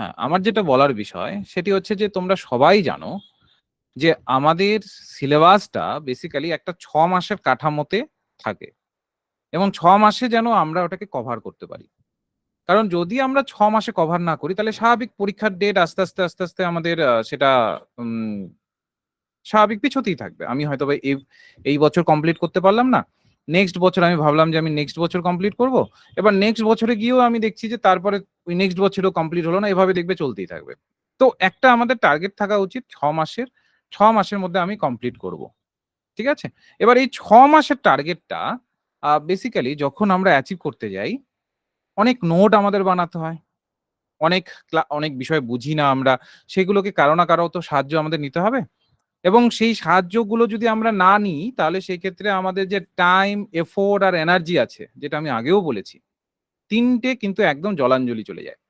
হ্যাঁ, আমার যেটা বলার বিষয় সেটি হচ্ছে যে তোমরা সবাই জানো যে আমাদের সিলেবাসটা বেসিক্যালি একটা 6 মাসের কাঠামোতে থাকে এবং 6 মাসে যেন আমরা ওটাকে কভার করতে পারি। কারণ যদি আমরা 6 মাসে কভার না করি তাহলে স্বাভাবিক পরীক্ষার ডেট আস্তে আস্তে আস্তে আস্তে আমাদের সেটা উম, স্বাভাবিক পিছতেই থাকবে। আমি হয়তো বা এই বছর কমপ্লিট করতে পারলাম না, নেক্সট বছর আমি ভাবলাম যে আমি নেক্সট বছর কমপ্লিট করব, এবার নেক্সট বছরে গিয়েও আমি দেখছি যে তারপরে ওই নেক্সট বছরও কমপ্লিট হলো না, এভাবে দেখবে চলতেই থাকবে। তো একটা আমাদের টার্গেট থাকা উচিত 6 মাসের, 6 মাসের মধ্যে আমি কমপ্লিট করব। ঠিক আছে? এবার এই 6 মাসের টার্গেটটা বেসিক্যালি যখন আমরা অ্যাচিভ করতে যাই, অনেক নোট আমাদের বানাতে হয়। অনেক বিষয় বুঝি না আমরা, সেগুলোকে কারো না কারো তো সাহায্য আমাদের নিতে হবে। এবং সেই সাহায্যগুলো যদি আমরা না নিই তাহলে সেই ক্ষেত্রে আমাদের যে টাইম, এফোর্ট আর এনার্জি আছে, যেটা আমি আগেও বলেছি, ৩টে কিন্তু একদম জলাঞ্জলি চলে যায়।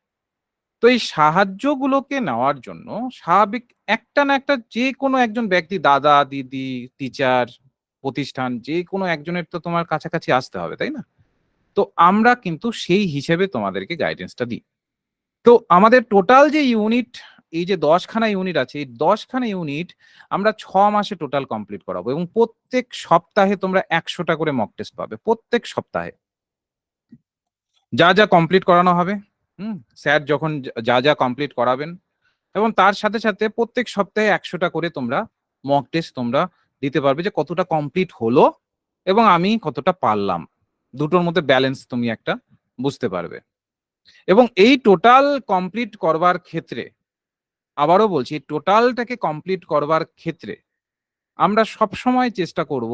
তো এই সাহায্যগুলোকে নেওয়ার জন্য স্বাভাবিক একটা না একটা যে কোনো একজন ব্যক্তি, দাদা, দিদি, টিচার, প্রতিষ্ঠান, যে কোনো একজনের তো তোমার কাছাকাছি আসতে হবে, তাই না? তো আমরা কিন্তু সেই হিসেবে তোমাদেরকে গাইডেন্সটা দিই। তো আমাদের টোটাল যে ইউনিট, এই যে 10খানা ইউনিট আছে, এই 10খানা ইউনিট আমরা 6 মাসে টোটাল কমপ্লিট করাবো এবং প্রত্যেক সপ্তাহে তোমরা 100টা করে মক টেস্ট পাবে প্রত্যেক সপ্তাহে। যা যা কমপ্লিট করানো হবে, হুম, স্যার যখন যা যা কমপ্লিট করাবেন, এবং তার সাথে সাথে প্রত্যেক সপ্তাহে 100টা করে তোমরা মক টেস্ট তোমরা দিতে পারবে যে কতটা কমপ্লিট হলো এবং আমি কতটা পারলাম। দুটোর মধ্যে ব্যালেন্স তুমি একটা বুঝতে পারবে। এবং এই টোটাল কমপ্লিট করবার ক্ষেত্রে, আবারও বলছি, টোটালটাকে কমপ্লিট করবার ক্ষেত্রে আমরা সবসময় চেষ্টা করব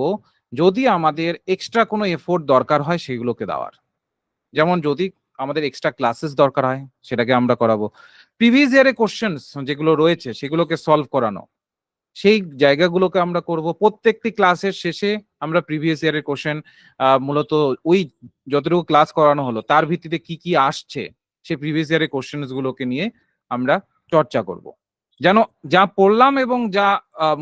যদি আমাদের এক্সট্রা কোনো এফোর্ট দরকার হয় সেগুলোকে দেওয়ার। যেমন যদি আমাদের এক্সট্রা ক্লাসেস দরকার হয় সেটাকে আমরা করাবো, প্রিভিয়াস ইয়ারে কোশ্চেন্স যেগুলো রয়েছে সেগুলোকে সলভ করানো, সেই জায়গাগুলোকে আমরা করব। প্রত্যেকটি ক্লাসের শেষে আমরা প্রিভিয়াস ইয়ারের কোশ্চেন, মূলত ওই যতটুকু ক্লাস করানো হলো তার ভিত্তিতে কি কি আসছে সেই প্রিভিয়াস ইয়ারের কোশ্চেন গুলোকে নিয়ে আমরা চর্চা করব, যেন যা পড়লাম এবং যা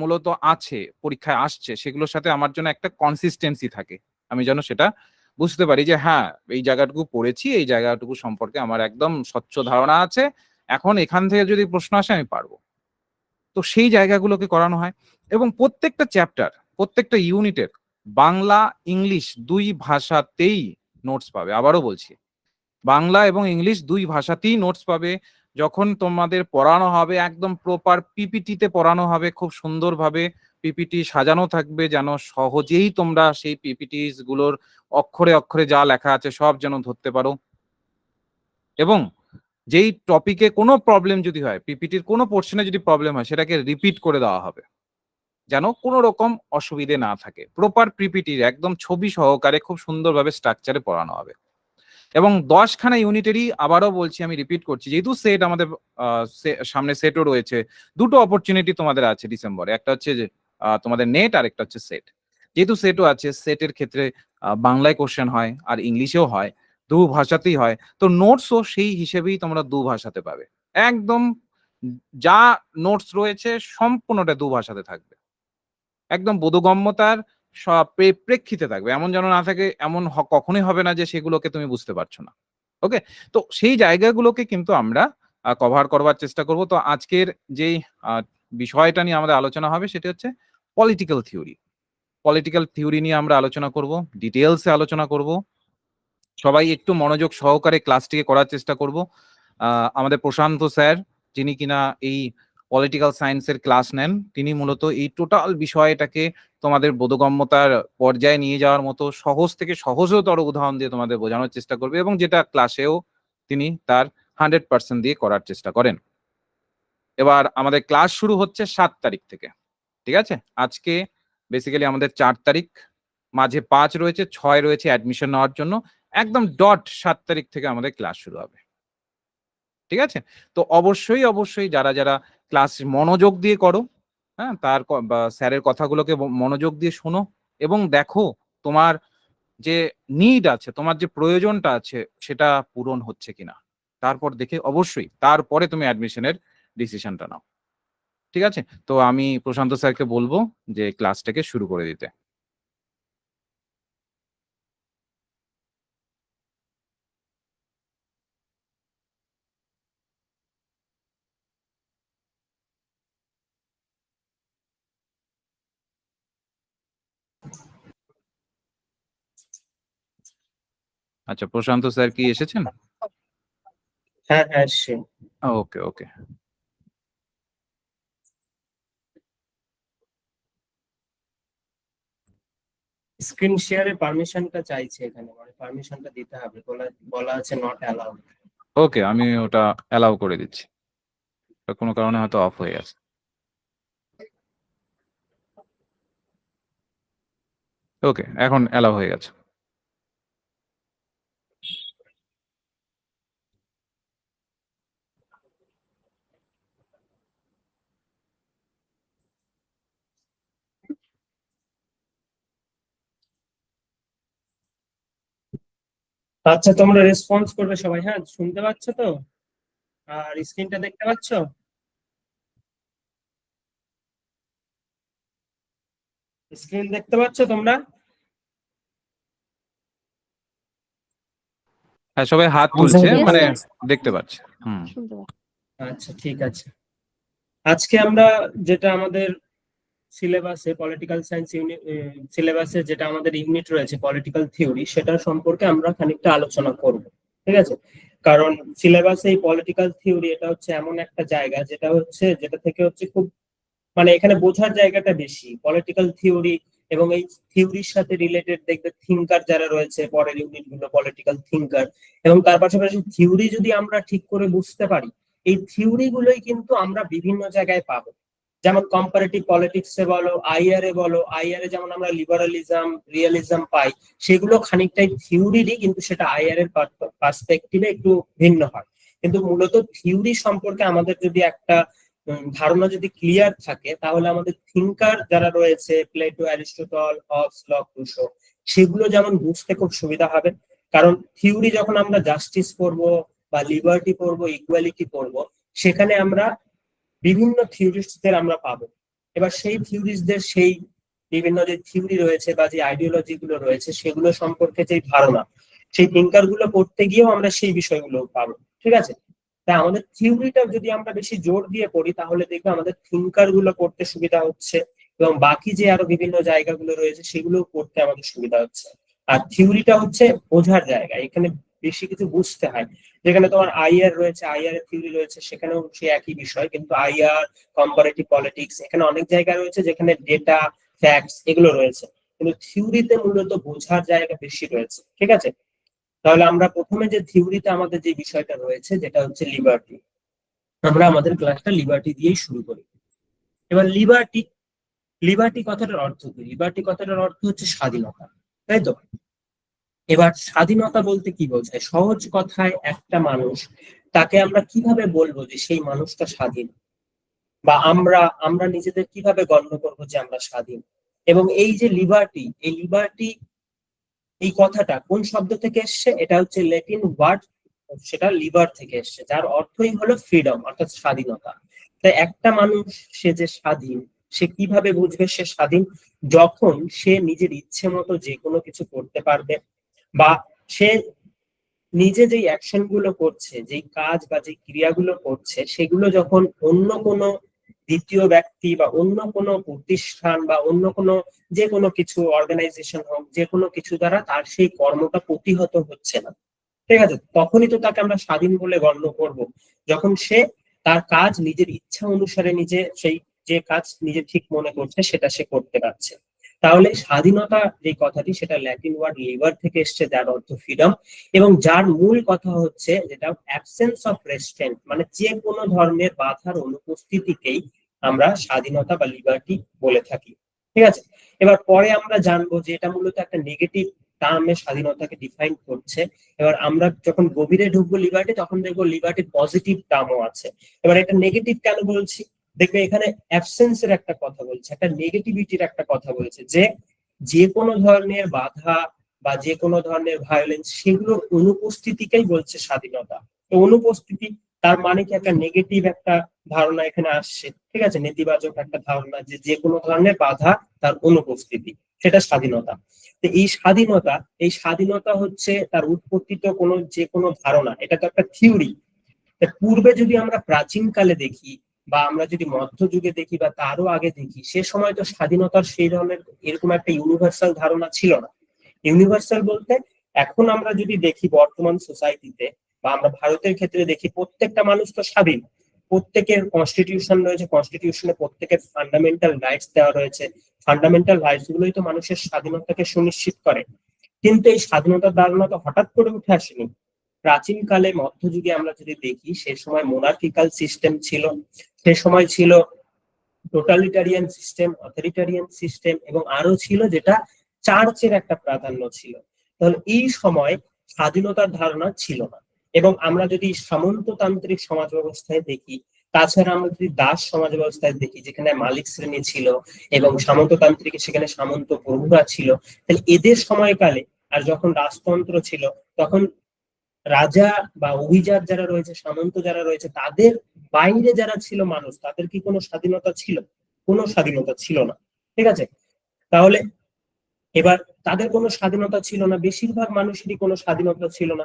মূলত আছে পরীক্ষায় আসছে সেগুলোর সাথে আমার জন্য একটা কনসিস্টেন্সি থাকে। আমি যেন সেটা বুঝতে পারি যে হ্যাঁ, এই জায়গাটুকু পড়েছি, এই জায়গাটুকু সম্পর্কে আমার একদম স্বচ্ছ ধারণা আছে, এখন এখান থেকে যদি প্রশ্ন আসে আমি পারবো। তো সেই জায়গাগুলোকে করানো হয় এবং প্রত্যেকটা চ্যাপ্টার, প্রত্যেকটা ইউনিটের বাংলা, ইংলিশ ২ ভাষাতেই নোটস পাবে। আবারও বলছি, বাংলা এবং ইংলিশ ২ ভাষাতেই নোটস পাবে। যখন তোমাদের পড়ানো হবে একদম প্রপার পিপিটিতে পড়ানো হবে, খুব সুন্দরভাবে পিপিটি সাজানো থাকবে যেন সহজেই তোমরা সেই পিপিটিস গুলোর অক্ষরে অক্ষরে যা লেখা আছে সব যেন ধরতে পারো। এবং যেই টপিকে কোনো প্রবলেম যদি হয়, পিপিটির কোনো পোর্শনে যদি প্রবলেম হয় সেটাকে রিপিট করে দেওয়া হবে যেন কোনো রকম অসুবিধে না থাকে। প্রপার পিপিটির একদম ছবি সহকারে খুব সুন্দরভাবে স্ট্রাকচারে পড়ানো হবে। এবং 10খানা ইউনিটেরই, আবারও বলছি, আমি রিপিট করছি, যেহেতু সেট আমাদের সামনে সেটও রয়েছে, দুটো অপরচুনিটি তোমাদের আছে ডিসেম্বরে, একটা হচ্ছে যে তোমাদের নেট, আর একটা হচ্ছে সেট। যেহেতু সেটও আছে, সেটের ক্ষেত্রে বাংলায় কোশ্চেন হয় আর ইংলিশেও হয়, দু ভাষাতেই হয়, তো নোটসও সেই হিসেবেই তোমরা দু ভাষাতে পাবে। একদম যা নোটস রয়েছে সম্পূর্ণটা দু ভাষাতে থাকবে, একদম বোধগম্যতার প্রেক্ষিতে থাকবে। এমন যেন না থাকে, এমন কখনোই হবে না যে সেগুলোকে তুমি বুঝতে পারছো না। ওকে? তো সেই জায়গাগুলোকে কিন্তু আমরা কভার করবার চেষ্টা করব। তো আজকের যেই আ বিষয়টা নিয়ে আমাদের আলোচনা হবে সেটি হচ্ছে পলিটিক্যাল থিওরি। পলিটিক্যাল থিওরি নিয়ে আমরা আলোচনা করব, ডিটেইলস এ আলোচনা করব। সবাই একটু মনোযোগ সহকারে ক্লাসটিকে করার চেষ্টা করব। আমাদের প্রশান্ত স্যার, যিনি কিনা এই পলিটিক্যাল সায়েন্সের ক্লাস নেন, তিনি মূলত এই টোটাল বিষয়টাকে তোমাদের বোধগম্যতার পর্যায়ে নিয়ে যাওয়ার মতো সহজ থেকে সহজতর উদাহরণ দিয়ে তোমাদের বোঝানোর চেষ্টা করবে এবং যেটা ক্লাসেও তিনি তার 100% দিয়ে করার চেষ্টা করেন। এবার আমাদের ক্লাস শুরু হচ্ছে ৭ তারিখ থেকে। ঠিক আছে? আজকে বেসিক্যালি আমাদের ৪ তারিখ, মাঝে ৫ রয়েছে, ৬ রয়েছে অ্যাডমিশন নেওয়ার জন্য। একদম ডট ৭ তারিখ থেকে আমাদের ক্লাস শুরু হবে। ঠিক আছে? তো অবশ্যই যারা ক্লাস মনোযোগ দিয়ে করো, হ্যাঁ? তার বা স্যারের কথাগুলোকে মনোযোগ দিয়ে শোনো এবং দেখো তোমার যে নিড আছে, তোমার যে প্রয়োজনটা আছে সেটা পূরণ হচ্ছে কিনা। তারপর দেখে অবশ্যই তারপরে তুমি অ্যাডমিশনের ডিসিশনটা নাও। ঠিক আছে? তো আমি প্রশান্ত স্যারকে বলব যে ক্লাসটাকে শুরু করে দিতে। আচ্ছা, প্রশান্ত স্যার কি এসেছেন? হ্যাঁ হ্যাঁ সে ওকে ওকে। স্ক্রিন শেয়ারের পারমিশনটা চাইছে এখানে, মানে পারমিশনটা দিতে হবে, বলা আছে নট অ্যালাউড। ওকে, আমি ওটা অ্যালাউ করে দিচ্ছি। কোনো কারণে হয়তো অফ হয়ে গেছে। ওকে, এখন অ্যালাউ হয়ে গেছে। আচ্ছা তোমরা রেসপন্স করবে সবাই, হ্যাঁ শুনতে পাচ্ছ তো? আর স্ক্রিনটা দেখতে পাচ্ছ? স্ক্রিন দেখতে পাচ্ছ তোমরা? হ্যাঁ, সবাই হাত তুলছে, মানে দেখতে পাচ্ছে। আচ্ছা ঠিক আছে। আজকে আমরা যেটা আমাদের সিলেবাসে পলিটিক্যাল সায়েন্স ইউনিট, সিলেবাসে যেটা আমাদের ইউনিট রয়েছে পলিটিক্যাল থিওরি, সেটা সম্পর্কে আমরা খানিকটা আলোচনা করব। ঠিক আছে? কারণ সিলেবাসে এই পলিটিক্যাল থিওরি এটা হচ্ছে এমন একটা জায়গা যেটা থেকে হচ্ছে খুব, মানে এখানে বোঝার জায়গাটা বেশি পলিটিক্যাল থিওরি, এবং এই থিওরির সাথে রিলেটেড দেখবে থিঙ্কার যারা রয়েছে পরের ইউনিট গুলো পলিটিক্যাল থিঙ্কার, এবং তার পাশাপাশি থিওরি যদি আমরা ঠিক করে বুঝতে পারি, এই থিওরি গুলোই কিন্তু আমরা বিভিন্ন জায়গায় পাবো। যেমন কম্পারেটিভ পলিটিক্সে বলো, আইআর এ বলো, আইআর এ যেমন আমরা লিবারালিজম রিয়েলিজম পাই, সেগুলো খানিকটাই থিওরিরই, কিন্তু সেটা আইআর এর পার্সপেক্টিভে একটু ভিন্ন হয়। কিন্তু মূলত থিওরি সম্পর্কে আমাদের যদি একটা ধারণা যদি ক্লিয়ার থাকে, তাহলে আমাদের থিঙ্কার যারা রয়েছে Plato, Aristotle, Hobbes, Locke, Rousseau, সেগুলো যেমন বুঝতে খুব সুবিধা হবে। কারণ থিওরি যখন আমরা জাস্টিস পড়বো বা লিবার্টি পড়বো, ইকুয়ালিটি পড়বো, সেখানে আমরা বিভিন্ন থিওরিস্টদের আমরা পাবো। এবার সেই থিওরিস্টদের সেই বিভিন্ন যে থিওরি রয়েছে বা যে আইডিওলজি গুলো রয়েছে সেগুলো সম্পর্কে যে ধারণা, সেই থিঙ্কার গুলো পড়তে গিয়েও আমরা সেই বিষয়গুলো পাবো। ঠিক আছে? তাই আমাদের থিওরিটা যদি আমরা বেশি জোর দিয়ে পড়ি, তাহলে দেখবে আমাদের থিঙ্কার গুলো পড়তে সুবিধা হচ্ছে, এবং বাকি যে আরো বিভিন্ন জায়গাগুলো রয়েছে সেগুলো পড়তে আমাদের সুবিধা হচ্ছে। আর থিওরিটা হচ্ছে বোঝার জায়গা, এখানে বেশি কিছু বুঝতে হয়। যেখানে তোমার আইআর রয়েছে, আইআর এর থিওরি রয়েছে, সেখানেও সে একই বিষয়, কিন্তু আইআর, কম্পারেটিভ পলিটিক্স, এখানে অনেক জায়গা রয়েছে যেখানে ডেটা, ফ্যাক্টস এগুলো রয়েছে, কিন্তু থিওরিতে মূলত বোঝার জায়গা বেশি রয়েছে। ঠিক আছে? তাহলে আমরা প্রথমে যে থিওরিতে আমাদের যে বিষয়টা রয়েছে যেটা হচ্ছে লিবার্টি, আমরা আমাদের ক্লাসটা লিবার্টি দিয়েই শুরু করি। এবার লিবার্টি, লিবার্টি কথাটার অর্থ কি? লিবার্টি কথাটার অর্থ হচ্ছে স্বাধীনতা, তাই তো? এবার স্বাধীনতা বলতে কি বোঝায়? সহজ কথায় একটা মানুষ, তাকে আমরা কিভাবে বলবো যে সেই মানুষটা স্বাধীন, বা আমরা আমরা নিজেদের কিভাবে গণ্য করবো যে আমরা স্বাধীন? এবং এই যে লিবার্টি, এই লিবার্টি এই কথাটা কোন শব্দ থেকে এসছে? এটা হচ্ছে ল্যাটিন ওয়ার্ড, সেটা লিবার থেকে এসছে, যার অর্থই হলো ফ্রিডম, অর্থাৎ স্বাধীনতা। তাই একটা মানুষ সে যে স্বাধীন, সে কিভাবে বুঝবে সে স্বাধীন? যখন সে নিজের ইচ্ছে মতো যে কোনো কিছু করতে পারবে, বা সে নিজে যেই অ্যাকশন গুলো করছে, যেই কাজ বা যে ক্রিয়াগুলো করছে, সেগুলো যখন অন্য কোনো দ্বিতীয় ব্যক্তি বা অন্য কোনো প্রতিষ্ঠান বা অন্য কোনো যে কোনো কিছু অর্গানাইজেশন হোক, যে কোনো কিছু দ্বারা তার সেই কর্মটা প্রতিহত হচ্ছে না, ঠিক আছে, তখনই তো তাকে আমরা স্বাধীন বলে গণ্য করব। যখন সে তার কাজ নিজের ইচ্ছা অনুসারে নিজে সেই যে কাজ নিজে ঠিক মনে করছে সেটা সে করতে পারছে। তাহলে স্বাধীনতা যে কথাটি, সেটা ল্যাটিন ওয়ার্ড লিবার থেকে এসছে, যার অর্থ ফ্রিডম, এবং যার মূল কথা হচ্ছে যেটা অ্যাবসেন্স অফ রেস্ট্রেন্ট, মানে যে কোনো ধরনের বাধার অনুপস্থিতিকেই আমরা স্বাধীনতা বা লিবার্টি বলে থাকি। ঠিক আছে? এবার পরে আমরা জানবো যে এটা মূলত একটা নেগেটিভ টার্মে স্বাধীনতাকে ডিফাইন করছে। এবার আমরা যখন গভীরে ঢুকবো লিবার্টি, তখন দেখবো লিবার্টির পজিটিভ টার্মও আছে। এবার এটা নেগেটিভ কেন বলছি? দেখবে এখানে অ্যাবসেন্স এর একটা কথা বলছে, একটা নেগেটিভিটির একটা কথা বলছে, যে যে কোনো ধরনের বাধা বা যে কোনো ধরনের ভায়োলেন্স, সেগুলোর অনুপস্থিতিকেই বলছে স্বাধীনতা। তো অনুপস্থিতি, তার মানে কি একটা নেগেটিভ একটা ধারণা এখানে আসছে। ঠিক আছে? নেতিবাচক একটা ধারণা, যে যে কোনো ধরনের বাধা, তার অনুপস্থিতি, সেটা স্বাধীনতা। তো এই স্বাধীনতা হচ্ছে তার উৎপত্তি তো কোনো যে কোনো ধারণা, এটা তো একটা থিওরি। পূর্বে যদি আমরা প্রাচীন কালে দেখি, বা আমরা যদি মধ্যযুগে দেখি, বা তারও আগে দেখি, সে সময় তো স্বাধীনতার সেই ধরনের এরকম একটা ইউনিভার্সাল ধারণা ছিল না। ইউনিভার্সাল বলতে এখন আমরা যদি দেখি বর্তমান সোসাইটিতে বা আমরা ভারতের ক্ষেত্রে দেখি, প্রত্যেকটা মানুষ তো স্বাধীন, প্রত্যেকের কনস্টিটিউশন রয়েছে, কনস্টিটিউশনে প্রত্যেকের ফান্ডামেন্টাল রাইটস দেওয়া রয়েছে। ফান্ডামেন্টাল রাইটস গুলোই তো মানুষের স্বাধীনতাকে সুনিশ্চিত করে। কিন্তু এই স্বাধীনতার ধারণা তো হঠাৎ করে উঠে আসেনি। প্রাচীনকালে মধ্যযুগে আমরা যদি দেখি, সে সময় মোনার্কিক্যাল সিস্টেম ছিল, সে সময় ছিল টোটালিটারিয়ান সিস্টেম, অথরিটারিয়ান সিস্টেম, এবং আরো ছিল যেটা চার্চের একটা প্রাধান্য ছিল। তাহলে এই সময় স্বাধীনতার ধারণা ছিল না। এবং আমরা যদি সামন্ততান্ত্রিক সমাজ ব্যবস্থায় দেখি, তাছাড়া আমরা যদি দাস সমাজ ব্যবস্থায় দেখি, যেখানে মালিক শ্রেণী ছিল এবং সামন্ততান্ত্রিক সেখানে সামন্ত প্রভুরা ছিল, তাহলে এদের সময়কালে আর যখন রাজতন্ত্র ছিল, তখন রাজা বা অভিজাত যারা রয়েছে, সামন্ত যারা রয়েছে, তাদের বাইরে যারা ছিল মানুষ, তাদের কি কোনো স্বাধীনতা ছিল? কোনো স্বাধীনতা ছিল না। ঠিক আছে, তাহলে এবার তাদের কোনো স্বাধীনতা ছিল না, বেশিরভাগ মানুষেরই কোনো স্বাধীনতা ছিল না।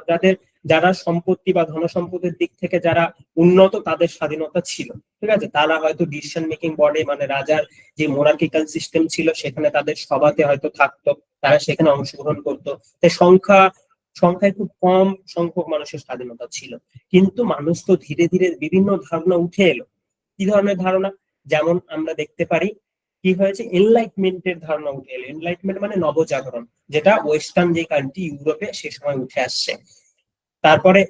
যারা সম্পত্তি বা ধন সম্পদের দিক থেকে যারা উন্নত, তাদের স্বাধীনতা ছিল। ঠিক আছে, তারা হয়তো ডিসিশন মেকিং বডি, মানে রাজার যে মোনার্কিক্যাল সিস্টেম ছিল সেখানে তাদের সভাতে হয়তো থাকতো, তারা সেখানে অংশগ্রহণ করতো। তাই সংখ্যায় খুব কম সংখ্যক মানুষের স্বাধীনতা ছিল। কিন্তু মানুষ তো ধীরে ধীরে বিভিন্ন ধারণা উঠে এলো। কি ধরনের ধারণা? যেমন আমরা দেখতে পারি কি হয়েছে, এনলাইটমেন্টের ধারণা উঠে এলো। এনলাইটমেন্ট মানে নবজাগরণ, যেটা ওয়েস্টার্ন যে কান্ট্রি ইউরোপে সে সময় উঠে আসছে। তারপরে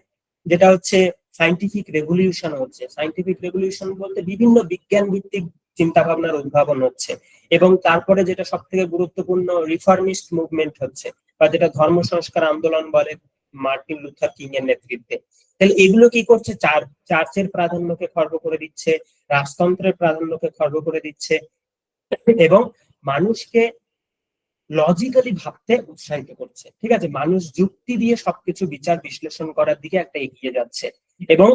যেটা হচ্ছে সাইন্টিফিক রেভলিউশন হচ্ছে। সাইন্টিফিক রেভলিউশন বলতে বিভিন্ন বিজ্ঞান ভিত্তিক চিন্তা ভাবনার উদ্ভাবন হচ্ছে। এবং তারপরে যেটা সব থেকে গুরুত্বপূর্ণ, রিফর্মিস্ট মুভমেন্ট হচ্ছে, বা যেটা ধর্ম সংস্কার আন্দোলন বলে মার্টিন লুথার কিং এর নেতৃত্বে। তাহলে এগুলো কি করছে? চার্চের প্রাধান্যকে খর্ব করে দিচ্ছে, রাজতন্ত্রের প্রাধান্যকে খর্ব করে দিচ্ছে, এবং মানুষকে লজিক্যালি ভাবতে উৎসাহিত করছে। ঠিক আছে, মানুষ যুক্তি দিয়ে সবকিছু বিচার বিশ্লেষণ করার দিকে একটা এগিয়ে যাচ্ছে। এবং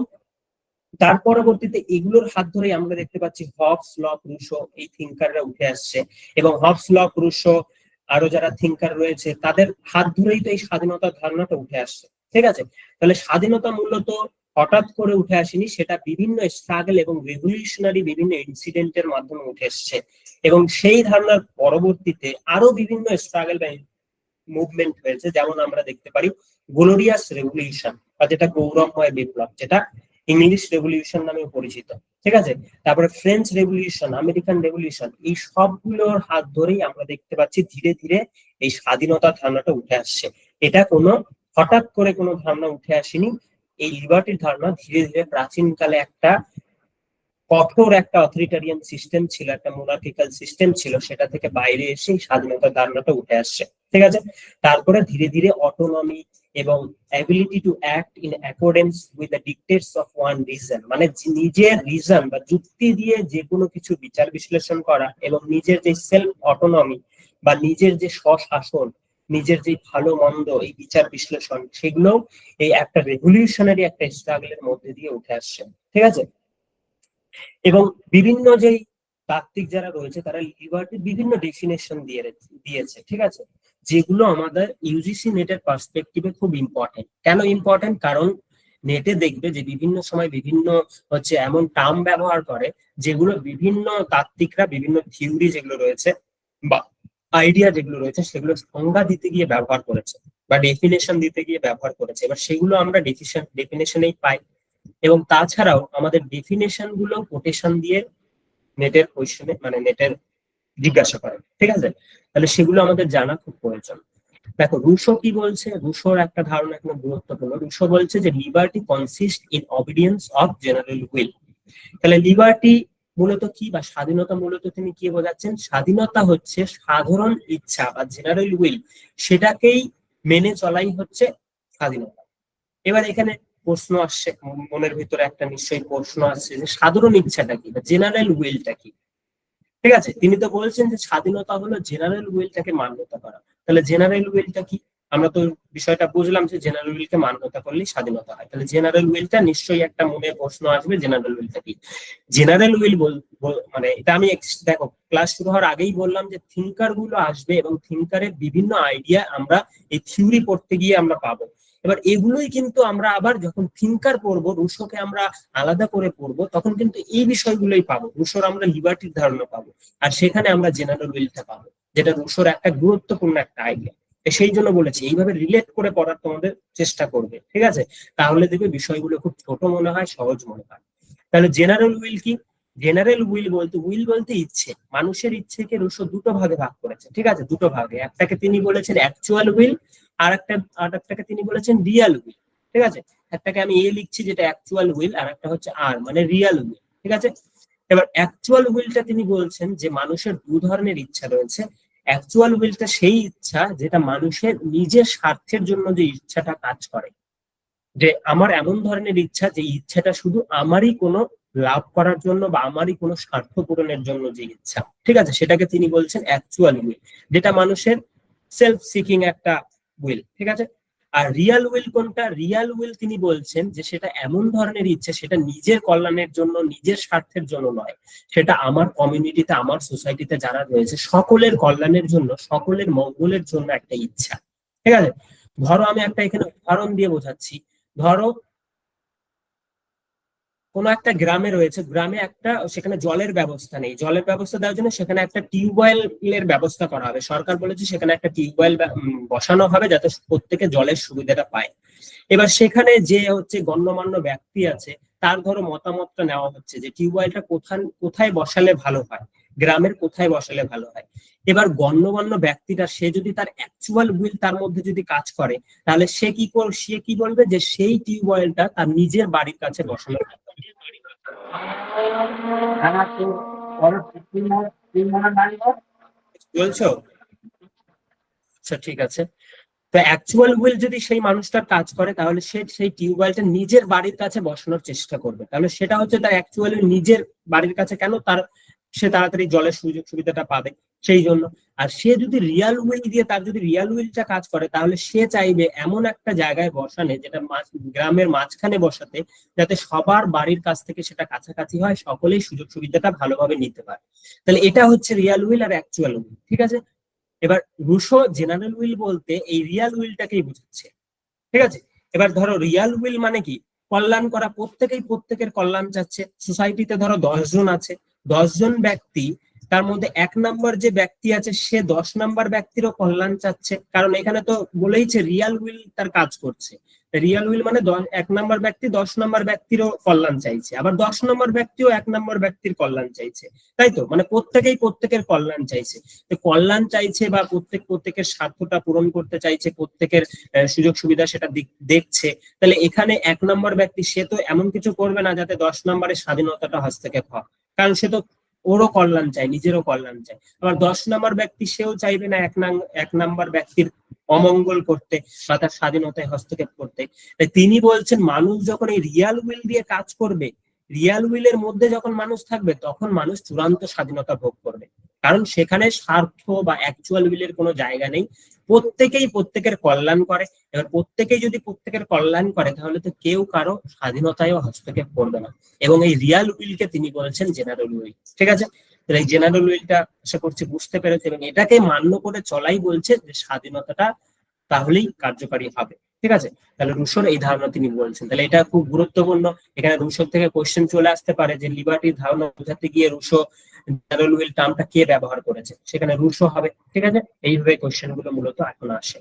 তার পরবর্তীতে এগুলোর হাত ধরে আমরা দেখতে পাচ্ছি হবস, লক, রুশো এই থিঙ্কাররা উঠে আসছে। এবং হবস, লক, রুশো আরো যারা থিঙ্কার রয়েছে, তাদের হাত ধরেই তো এই স্বাধীনতার ধারণাটা উঠে আসছে। ঠিক আছে, তাহলে স্বাধীনতা মূলত হঠাৎ করে উঠে আসেনি, সেটা বিভিন্ন স্ট্রাগল এবং রেভলিউশনারি বিভিন্ন ইনসিডেন্টের মাধ্যমে উঠে এসছে। এবং সেই ধারণার পরবর্তীতে আরো বিভিন্ন স্ট্রাগল বা মুভমেন্ট হয়েছে। যেমন আমরা দেখতে পারি গ্লোরিয়াস রেভলিউশন, বা যেটা গৌরবময় বিপ্লব, যেটা ইংলিশ রেভলিউশন নামে পরিচিত। ঠিক আছে, তারপরে ফ্রেঞ্চ রেভলিউশন, আমেরিকান রেভলিউশন, এই সবগুলোর হাত ধরেই আমরা দেখতে পাচ্ছি ধীরে ধীরে এই স্বাধীনতার ধারণাটা উঠে আসছে। এটা কোনো হঠাৎ করে কোনো ধারণা উঠে আসেনি। এই লিবার্টির ধারণা ধীরে ধীরে প্রাচীনকালে একটা কঠোর একটা অথরিটারিয়ান সিস্টেম ছিল, একটা মোনার্কিক্যাল সিস্টেম ছিল, সেটা থেকে বাইরে এসে স্বাধীনতার ধারণাটা উঠে আসছে। ঠিক আছে, তারপরে ধীরে ধীরে অটোনমি এবং ability to act in accordance with the ডিকটেটস of one reason, মানে নিজের রিজন বা যুক্তি দিয়ে যে কোনো কিছু বিচার বিশ্লেষণ করা, এবং নিজের যে সেলফ অটোনমি বা নিজের যে স্বশাসন, নিজের যে ভালো মন্দ এই বিচার বিশ্লেষণ, সেগুলো এই একটা রেভলিউশনারি একটা স্ট্রাগলের মধ্যে দিয়ে উঠে আসছে। ঠিক আছে, এবং বিভিন্ন যেই তাত্ত্বিক যারা রয়েছে, তারা লিবার্টির বিভিন্ন ডেফিনেশন দিয়েছে। ঠিক আছে, যেগুলো আমাদের ইউজিসি নেটের পার্সপেক্টিভে খুব ইম্পর্টেন্ট। কেন ইম্পর্টেন্ট? কারণ নেটে দেখবে যে বিভিন্ন সময় বিভিন্ন হচ্ছে এমন টার্ম ব্যবহার করে, যেগুলো বিভিন্ন তাত্ত্বিকরা বিভিন্ন থিওরি যেগুলো রয়েছে বা আইডিয়া যেগুলো রয়েছে, সেগুলো সংজ্ঞা দিতে গিয়ে ব্যবহার করেছে বা ডেফিনেশন দিতে গিয়ে ব্যবহার করেছে। এবার সেগুলো আমরা ডেফিনেশনেই পাই। এবং তাছাড়াও আমাদের ডেফিনেশন গুলো কোটেশন দিয়ে নেটের কোয়েশ্চেনে, মানে নেটের জিজ্ঞাসা করে। ঠিক আছে, তাহলে সেগুলো আমাদের জানা খুব প্রয়োজন। দেখো রুশো কি বলছে, রুশোর একটা ধারণা এখানে গুরুত্বপূর্ণ। রুশো বলছে যে liberty consist in obedience of general will. তাহলে লিবার্টি মূলত কি, বা স্বাধীনতা মূলত তিনি কি বোঝাচ্ছেন? স্বাধীনতা হচ্ছে সাধারণ ইচ্ছা বা জেনারেল উইল, সেটাকেই মেনে চলাই হচ্ছে স্বাধীনতা। এবার এখানে প্রশ্ন আসছে মনের ভিতরে, একটা নিশ্চয়ই প্রশ্ন আসছে যে সাধারণ ইচ্ছাটা কি বা জেনারেল উইলটা কি। ঠিক আছে, তিনি তো বলছেন যে স্বাধীনতা হলো জেনারেল উইলটাকে মান্যতা করা। তাহলে জেনারেল উইলটা কি? আমরা তো বিষয়টা বুঝলাম যে জেনারেল উইলকে মান্যতা করলেই স্বাধীনতা হয়। তাহলে জেনারেল উইলটা নিশ্চয়ই একটা মনে প্রশ্ন আসবে, জেনারেল উইলটা কি? জেনারেল উইল মানে এটা আমি দেখো ক্লাস শুরু হওয়ার আগেই বললাম যে থিঙ্কার গুলো আসবে এবং থিঙ্কারের বিভিন্ন আইডিয়া আমরা এই থিওরি পড়তে গিয়ে আমরা পাবো। এবার এগুলোই কিন্তু আমরা আবার যখন থিঙ্কার পড়বো, রুশোকে আমরা আলাদা করে পড়বো, তখন কিন্তু এই বিষয়গুলোই পাবো। রুশোর আমরা লিবার্টির ধারণা পাবো, আর সেখানে আমরা জেনারেল উইলটা পাবো, যেটা রুশোর একটা গুরুত্বপূর্ণ একটা আইডিয়া। সেই জন্য বলেছি এইভাবে রিলেট করে পড়ার তোমাদের চেষ্টা করবে, ঠিক আছে? তাহলে দেখবে বিষয়গুলো খুব ছোট মনে হয়, সহজ মনে হয়। তাহলে জেনারেল উইল কি? জেনারেল উইল বলতে ইচ্ছে, মানুষের ইচ্ছেকে রুশো দুটো ভাগে ভাগ করেছে, ঠিক আছে? দুটো ভাগে, একটাকে তিনি বলেছেন অ্যাকচুয়াল উইল, আর একটাকে তিনি বলেছেন রিয়াল উইল, ঠিক আছে? একটাকে আমি এ লিখছি যেটা অ্যাকচুয়াল উইল, আর একটা হচ্ছে আর মানে রিয়াল উইল, ঠিক আছে? এবার অ্যাকচুয়াল উইলটা তিনি বলছেন যে মানুষের দু ধরনের ইচ্ছা রয়েছে। অ্যাকচুয়াল উইলটা সেই ইচ্ছা যেটা মানুষের নিজের স্বার্থের জন্য যে ইচ্ছাটা কাজ করে, যে আমার এমন ধরনের ইচ্ছা যে ইচ্ছাটা শুধু আমারই কোনো লাভ করার জন্য বা আমারই কোনো স্বার্থ পূরণের জন্য যে ইচ্ছা, ঠিক আছে, সেটাকে তিনি বলছেন অ্যাকচুয়াল উইল, যেটা মানুষের সেলফ সিকিং একটা উইল, ঠিক আছে? আর রিয়াল উইল কোনটা? রিয়াল উইল তিনি বলছেন যে সেটা এমন ধরনের ইচ্ছে, সেটা নিজের কল্যাণের জন্য, নিজের স্বার্থের জন্য নয়, সেটা আমার কমিউনিটিতে, আমার সোসাইটিতে যারা রয়েছে সকলের কল্যাণের জন্য, সকলের মঙ্গলের জন্য একটা ইচ্ছা, ঠিক আছে? ধরো আমি একটা এখানে উদাহরণ দিয়ে বোঝাচ্ছি। ধরো কোনো একটা গ্রামে রয়েছে, গ্রামে একটা সেখানে জলের ব্যবস্থা নেই, জলের ব্যবস্থা দেওয়ার জন্য সেখানে একটা টিউবওয়েলের ব্যবস্থা করা হবে, সরকার বলেছে সেখানে একটা টিউবওয়েল বসানো হবে যাতে প্রত্যেকে জলের সুবিধাটা পায়। এবার সেখানে যে হচ্ছে গণ্যমান্য ব্যক্তি আছে, তার ধরো মতামতটা নেওয়া হচ্ছে যে টিউবওয়েলটা কোথায় বসালে ভালো হয়, গ্রামের কোথায় বসালে ভালো হয়। এবার গণ্যমান্য ব্যক্তিটা সে যদি তার অ্যাকচুয়াল উইল তার মধ্যে যদি কাজ করে, তাহলে সে কি বলবে যে সেই টিউবওয়েলটা তার নিজের বাড়ির কাছে বসানো বলছো। আচ্ছা ঠিক আছে। তো অ্যাকচুয়াল উইল যদি সেই মানুষটার কাজ করে, তাহলে সে সেই টিউবওয়েলটা নিজের বাড়ির কাছে বসানোর চেষ্টা করবে, তাহলে সেটা হচ্ছে তার অ্যাকচুয়ালি নিজের বাড়ির কাছে। কেন? তার সে তাড়াতাড়ি জলের সুযোগ সুবিধাটা পাবে, সেই জন্য। আর সে যদি রিয়াল উইল দিয়ে, তার যদি রিয়াল উইলটা কাজ করে, তাহলে সে চাইবে এমন একটা জায়গায় বসানে, যেটা গ্রামের মাঝখানে বসাতে, যাতে সবার বাড়ির কাছ থেকে সেটা কাছাকাছি হয়, সকলেই সুযোগ সুবিধাটা ভালোভাবে নিতে পারে। তাহলে এটা হচ্ছে রিয়াল উইল আর অ্যাকচুয়াল উইল, ঠিক আছে? এবার রুশো জেনারেল উইল বলতে এই রিয়াল উইলটাকেই বোঝাচ্ছে, ঠিক আছে? এবার ধরো রিয়াল উইল মানে কি? কল্যাণ করা, প্রত্যেকেই প্রত্যেকের কল্যাণ চাচ্ছে। সোসাইটিতে ধরো 10 জন আছে, 10 জন ব্যক্তি, তার মধ্যে 1 নম্বর যে ব্যক্তি আছে সে 10 নম্বর ব্যক্তিরও কল্যাণ চাচ্ছে, কারণ এখানে তো বলেইছে রিয়াল উইল তার কাজ করছে। রিয়াল উইল মানে 1 নম্বর ব্যক্তি 10 নম্বর ব্যক্তিরও কল্যাণ চাইছে, আবার 10 নম্বর ব্যক্তিও 1 নম্বর ব্যক্তির কল্যাণ চাইছে, তাই তো? মানে প্রত্যেকেই প্রত্যেকের কল্যাণ চাইছে। কল্যাণ চাইছে বা প্রত্যেকের স্বার্থটা পূরণ করতে চাইছে, প্রত্যেকের সুযোগ সুবিধা সেটা দেখছে। তাহলে এখানে 1 নম্বর ব্যক্তি সে তো এমন কিছু করবে না যাতে 10 নম্বরের স্বাধীনতাটা হস্তক্ষেপ হয়, কারণ সে তো ওরও কল্যাণ চায়, নিজেরও কল্যাণ চায়। আবার 10 নম্বর ব্যক্তি সেও চাইবে না 1 নম্বর ব্যক্তির অমঙ্গল করতে বা তার স্বাধীনতায় হস্তক্ষেপ করতে। তাই তিনি বলছেন মানুষ যখন এই রিয়াল উইল দিয়ে কাজ করবে, রিয়াল উইলের মধ্যে যখন মানুষ থাকবে, তখন মানুষ চূড়ান্ত স্বাধীনতা ভোগ করবে, কারণ সেখানে স্বার্থ বা অ্যাকচুয়াল উইলের কোনো জায়গা নেই। প্রত্যেকেই প্রত্যেকের কল্যাণ করে। এবার প্রত্যেকেই যদি প্রত্যেকের কল্যাণ করে, তাহলে তো কেউ কারো স্বাধীনতায়ও হস্তক্ষেপ করবে না। এবং এই রিয়াল উইলকে তিনি বলছেন জেনারেল উইল, ঠিক আছে? তাহলে এই জেনারেল উইলটা আশা করছি বুঝতে পেরেছে, এবং এটাকে মান্য করে চলাই বলছে যে স্বাধীনতাটা তাহলেই কার্যকারী হবে, ঠিক আছে? তাহলে রুশোর এই ধারণা তিনি বলছেন, তাহলে এটা খুব গুরুত্বপূর্ণ। এখানে রুশোর থেকে কোশ্চেন চলে আসতে পারে যে লিবার্টির ধারণা বোঝাতে গিয়ে রুশো জেনারেল উইল টার্মটা কে ব্যবহার করেছে, সেখানে রুশো হবে, ঠিক আছে? এইভাবে কোশ্চেন গুলো মূলত এখন আসে।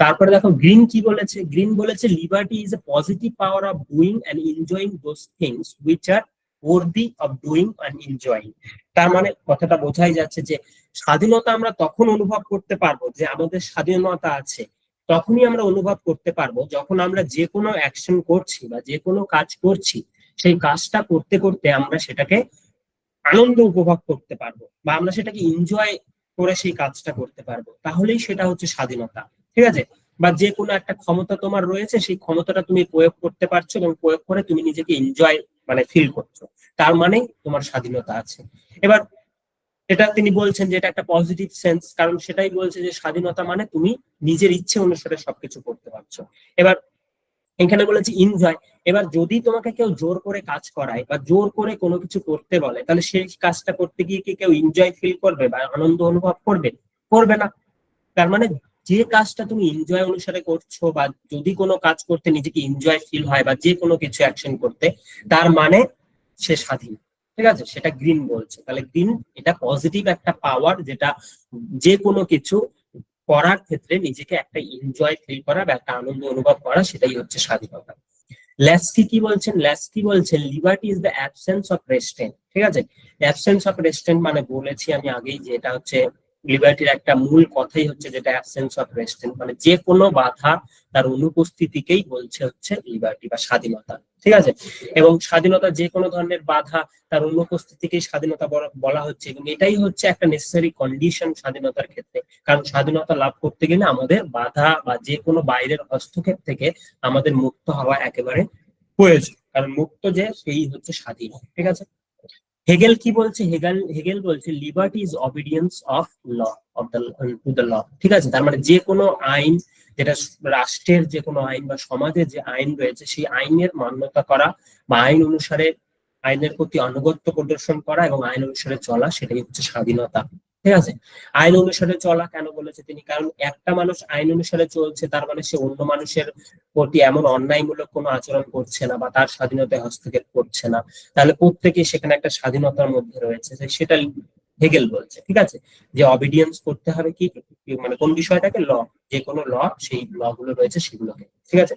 তারপরে দেখো গ্রিন কি বলেছে। গ্রিন বলেছে liberty is a positive power of doing and enjoying those things which are worthy of doing and enjoying. তার মানে কথাটা বোঝাই যাচ্ছে যে স্বাধীনতা আমরা তখন অনুভব করতে পারবো, যে আমাদের স্বাধীনতা আছে তখনই আমরা অনুভব করতে পারবো যখন আমরা যে কোনো অ্যাকশন করছি বা যে কোনো কাজ করছি, সেই কাজটা করতে করতে আমরা সেটাকে আনন্দ উপভোগ করতে পারবো, বা আমরা সেটাকে এনজয় করে সেই কাজটা করতে পারবো, তাহলেই সেটা হচ্ছে স্বাধীনতা, ঠিক আছে? বা যে কোনো একটা ক্ষমতা তোমার রয়েছে, সেই ক্ষমতাটা তুমি প্রয়োগ করতে পারছো, এবং প্রয়োগ করে তুমি নিজেকে এনজয় মানে ফিল করছো, তার মানেই তোমার স্বাধীনতা আছে। এবার এটা তিনি বলছেন যে এটা একটা পজিটিভ সেন্স, কারণ সেটাই বলছে যে স্বাধীনতা মানে তুমি নিজের ইচ্ছে অনুসারে সবকিছু করতে পারছো। এবার এখানে বলেছি এনজয়। এবার যদি তোমাকে কেউ জোর করে কাজ করায় বা জোর করে কোনো কিছু করতে বলে, তাহলে সেই কাজটা করতে গিয়ে কি কেউ এনজয় ফিল করবে বা আনন্দ অনুভব করবে? করবে না। তার মানে যে কাজটা তুমি এনজয় অনুসারে করছো, বা যদি কোনো কাজ করতে নিজেকে এনজয় ফিল হয়, বা যে কোনো কিছু অ্যাকশন করতে, তার মানে সে স্বাধীন, ঠিক আছে? সেটা গ্রিন বলছে। তাহলে গ্রিন এটা পজিটিভ একটা পাওয়ার, যেটা যে কোনো কিছু করার ক্ষেত্রে নিজেকে একটা এনজয় ফিল করা বা একটা আনন্দ অনুভব করা, সেটাই হচ্ছে স্বাধীনতা। ল্যাস্কি কি বলছেন? ল্যাস্কি বলছেন liberty is the absence of restrained. ঠিক আছে, অ্যাবসেন্স অফ রেস্ট্রেন্ট মানে বলেছি আমি আগেই যে এটা হচ্ছে লিবার্টির একটা মূল কথাই হচ্ছে যেটা অ্যাবসেন্স অফ রেস্ট্রেন্ট, মানে যে কোনো বাধা তার অনুপস্থিতিকেই বলছে হচ্ছে লিবার্টি বা স্বাধীনতা। ঠিক আছে, এবং স্বাধীনতা যে কোনো ধরনের বাধা তার অনুপস্থিতিকেই স্বাধীনতা বলা হচ্ছে, এবং এটাই হচ্ছে একটা নেসেসারি কন্ডিশন স্বাধীনতার ক্ষেত্রে। কারণ স্বাধীনতা লাভ করতে গেলে আমাদের বাধা বা যে কোনো বাইরের হস্তক্ষেপ থেকে আমাদের মুক্ত হওয়া একেবারে প্রয়োজন, কারণ মুক্ত যে সেই হচ্ছে স্বাধীন। ঠিক আছে, হেগেল কি বলছে? হেগেল বলছে liberty is obedience of law, of the to the law. ঠিক আছে, তার মানে যে কোনো আইন, যেটা রাষ্ট্রের যে কোনো আইন বা সমাজের যে আইন রয়েছে সেই আইনের মান্যতা করা বা আইন অনুসারে আইনের প্রতি আনুগত্য প্রদর্শন করা এবং আইন অনুসারে চলা, সেটাই হচ্ছে স্বাধীনতা। ঠিক আছে, আইন অনুসারে চলা কেন বলেছে তিনি? কারণ একটা মানুষ আইন অনুসারে চলছে তার মানে সে অন্য মানুষের প্রতি এমন অন্যায়মূলক কোনো আচরণ করছে না বা তার স্বাধীনতায় হস্তক্ষেপ করছে না, তাহলে প্রত্যেকে সেখানে একটা স্বাধীনতার মধ্যে রয়েছে, সেটা হেগেল বলছে। ঠিক আছে, যে অবিডিয়েন্স করতে হবে কি, মানে কোন বিষয়টাকে? ল, যে কোনো ল, সেই ল গুলো রয়েছে সেগুলোকে। ঠিক আছে,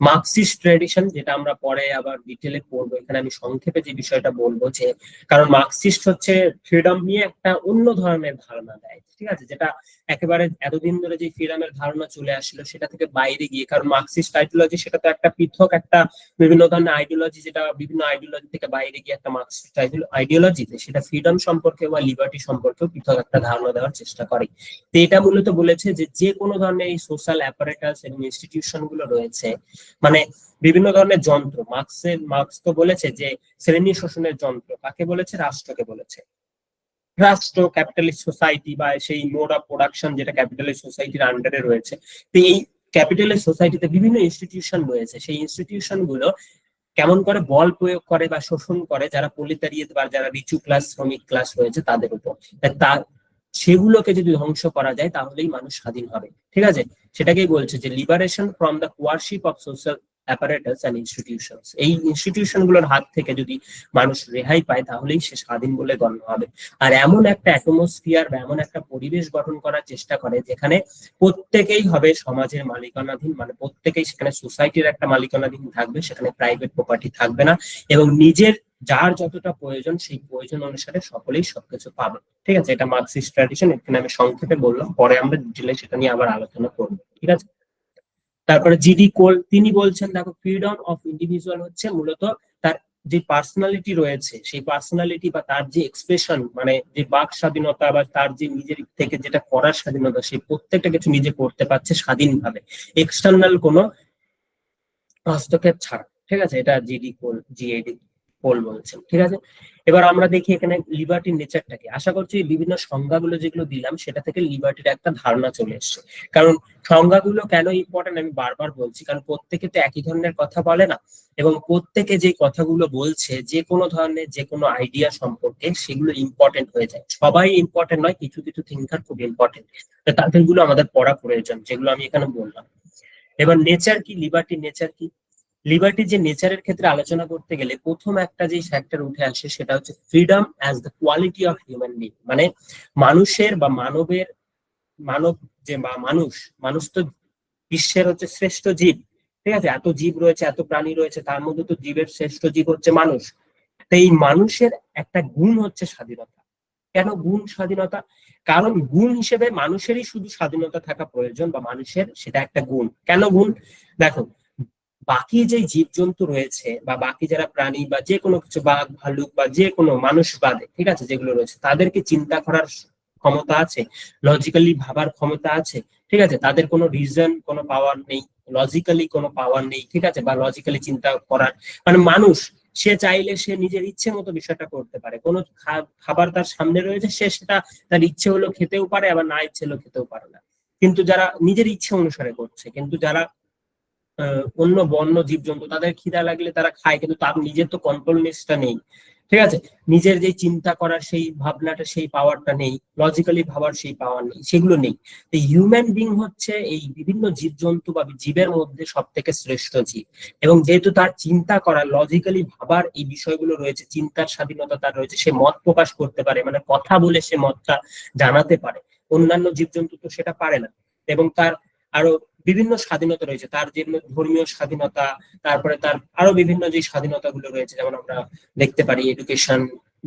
মার্কসিস্ট ট্রেডিশন, যেটা আমরা পরে আবার ডিটেলে পড়বো, এখানে আমি সংক্ষেপে যে বিষয়টা বলবো যে, কারণ মার্কসিস্ট হচ্ছে ফ্রিডম নিয়ে একটা অন্য ধরনের ধারণা দেয়। ঠিক আছে, যেটা একেবারে এতদিন ধরে যে ফ্রিডমের ধারণা চলে আসলো সেটা থেকে বাইরে গিয়ে, কারণ মার্কসিস্ট আইডিওলজি সেটা তো একটা পৃথক একটা বিভিন্ন ধরনের আইডিওলজি, যেটা বিভিন্ন আইডিওলজি থেকে বাইরে গিয়ে একটা মার্কসিস্ট আইডিওলজিতে সেটা ফ্রিডম সম্পর্কে বা লিবার্টি সম্পর্কেও পৃথক একটা ধারণা দেওয়ার চেষ্টা করে। তো এটা মূলত বলেছে যে যে কোনো ধরনের এই সোশ্যাল অ্যাপারেটাস এবং ইনস্টিটিউশন গুলো রয়েছে, মানে বিভিন্ন ধরনের যন্ত্র, মার্কস তো বলেছে যে শ্রেণী শোষণের যন্ত্র কাকে বলেছে? রাষ্ট্রকে বলেছে। রাষ্ট্র, ক্যাপিটালিস্ট সোসাইটি বা সেই মোড অফ প্রোডাকশন যেটা ক্যাপিটালিস্ট সোসাইটির আন্ডারে রয়েছে, তো এই ক্যাপিটালিস্ট সোসাইটিতে বিভিন্ন ইনস্টিটিউশন রয়েছে, সেই ইনস্টিটিউশন গুলো কেমন করে বল প্রয়োগ করে বা শোষণ করে যারা প্রোলেতারিয়েত বা যারা নিচু ক্লাস, শ্রমিক ক্লাস রয়েছে তাদের উপর। তা সেগুলোকে যদি ধ্বংস করা যায় তাহলেই মানুষ স্বাধীন হবে। ঠিক আছে, সেটাকেই বলছে যে liberation from the coercion of social apparatus and institutions. এই ইনস্টিটিউশন গুলোর হাত থেকে যদি মানুষ রেহাই পায় তাহলেই সে স্বাধীন বলে গণ্য হবে। আর এমন একটা অ্যাটমসফিয়ার বা এমন একটা পরিবেশ গঠন করার চেষ্টা করে যেখানে প্রত্যেকেই হবে সমাজের মালিকানাধীন, মানে প্রত্যেকেই সেখানে সোসাইটির একটা মালিকানাধীন থাকবে, সেখানে প্রাইভেট প্রপার্টি থাকবে না, এবং নিজের যার যতটা প্রয়োজন সেই প্রয়োজন অনুসারে সকলেই সবকিছু পাবে। ঠিক আছে, এটা মার্কসিস্ট ট্র্যাডিশন, এখানে আমি সংক্ষেপে বললাম, পরে আমরা ডিটেইলে সেটা নিয়ে আবার আলোচনা করবো। ঠিক আছে, তারপরে জিডি কোল তিনি বলছেন দেখো ফ্রিডম অফ ইন্ডিভিজুয়াল হচ্ছে মূলত তার যে পার্সোনালিটি রয়েছে সেই পার্সোনালিটি বা তার যে এক্সপ্রেশন, মানে যে বাক স্বাধীনতা বা তার যে নিজের থেকে যেটা করার স্বাধীনতা, সেই প্রত্যেকটা কিছু নিজে করতে পারছে স্বাধীনভাবে, এক্সটার্নাল কোনো হস্তক্ষেপ ছাড়া। ঠিক আছে, এটা জিএডি পোল বলছেন। ঠিক আছে, এবার আমরা দেখি এখানে লিবার্টির নেচারটাকে। আশা করছি বিভিন্ন সংজ্ঞাগুলো যেগুলো দিলাম সেটা থেকে লিবার্টির একটা ধারণা চলে এসছে। কারণ সংজ্ঞাগুলো কেন ইম্পর্টেন্ট আমি বারবার বলছি, কারণ প্রত্যেকে তো একই ধরনের কথা বলে না, এবং প্রত্যেকে যে কথাগুলো বলছে যে কোনো ধরনের যে কোনো আইডিয়া সম্পর্কে সেগুলো ইম্পর্টেন্ট হয়ে যায়। সবাই ইম্পর্টেন্ট নয়, কিছু কিছু থিঙ্কার খুব ইম্পর্টেন্ট, তাদের গুলো আমাদের পড়া প্রয়োজন, যেগুলো আমি এখানে বললাম। এবার নেচার কি, লিবার্টির নেচার কি? লিবার্টি যে নেচারের ক্ষেত্রে আলোচনা করতে গেলে প্রথম একটা যে ফ্যাক্টর উঠে আসে সেটা হচ্ছে freedom as the quality of human being, মানে মানুষের বা মানবের, মানব যে বা মানুষ তো বিশ্বের হচ্ছে শ্রেষ্ঠ জীব। ঠিক আছে, এত জীব রয়েছে, এত প্রাণী রয়েছে, তার মধ্যে তো জীবের শ্রেষ্ঠ জীব হচ্ছে মানুষ। তো এই মানুষের একটা গুণ হচ্ছে স্বাধীনতা। কেন গুণ স্বাধীনতা? কারণ গুণ হিসেবে মানুষেরই শুধু স্বাধীনতা থাকা প্রয়োজন, বা মানুষের সেটা একটা গুণ। কেন গুণ? দেখো, বাকি যে জীবজন্তু রয়েছে বা বাকি যারা প্রাণী বা যে কোনো কিছু, বাঘ ভালুক বা যে কোনো মানুষ বাদে, ঠিক আছে, যেগুলো রয়েছে তাদেরকে চিন্তা করার ক্ষমতা আছে, লজিক্যালি ভাবার ক্ষমতা আছে। ঠিক আছে, তাদের কোনো রিজন, কোনো পাওয়ার নেই, লজিক্যালি কোনো পাওয়ার নেই। ঠিক আছে, বা লজিক্যালি চিন্তা করার, মানে মানুষ সে চাইলে সে নিজের ইচ্ছে মতো বিষয়টা করতে পারে। কোনো খাবার তার সামনে রয়েছে, সে সেটা তার ইচ্ছে হলো খেতেও পারে, আবার না ইচ্ছে হলো খেতেও পারে না, কিন্তু যারা নিজের ইচ্ছে অনুসারে করছে। কিন্তু যারা অন্য বন্য জীবজন্তু, তাদের খিদা লাগলে তারা খায়, কিন্তু তার নিজের তো কন্ট্রোলনেসটা নেই। ঠিক আছে, নিজের যে চিন্তা করার সেই ভাবনাটা, সেই পাওয়ারটা নেই, লজিক্যালি ভাবার সেই পাওয়ার নেই, সেগুলো নেই। তো হিউম্যান বিং হচ্ছে এই বিভিন্ন জীবজন্তু বা জীবের মধ্যে সব থেকে শ্রেষ্ঠ জীব, এবং যেহেতু তার চিন্তা করার, লজিক্যালি ভাবার এই বিষয়গুলো রয়েছে, চিন্তার স্বাধীনতা তার রয়েছে, সে মত প্রকাশ করতে পারে, মানে কথা বলে সে মতটা জানাতে পারে, অন্যান্য জীবজন্তু তো সেটা পারে না। এবং তার আরো বিভিন্ন স্বাধীনতা রয়েছে, তার যে ধর্মীয় স্বাধীনতা, তারপরে তার আরো বিভিন্ন যে স্বাধীনতাগুলো রয়েছে, যেমন আমরা দেখতে পারি এডুকেশন,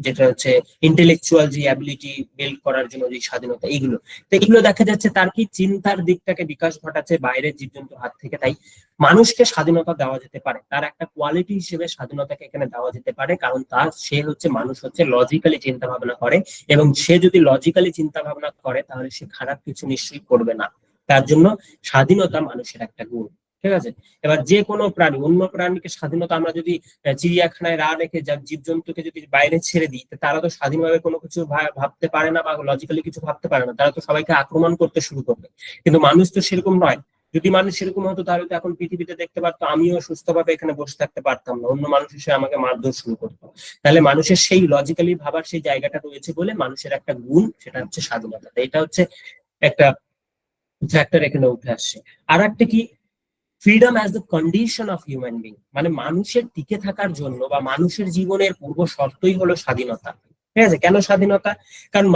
যেটা হচ্ছে ইন্টেলেকচুয়াল যে অ্যাবিলিটি বিল্ড করার জন্য যে স্বাধীনতা, এইগুলো। তো এগুলো দেখা যাচ্ছে তার কি চিন্তার দিকটাকে বিকাশ ঘটাচ্ছে বাইরের জীবজন্তুর হাত থেকে। তাই মানুষকে স্বাধীনতা দেওয়া যেতে পারে, তার একটা কোয়ালিটি হিসেবে স্বাধীনতাকে এখানে দেওয়া যেতে পারে, কারণ তার সে হচ্ছে মানুষ হচ্ছে লজিক্যালি চিন্তা ভাবনা করে, এবং সে যদি লজিক্যালি চিন্তা ভাবনা করে তাহলে সে খারাপ কিছু নিশ্চয়ই করবে না। তার জন্য স্বাধীনতা মানুষের একটা গুণ। ঠিক আছে। এবার যে কোনো প্রাণী, অন্য প্রাণীকে স্বাধীনতা, আমরা যদি চিড়িয়াখানায় রেখে যা জীবজন্তুকে যদি বাইরে ছেড়ে দিই, তারা তো স্বাধীনভাবে কোনো কিছু ভাবতে পারে না বা লজিক্যালি কিছু ভাবতে পারে না, তারা তো সবাইকে আক্রমণ করতে শুরু করবে। কিন্তু মানুষ তো সেরকম নয়। যদি মানুষ সেরকম হতো তাহলে তো এখন পৃথিবীতে দেখতে পারতো আমিও সুস্থভাবে এখানে বসে থাকতে পারতাম না, অন্য মানুষ এসে আমাকে মারধর শুরু করতো। তাহলে মানুষের সেই লজিক্যালি ভাবার সেই জায়গাটা রয়েছে বলে মানুষের একটা গুণ, সেটা হচ্ছে স্বাধীনতা। এটা হচ্ছে একটা ফ্যাক্টর এখানে উঠে আসছে। আর একটা কি, freedom as the condition of human being, মানে মানুষের টিকে থাকার জন্য বা মানুষের জীবনের পূর্ব শর্তই হলো স্বাধীনতা। ঠিক আছে। কেন স্বাধীনতা? কারণ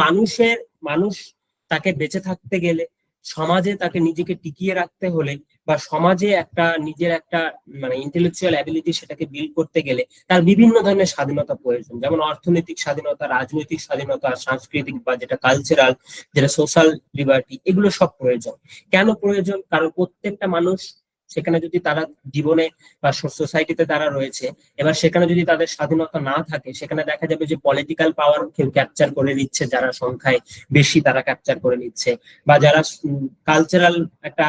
মানুষ তাকে বেঁচে থাকতে গেলে, সমাজে তাকে নিজেকে টিকিয়ে রাখতে হলে, বা সমাজে একটা নিজের একটা মানে ইন্টেলেকচুয়াল অ্যাবিলিটি সেটাকে বিল্ড করতে গেলে তার বিভিন্ন ধরনের স্বাধীনতা প্রয়োজন, যেমন অর্থনৈতিক স্বাধীনতা, রাজনৈতিক স্বাধীনতা, সাংস্কৃতিক বা যেটা কালচারাল, যেটা সোশ্যাল লিবার্টি, এগুলো সব প্রয়োজন। কেন প্রয়োজন? কারণ প্রত্যেকটা মানুষ সেখানে যদি তারা জীবনে বা সোসাইটিতে তারা রয়েছে, এবার সেখানে যদি তাদের স্বাধীনতা না থাকে, সেখানে দেখা যাবে যে পলিটিক্যাল পাওয়ার কেউ ক্যাপচার করে নিচ্ছে, যারা সংখ্যায় বেশি তারা ক্যাপচার করে নিচ্ছে, বা যারা কালচারাল একটা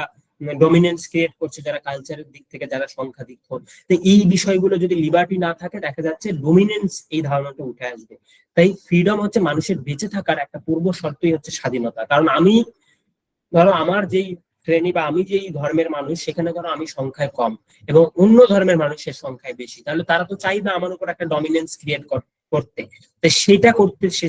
ডমিনেন্স ক্রিয়েট করছে, যারা কালচারের দিক থেকে যারা সংখ্যাধিক্য। তো এই বিষয়গুলো যদি লিবার্টি না থাকে, দেখা যাচ্ছে ডমিনেন্স এই ধারণাটা উঠে আসবে। তাই ফ্রিডম হচ্ছে মানুষের বেঁচে থাকার একটা পূর্ব শর্তই হচ্ছে স্বাধীনতা। কারণ আমি ধরো আমার যেই শ্রেণী বা আমি যেই ধর্মের মানুষ, সেখানে ধরো আমি সংখ্যায় কম এবং অন্য ধর্মের মানুষের সংখ্যায় বেশি, তাহলে তারা তো চাইবে আমার উপর একটা ডমিনেন্স ক্রিয়েট করতে। তো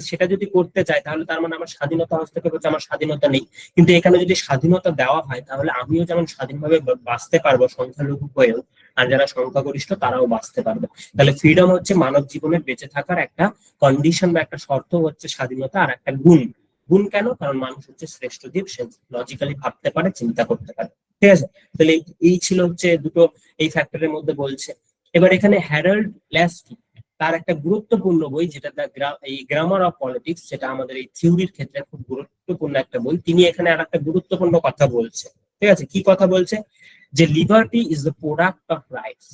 সেটা যদি করতে চায়, তাহলে তার মানে আমার স্বাধীনতা হস্তক্ষেপ হচ্ছে, আমার স্বাধীনতা নেই। কিন্তু এখানে যদি স্বাধীনতা দেওয়া হয়, তাহলে আমিও যেমন স্বাধীনভাবে বাঁচতে পারবো সংখ্যালঘু হয়েও, আর যারা সংখ্যাগরিষ্ঠ তারাও বাঁচতে পারবে। তাহলে ফ্রিডম হচ্ছে মানব জীবনের বেঁচে থাকার একটা কন্ডিশন বা একটা শর্ত হচ্ছে স্বাধীনতা, আর একটা গুণ। গুণ কেন? কারণ মানুষ হচ্ছে শ্রেষ্ঠ জীব, সে লজিক্যালি ভাবতে পারে, চিন্তা করতে পারে। ঠিক আছে। তাহলে এই ছিল হচ্ছে দুটো এই ফ্যাক্টরের মধ্যে বলছে। এবার এখানে হ্যারল্ড ল্যাসকি, তার একটা গুরুত্বপূর্ণ বই, যেটা এই গ্রামার অফ পলিটিক্স, যেটা আমাদের এই থিওরির ক্ষেত্রে খুব গুরুত্বপূর্ণ একটা বই। তিনি এখানে আর একটা গুরুত্বপূর্ণ কথা বলছে। ঠিক আছে। কি কথা বলছে? যে liberty is the product of rights,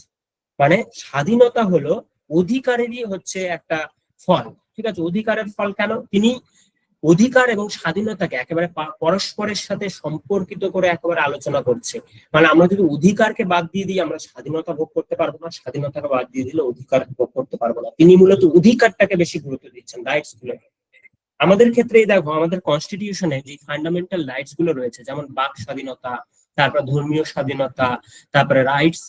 মানে স্বাধীনতা হলো অধিকারেরই হচ্ছে একটা ফল। ঠিক আছে। অধিকারের ফল কেন? তিনি অধিকার এবং স্বাধীনতাকে একেবারে পরস্পরের সাথে সম্পর্কিত করে একেবারে আলোচনা করছে। মানে আমরা যদি অধিকারকে বাদ দিয়ে দিই, আমরা স্বাধীনতা ভোগ করতে পারবো না, স্বাধীনতাকে বাদ দিয়ে দিলে অধিকার ভোগ করতে পারবো না। তিনি মূলত অধিকারটাকে বেশি গুরুত্ব দিচ্ছেন, রাইটস গুলো। আমাদের ক্ষেত্রেই দেখো, আমাদের কনস্টিটিউশনে যে ফান্ডামেন্টাল রাইটস গুলো রয়েছে, যেমন বাক স্বাধীনতা, তারপর ধর্মীয় স্বাধীনতা, তারপরে rights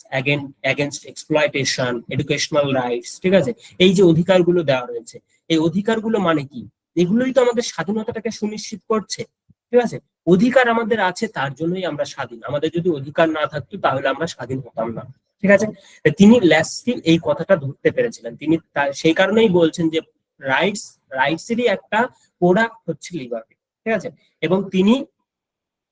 against exploitation, educational rights, ঠিক আছে, এই যে অধিকারগুলো দেওয়া রয়েছে, এই অধিকারগুলো মানে কি? এগুলোই তো আমাদের স্বাধীনতাটাকে সুনিশ্চিত করছে। ঠিক আছে। অধিকার আমাদের আছে, তার জন্যই আমরা স্বাধীন। আমাদের যদি অধিকার না থাকতো, তাহলে আমরা স্বাধীন হতাম না। ঠিক আছে। তিনি ল্যাসকি এই কথাটা ধরতে পেরেছিলেন। তিনি সেই কারণেই বলছেন যে রাইটসেরই একটা প্রোডাক্ট হচ্ছে লিবার্টি। ঠিক আছে। এবং তিনি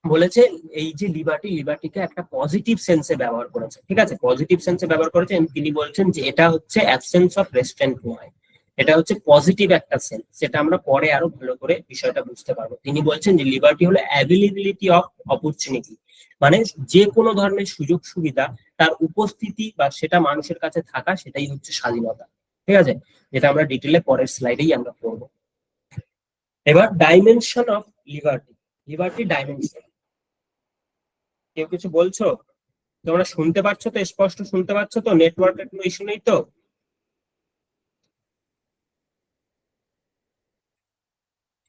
বলেছে এই যে লিবার্টিকে একটা পজিটিভ সেন্সে ব্যবহার করেছে। ঠিক আছে। পজিটিভ সেন্সে ব্যবহার করেছে। তিনি বলছেন যে এটা হচ্ছে অ্যাবসেন্স অফ রেস্ট্রেন্ট নয়, এটা হচ্ছে পজিটিভ একটা সেন্স, যেটা আমরা পরে আরো ভালো করে বিষয়টা বুঝতে পারবো। তিনি বলছেন যে লিবার্টি হলো অ্যাভেলেবিলিটি অফ অপরচুনিটি, মানে যে কোনো ধরনের সুযোগ সুবিধা তার উপস্থিতি বা সেটা মানুষের কাছে থাকা, সেটাই হচ্ছে স্বাধীনতা। ঠিক আছে। যেটা আমরা ডিটেলে পরের স্লাইডেই আমরা পড়বো। এবার ডাইমেনশন অফ লিবার্টি ডাইমেনশন। কেউ কিছু বলছো? তোমরা শুনতে পাচ্ছ তো? স্পষ্ট শুনতে পাচ্ছ তো? নেটওয়ার্কের কোনো ইস্যু নেই তো?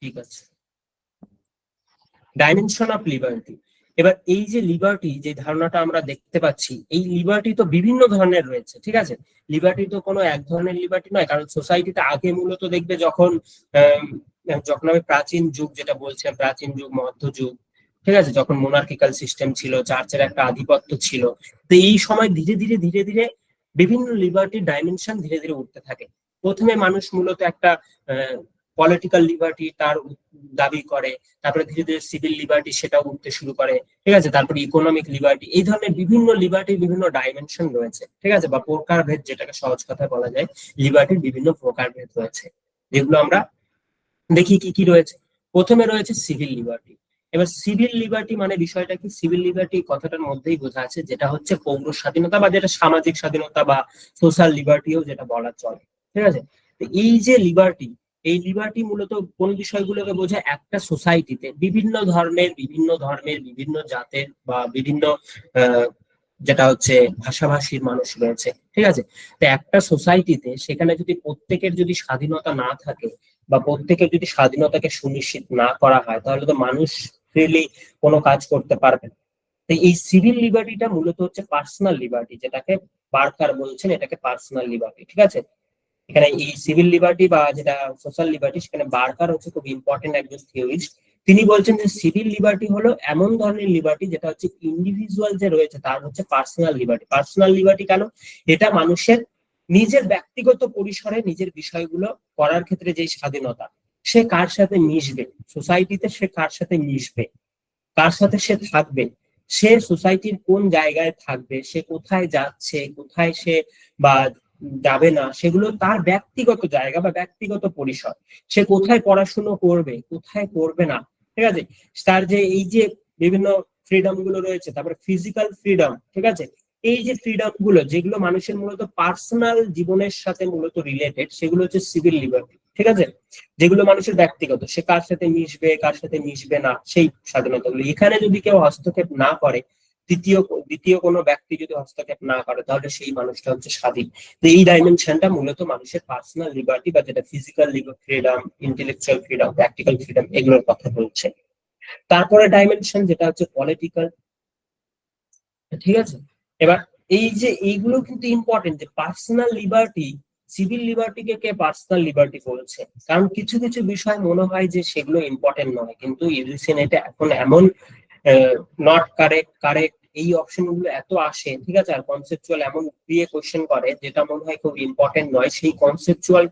ঠিক আছে। Dimension of liberty. এবার এই যে লিবার্টি, যে ধারণাটা আমরা দেখতে পাচ্ছি, এই লিবার্টি তো বিভিন্ন ধরনের রয়েছে। ঠিক আছে। লিবার্টি তো কোনো এক ধরনের লিবার্টি নয়, কারণ সোসাইটিতে আগে মূলত দেখবে যখন আমি প্রাচীন যুগ যেটা বলছিলাম, প্রাচীন যুগ, মধ্যযুগ, ঠিক আছে, যখন মোনার্কিক্যাল সিস্টেম ছিল, চার্চের একটা আধিপত্য ছিল, তো এই সময় ধীরে ধীরে ধীরে ধীরে বিভিন্ন লিবার্টির ডাইমেনশন ধীরে ধীরে উঠতে থাকে। প্রথমে মানুষ মূলত একটা পলিটিক্যাল লিবার্টি তার দাবি করে, তারপরে ধীরে ধীরে সিভিল লিবার্টি সেটাও উঠতে শুরু করে, ঠিক আছে, তারপরে ইকোনমিক লিবার্টি, এই ধরনের বিভিন্ন লিবার্টির বিভিন্ন ডাইমেনশন রয়েছে, ঠিক আছে, বা প্রকারভেদ, যেটাকে সহজ কথায় বলা যায় লিবার্টির বিভিন্ন প্রকারভেদ রয়েছে, যেগুলো আমরা দেখি কি কি রয়েছে। প্রথমে রয়েছে সিভিল লিবার্টি। এবার সিভিল লিবার্টি মানে বিষয়টা কি, সিভিল লিবার্টি কথাটার মধ্যেই বোঝা আছে যেটা হচ্ছে পৌর স্বাধীনতা বা যেটা সামাজিক স্বাধীনতা বা সোশ্যাল লিবার্টিও যেটা বলা চলে, ঠিক আছে। তো এই যে লিবার্টি, এই লিবার্টি মূলত কোন বিষয়গুলোকে বোঝায়, একটা সোসাইটিতে বিভিন্ন ধর্মের বিভিন্ন জাতের বা বিভিন্ন যেটা হচ্ছে ভাষাভাষীর মানুষ রয়েছে, ঠিক আছে। তো একটা সোসাইটিতে সেখানে যদি প্রত্যেকের যদি স্বাধীনতা না থাকে বা প্রত্যেকের যদি স্বাধীনতাকে সুনিশ্চিত না করা হয়, তাহলে তো মানুষ ফ্রিলি কোনো কাজ করতে পারবে না। তো এই সিভিল লিবার্টিটা মূলত হচ্ছে পার্সোনাল লিবার্টি, যেটাকে বার্কার বলছেন এটাকে পার্সোনাল লিবার্টি, ঠিক আছে। এখানে এই সিভিল লিবার্টি বা যেটা সোশ্যাল লিবার্টি, সেখানে বার্কার হচ্ছে খুব ইম্পর্টেন্ট একজন থিওরিস্ট। তিনি বলছেন যে সিভিল লিবার্টি হলো এমন ধরনের লিবার্টি যেটা হচ্ছে ইন্ডিভিজুয়াল যে রয়েছে তার হচ্ছে পার্সোনাল লিবার্টি। পার্সোনাল লিবার্টি কেন, এটা মানুষের নিজের ব্যক্তিগত পরিসরে নিজের বিষয়গুলো করার ক্ষেত্রে যে স্বাধীনতা, সে কার সাথে মিশবে সোসাইটিতে, সে কার সাথে মিশবে, কার সাথে সে থাকবে, সে সোসাইটির কোন জায়গায় থাকবে, সে কোথায় যাচ্ছে, কোথায় সে বা যাবে না, সেগুলো তার ব্যক্তিগত জায়গা বা ব্যক্তিগত পরিসর। সে কোথায় পড়াশুনো করবে, কোথায় করবে না, ঠিক আছে। তার যে এই যে বিভিন্ন ফ্রিডম গুলো রয়েছে, তারপরে ফিজিক্যাল ফ্রিডম, ঠিক আছে, এই যে ফ্রিডম গুলো যেগুলো মানুষের মূলত পার্সোনাল জীবনের সাথে মূলত রিলেটেড, সেগুলো হচ্ছে সিভিল লিবার্টি, ঠিক আছে, যেগুলো মানুষের ব্যক্তিগত, সে কার সাথে মিশবে কার সাথে মিশবে না, সেই স্বাধীনতাগুলো। এখানে যদি কেউ হস্তক্ষেপ না করে, দ্বিতীয় কোনো ব্যক্তি যদি হস্তক্ষেপ না করে, তাহলে সেই মানুষটা হচ্ছে স্বাধীন। তো এই ডাইমেনশনটা মূলত মানুষের পার্সোনাল লিবার্টি বা যেটা physical freedom, intellectual freedom, practical freedom, এগুলোর কথা বলছে। তারপরে ডাইমেনশন যেটা হচ্ছে পলিটিক্যাল, ঠিক আছে। এবার এই যে এইগুলো কিন্তু ইম্পর্টেন্ট, যে পার্সোনাল লিবার্টি, সিভিল লিবার্টিকে কে পার্সোনাল লিবার্টি বলছে, কারণ কিছু কিছু বিষয় মনে হয় যে সেগুলো ইম্পর্টেন্ট নয়, কিন্তু ইউজিসি নেটে এখন এমন নট কারেক্ট, কারেক্ট এই অপশন গুলো এত আসে, ঠিক আছে, আর কনসেপচুয়াল এমন দিয়ে কোশ্চেন করে যেটা মনে হয় খুব ইম্পর্টেন্ট নয়, সেই কনসেপচুয়াল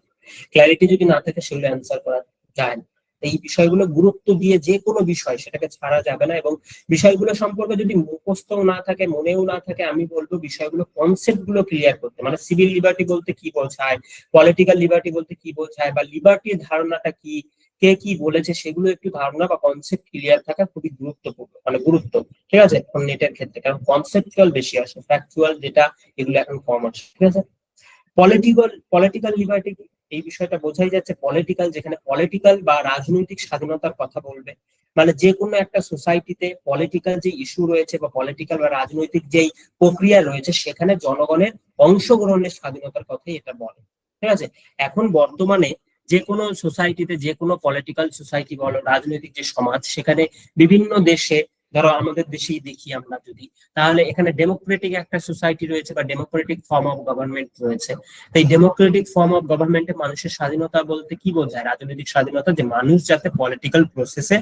ক্ল্যারিটি যদি না থাকে সেগুলো অ্যান্সার করা যায় না। এই বিষয়গুলো গুরুত্ব দিয়ে যে কোনো বিষয় সেটাকে ছাড়া যাবে না, এবং বিষয়গুলো সম্পর্কে যদি মুখস্থও না থাকে, মনেও না থাকে, আমি বলবো বিষয়গুলো কনসেপ্ট গুলো ক্লিয়ার করতে, মানে সিভিল লিবার্টি বলতে কি বোঝায়, পলিটিক্যাল লিবার্টি বলতে কি বোঝায়, বা লিবার্টির ধারণাটা কি, কে কি বলেছে, সেগুলো একটু ধারণা বা কনসেপ্ট ক্লিয়ার থাকা খুবই গুরুত্বপূর্ণ, মানে গুরুত্ব, ঠিক আছে, এখন নেটের ক্ষেত্রে, কারণ কনসেপচুয়াল বেশি আসে, ফ্যাকচুয়াল যেটা এগুলো এখন কম আসে, ঠিক আছে। পলিটিক্যাল লিবার্টি, এই বিষয়টা বোঝাই যাচ্ছে পলিটিক্যাল, যেখানে পলিটিক্যাল বা রাজনৈতিক স্বাধীনতার কথা বলবে, মানে যে কোনো একটা সোসাইটিতে পলিটিক্যাল যে ইস্যু রয়েছে বা পলিটিক্যাল বা রাজনৈতিক যেই প্রক্রিয়া রয়েছে, সেখানে জনগণের অংশগ্রহণের স্বাধীনতার কথাই এটা বলে, ঠিক আছে। এখন বর্তমানে যে কোনো সোসাইটিতে, যে কোনো পলিটিক্যাল সোসাইটি বলো, রাজনৈতিক যে সমাজ, সেখানে বিভিন্ন দেশে, ধরো আমাদের দেশেই দেখি আমরা যদি, তাহলে এখানে ডেমোক্রেটিক একটা সোসাইটি রয়েছে বা ডেমোক্রেটিক ফর্ম অফ গভর্নমেন্ট রয়েছে। এই ডেমোক্রেটিক ফর্ম অফ গভর্নমেন্টে মানুষের স্বাধীনতা বলতে কি বোঝায়, রাজনৈতিক স্বাধীনতা, যে মানুষ যাতে পলিটিক্যাল প্রসেসে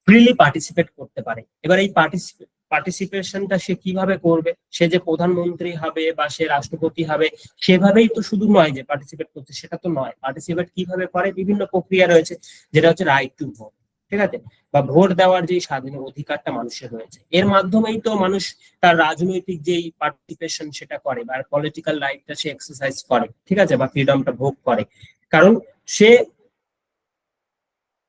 ফ্রিলি পার্টিসিপেট করতে পারে। এবার এই পার্টিসিপেশনটা সে কিভাবে করবে, সে যে প্রধানমন্ত্রী হবে বা সে রাষ্ট্রপতি হবে সেভাবেই তো শুধু নয় যে পার্টিসিপেট করছে, সেটা তো নয়। পার্টিসিপেট কিভাবে করে, বিভিন্ন প্রক্রিয়া রয়েছে, যেটা হচ্ছে রাইট টু ভোট, ঠিক আছে, বা ভোট দেওয়ার যে স্বাধীন অধিকারটা মানুষের রয়েছে, এর মাধ্যমেই তো মানুষ তার রাজনৈতিক যেই পার্টিসিপেশন সেটা করে বা পলিটিক্যাল রাইটটা সে এক্সারসাইজ করে, ঠিক আছে, বা ফ্রিডমটা ভোগ করে, কারণ সে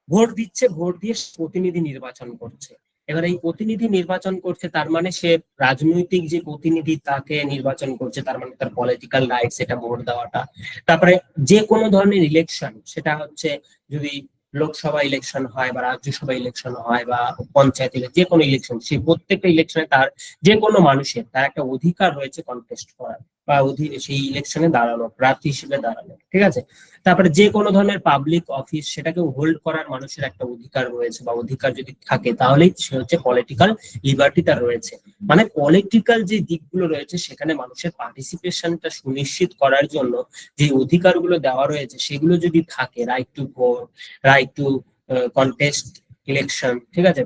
ভোট দিচ্ছে, ভোট দিয়ে প্রতিনিধি নির্বাচন করছে। এবার এই প্রতিনিধি নির্বাচন করছে, তার মানে সে রাজনৈতিক যে প্রতিনিধি তাকে নির্বাচন করছে, তার মানে তার পলিটিক্যাল রাইট সেটা ভোট দেওয়াটা। তারপরে যে কোনো ধরনের ইলেকশন, সেটা হচ্ছে যদি লোকসভা ইলেকশন হয় বা রাজ্যসভা ইলেকশন হয় বা পঞ্চায়েত যে কোনো ইলেকশন, সেই প্রত্যেকটা ইলেকশনে তার যে কোনো মানুষের তার একটা অধিকার রয়েছে কন্টেস্ট করার বা সেই ইলেকশনে দাঁড়ানো, প্রার্থী হিসেবে দাঁড়ানো, ঠিক আছে। তারপরে যে কোনো ধরনের পাবলিক অফিস সেটাকে হোল্ড করার মানুষের একটা অধিকার রয়েছে, বা অধিকার যদি থাকে তাহলেই সে হচ্ছে পলিটিক্যাল লিবার্টি তার রয়েছে। মানে পলিটিক্যাল যে দিকগুলো রয়েছে সেখানে মানুষের পার্টিসিপেশনটা সুনিশ্চিত করার জন্য যে অধিকারগুলো দেওয়া রয়েছে সেগুলো যদি থাকে, right to vote, right two contest election, ঠিক আছে,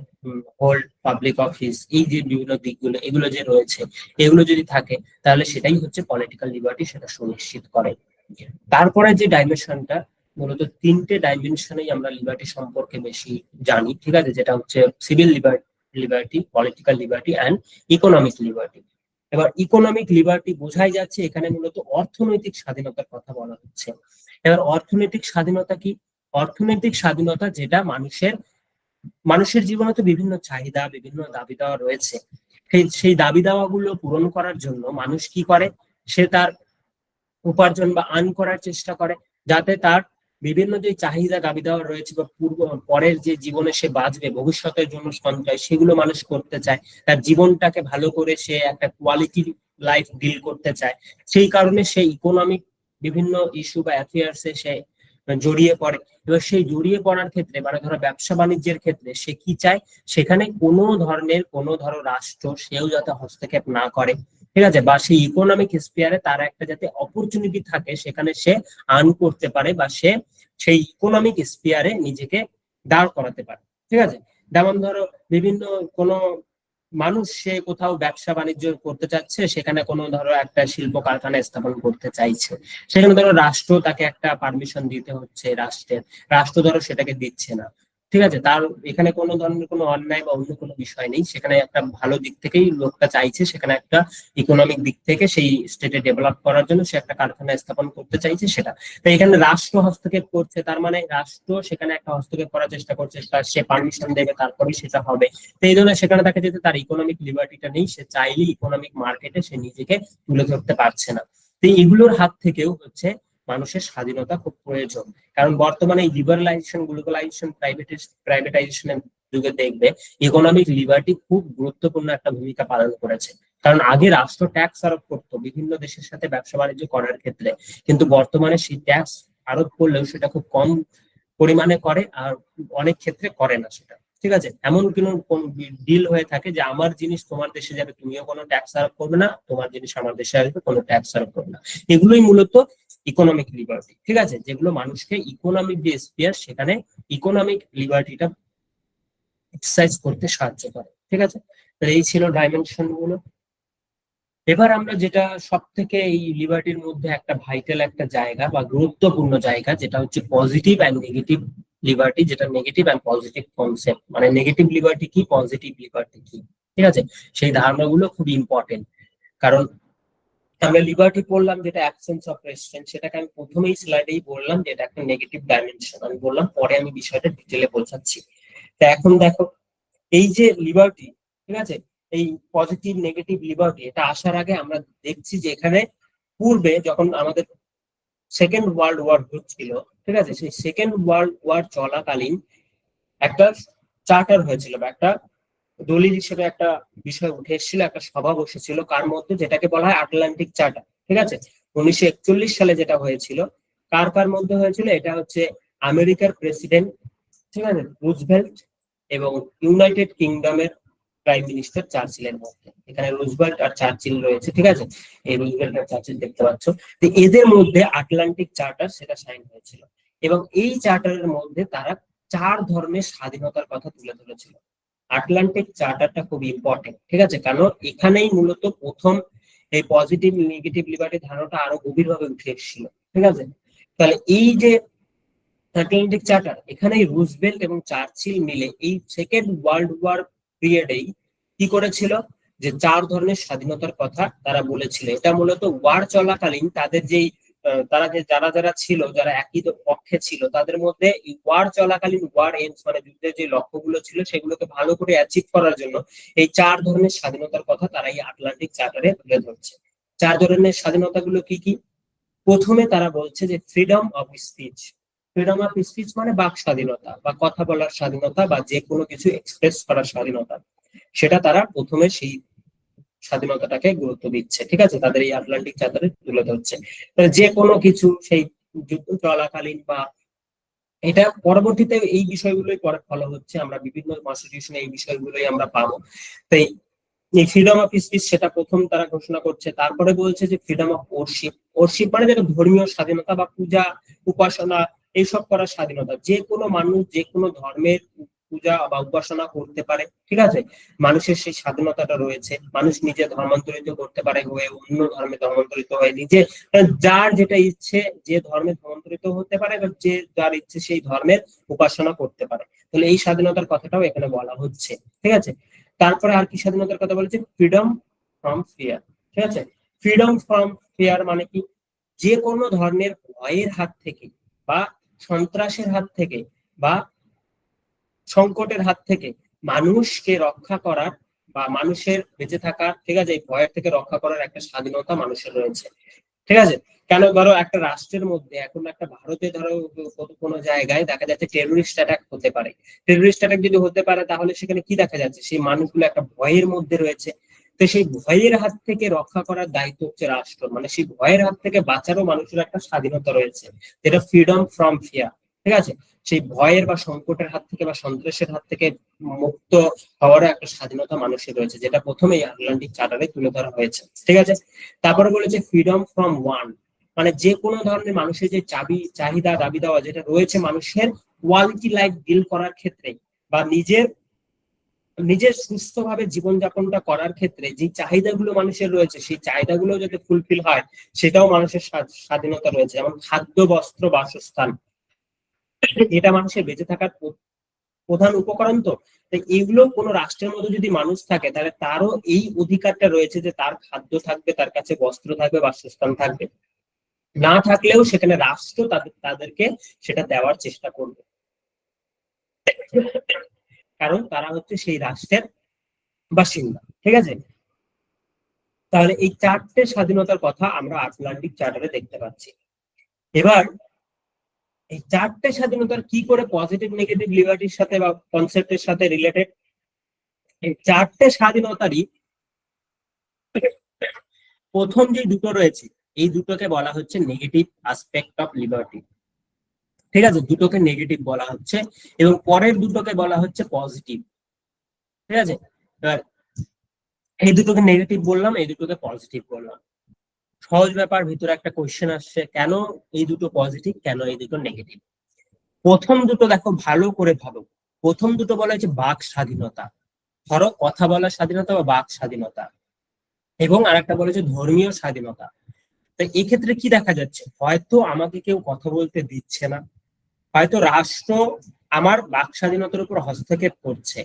হোল্ড পাবলিক অফিস, এই যে বিভিন্ন দিকগুলো এগুলো যে রয়েছে, এগুলো যদি থাকে তাহলে সেটাই হচ্ছে পলিটিক্যাল লিবার্টি, সেটা সুনিশ্চিত করে। তারপরে যে ডাইমেনশনটা মূলত তিনটে ডাইমেনশনেই আমরা লিবার্টি সম্পর্কে বেশি জানি, ঠিক আছে, যেটা হচ্ছে civil liberty, political liberty and economic liberty. এবার ইকোনমিক লিবার্টি বোঝাই যাচ্ছে এখানে মূলত অর্থনৈতিক স্বাধীনতার কথা বলা হচ্ছে। এবার অর্থনৈতিক স্বাধীনতা কি? অর্থনৈতিক স্বাধীনতা যেটা মানুষের জীবনে তো বিভিন্ন চাহিদা, বিভিন্ন দাবি দেওয়া রয়েছে, সেই দাবি দাওয়া গুলো পূরণ করার জন্য মানুষ কি করে, সে তার উপার্জন বা আর্ন করার চেষ্টা করে, যাতে তার বিভিন্ন যে চাহিদা দাবি দেওয়া রয়েছে বা পরের যে জীবনে সে বাঁচবে, ভবিষ্যতের জন্য সঞ্চয়, সেগুলো মানুষ করতে চায়। তার জীবনটাকে ভালো করে সে একটা কোয়ালিটি লাইফ ডিল করতে চায়। সেই কারণে সে ইকোনমিক বিভিন্ন ইস্যু বা অ্যাফেয়ার্সে সে জড়িয়ে পড়ে। এবার সেই জড়িয়ে পড়ার ক্ষেত্রে, মানে ধরো ব্যবসা বাণিজ্যের ক্ষেত্রে সে কি চায়, সেখানে ধরো রাষ্ট্র সেও যাতে হস্তক্ষেপ না করে, ঠিক আছে, বা সেই ইকোনমিক স্পিয়ারে তার একটা যাতে অপরচুনিটি থাকে, সেখানে সে আর্ন করতে পারে বা সে সেই ইকোনমিক স্পিয়ারে নিজেকে দাঁড় করাতে পারে, ঠিক আছে। যেমন ধরো বিভিন্ন কোনো মানুষ সে কোথাও ব্যবসা বাণিজ্য করতে চাচ্ছে, সেখানে কোনো ধরো একটা শিল্প কারখানা স্থাপন করতে চাইছে, সেখানে ধরো রাষ্ট্র তাকে একটা পারমিশন দিতে হচ্ছে, রাষ্ট্র ধরো সেটাকে দিচ্ছে না, ঠিক আছে। তার এখানে কোনো ধরনের কোনো অন্যায় বা অন্য কোনো বিষয় নেই, সেখানে একটা ভালো দিক থেকেই লোকটা চাইছে, সেখানে একটা ইকোনমিক দিক থেকে সেই স্টেটে ডেভেলপ করার জন্য সে একটা কারখানা স্থাপন করতে চাইছে সেটা। তো এখানে রাষ্ট্র হস্তক্ষেপ করছে, তার মানে রাষ্ট্র সেখানে একটা হস্তক্ষেপ করার চেষ্টা করছে, সে পারমিশন দেবে, তারপরে সেটা হবে। তো এই জন্য সেখানে দেখা যেতে তার ইকোনমিক লিবার্টিটা নেই, সে চাইলেই ইকোনমিক মার্কেটে সে নিজেকে তুলে ধরতে পারছে না। তো এগুলোর হাত থেকেও হচ্ছে মানুষের স্বাধীনতা খুব প্রয়োজন। কারণ বর্তমানে এই লিবারালাইজেশন, গ্লোবালাইজেশন, প্রাইভেটাইজেশনের যুগে দেখবে ইকোনমিক লিবার্টি খুব গুরুত্বপূর্ণ একটা ভূমিকা পালন করেছে। কারণ আগে রাষ্ট্র ট্যাক্স আরোপ করতো বিভিন্ন দেশের সাথে ব্যবসা বাণিজ্য করার ক্ষেত্রে, কিন্তু বর্তমানে সেই ট্যাক্স আরোপ করলেও সেটা খুব কম পরিমাণে করে, আর অনেক ক্ষেত্রে করে না সেটা, ঠিক আছে। এমন কোন ডিল হয়ে থাকে যে আমার জিনিস তোমার দেশে যাবে, তুমিও কোনো ট্যাক্স আরোপ করবে না, তোমার জিনিস আমার দেশে আসবে, কোনো ট্যাক্স আরোপ করবে না। এগুলোই মূলত ইকোনমিক লিবার্টি, ঠিক আছে, যেগুলো মানুষকে ইকোনমিক যে স্পিয়ার, সেখানে ইকোনমিক লিবার্টিটা এক্সারসাইজ করতে সাহায্য করে, ঠিক আছে। তো এই ছিল ডাইমেনশন গুলো। এবার আমরা যেটা সব থেকে এই লিবার্টির মধ্যে একটা ভাইটাল একটা জায়গা বা গুরুত্বপূর্ণ জায়গা, যেটা হচ্ছে পজিটিভ অ্যান্ড নেগেটিভ লিবার্টি, যেটা নেগেটিভ অ্যান্ড পজিটিভ কনসেপ্ট, মানে নেগেটিভ লিবার্টি কি, পজিটিভ লিবার্টি কি, ঠিক আছে। সেই ধারণাগুলো খুব ইম্পর্টেন্ট। কারণ আমরা লিবার্টি পড়লাম যেটা অ্যাবসেন্স অফ রেস্ট্রেন্ট, সেটাকে আমি প্রথমেই স্লাইডেই বললাম যে এটা একটা নেগেটিভ ডাইমেনশন, আমি বললাম, পরে আমি বিষয়টা ডিটেলে বোঝাচ্ছি। তো এখন দেখো, এই যে লিবার্টি, ঠিক আছে, এই পজিটিভ নেগেটিভ লিবার্টি, এটা আসার আগে আমরা দেখছি যে এখানে পূর্বে যখন আমাদের সেকেন্ড ওয়ার্ল্ড ওয়ার হচ্ছিল, ঠিক আছে, সেই সেকেন্ড ওয়ার্ল্ড ওয়ার চলাকালীন একটা চার্টার হয়েছিল বা একটা দলিল হিসেবে একটা বিষয় উঠে এসেছিল, একটা সভা বসেছিল কার মধ্যে, যেটাকে বলা হয় আটলান্টিক চার্টার, ঠিক আছে। 1941 সালে যেটা হয়েছিল, কার কার মধ্যে হয়েছিল, এটা হচ্ছে আমেরিকার প্রেসিডেন্ট, ঠিক আছে, রুজভেল্ট, এবং ইউনাইটেড কিংডমের প্রাইম মিনিস্টার চার্চিলের মধ্যে। এখানে রুজভেল্ট আর চার্চিল রয়েছে, ঠিক আছে, এই রুজভেল্ট আর চার্চিল দেখতে পাচ্ছ। তো এদের মধ্যে আটলান্টিক চার্টার সেটা সাইন হয়েছিল, এবং এই চার্টারের মধ্যে তারা 4 ধরনের স্বাধীনতার কথা তুলে ধরেছিল। আটলান্টিক চার্টারটা খুব ইম্পর্টেন্ট, ঠিক আছে, কারণ এখানেই মূলত প্রথম এই পজিটিভ নেগেটিভ লিবার্টি ধারণাটা আরো গভীরভাবে উঠে এসেছিল, ঠিক আছে। তাহলে এই যে আটলান্টিক চার্টার, এখানেই রুজভেল্ট এবং চার্চিল মিলে এই সেকেন্ড ওয়ার্ল্ড ওয়ার পিরিয়ডেই কি করেছিল, যে 4 ধরনের স্বাধীনতার কথা তারা বলেছিল। এটা মূলত ওয়ার চলাকালীন তাদের যেই তারা যে যারা যারা ছিল, যারা একই পক্ষে ছিল, তাদের মধ্যে ওয়ার চলাকালীন, ওয়ার এন্ডস মানে যুদ্ধের যে লক্ষ্যগুলো ছিল, সেগুলোকে ভালো করে অ্যাচিভ করার জন্য এই 4 ধরনের স্বাধীনতার কথা তারা এই আটলান্টিক চার্টারে তুলে ধরছে। 4 ধরনের স্বাধীনতাগুলো কি কি? প্রথমে তারা বলছে যে freedom of speech. Freedom of speech মানে বাক স্বাধীনতা বা কথা বলার স্বাধীনতা বা যে কোনো কিছু এক্সপ্রেস করার স্বাধীনতা, সেটা তারা প্রথমে সেই স্বাধীনতাটাকে গুরুত্ব দিচ্ছে, ঠিক আছে, তাদের এই আটলান্টিক চার্টারে তুলে ধরছে। যে কোনো কিছু সেই যুদ্ধ চলাকালীন বা এটা পরবর্তীতে এই বিষয়গুলোই পরে ফলো হচ্ছে, আমরা বিভিন্ন কনস্টিটিউশনে এই বিষয়গুলোই আমরা পাবো। তাই এই ফ্রিডম অফ স্পিচ সেটা প্রথম তারা ঘোষণা করছে। তারপরে বলছে যে ফ্রিডম অফ ওরশিপ। ওরশিপ মানে যেটা ধর্মীয় স্বাধীনতা বা পূজা উপাসনা এইসব করার স্বাধীনতা, যে কোনো মানুষ যে কোনো ধর্মের পূজা বা উপাসনা করতে পারে, ঠিক আছে, মানুষের সেই স্বাধীনতাটা রয়েছে, মানুষ নিজে ধর্মান্তরিত করতে পারে, হয়ে অন্য ধর্মে ধর্মান্তরিত হয়, নিজে যার যেটা ইচ্ছে যে ধর্মে ধর্মান্তরিত হতে পারে, বা যে যার ইচ্ছে সেই ধর্মের উপাসনা করতে পারে। তাহলে এই স্বাধীনতার কথাটাও এখানে বলা হচ্ছে, ঠিক আছে। তারপরে আর কি স্বাধীনতার কথা বলেছে, ফ্রিডম ফ্রম ফিয়ার, ঠিক আছে। ফ্রিডম ফ্রম ফিয়ার মানে কি, যে কোনো ধরনের ভয়ের হাত থেকে বা সন্ত্রাসের হাত থেকে বা সংকটের হাত থেকে মানুষকে রক্ষা করার বা মানুষের বেঁচে থাকার, ঠিক আছে, এই ভয়ের থেকে রক্ষা করার একটা স্বাধীনতা মানুষের রয়েছে, ঠিক আছে। কেন, ধরো একটা রাষ্ট্রের মধ্যে এখন একটা ভারতে ধরো কোনো জায়গায় দেখা যাচ্ছে টেররিস্ট অ্যাটাক হতে পারে, টেররিস্ট অ্যাটাক যদি হতে পারে তাহলে সেখানে কি দেখা যাচ্ছে, সেই মানুষগুলো একটা ভয়ের মধ্যে রয়েছে। তো সেই ভয়ের হাত থেকে রক্ষা করার দায়িত্ব হচ্ছে রাষ্ট্র, মানে সেই ভয়ের হাত থেকে বাঁচারও মানুষের একটা স্বাধীনতা রয়েছে, যেটা ফ্রিডম ফ্রম ফিয়ার, ঠিক আছে। সেই ভয়ের বা সংকটের হাত থেকে বা সন্ত্রাসের হাত থেকে মুক্ত হওয়ার একটা স্বাধীনতা মানুষের রয়েছে, যেটা প্রথমেই আটলান্টিক চার্টারে তুলে ধরা হয়েছে, ঠিক আছে। তারপরে বলেছে ফ্রিডম ফ্রম ওয়ান, মানে যে কোনো ধরনের মানুষের যে চাহিদা দাবি দেওয়া যেটা রয়েছে মানুষের কোয়ালিটি লাইফ ডিল করার ক্ষেত্রে বা নিজের নিজের সুস্থভাবে জীবনযাপনটা করার ক্ষেত্রে যে চাহিদাগুলো মানুষের রয়েছে সেই চাহিদাগুলো যাতে ফুলফিল হয়, সেটাও মানুষের স্বাধীনতা রয়েছে, যেমন খাদ্য, বস্ত্র, বাসস্থান, এটা মানুষের বেঁচে থাকার প্রধান উপকরণ। তো এইগুলো কোনো রাষ্ট্রের মধ্যে যদি মানুষ থাকে তাহলে তারও এই অধিকারটা রয়েছে যে তার খাদ্য থাকবে, তার কাছে বস্ত্র থাকবে, বাসস্থান থাকবে, না থাকলেও সেখানে রাষ্ট্র তাদেরকে সেটা দেওয়ার চেষ্টা করবে, কারণ তারা হচ্ছে সেই রাষ্ট্রের বাসিন্দা, ঠিক আছে। তাহলে এই চারটে স্বাধীনতার কথা আমরা আটলান্টিক চার্টারে দেখতে পাচ্ছি। এবার এই চারটে স্বাধীনতার কি করে পজিটিভ নেগেটিভ লিবার্টির সাথে বা কনসেপ্টের সাথে রিলেটেড, এই চারটে স্বাধীনতারই প্রথম যে দুটো রয়েছে এই দুটোকে বলা হচ্ছে নেগেটিভ আসপেক্ট অফ লিবার্টি, ঠিক আছে, দুটোকে নেগেটিভ বলা হচ্ছে, এবং পরের দুটোকে বলা হচ্ছে পজিটিভ, ঠিক আছে। এবার এই দুটোকে নেগেটিভ বললাম, এই দুটোকে পজিটিভ বললাম। সহজ ব্যাপার, ভিতরে একটা কোয়েশ্চেন আসছে, কেন এই দুটো পজিটিভ, কেন এই দুটো নেগেটিভ। প্রথম দুটো দেখো ভালো করে ভাবো, প্রথম দুটো বলা হচ্ছে বাক স্বাধীনতা, ধরো কথা বলার স্বাধীনতা বা বাক স্বাধীনতা, এবং আরেকটা বলেছে ধর্মীয় স্বাধীনতা। তো এই ক্ষেত্রে কি দেখা যাচ্ছে, হয়তো আমাকে কেউ কথা বলতে দিচ্ছে না, হয়তো রাষ্ট্র আমার বাক স্বাধীনতার উপর হস্তক্ষেপ করছে,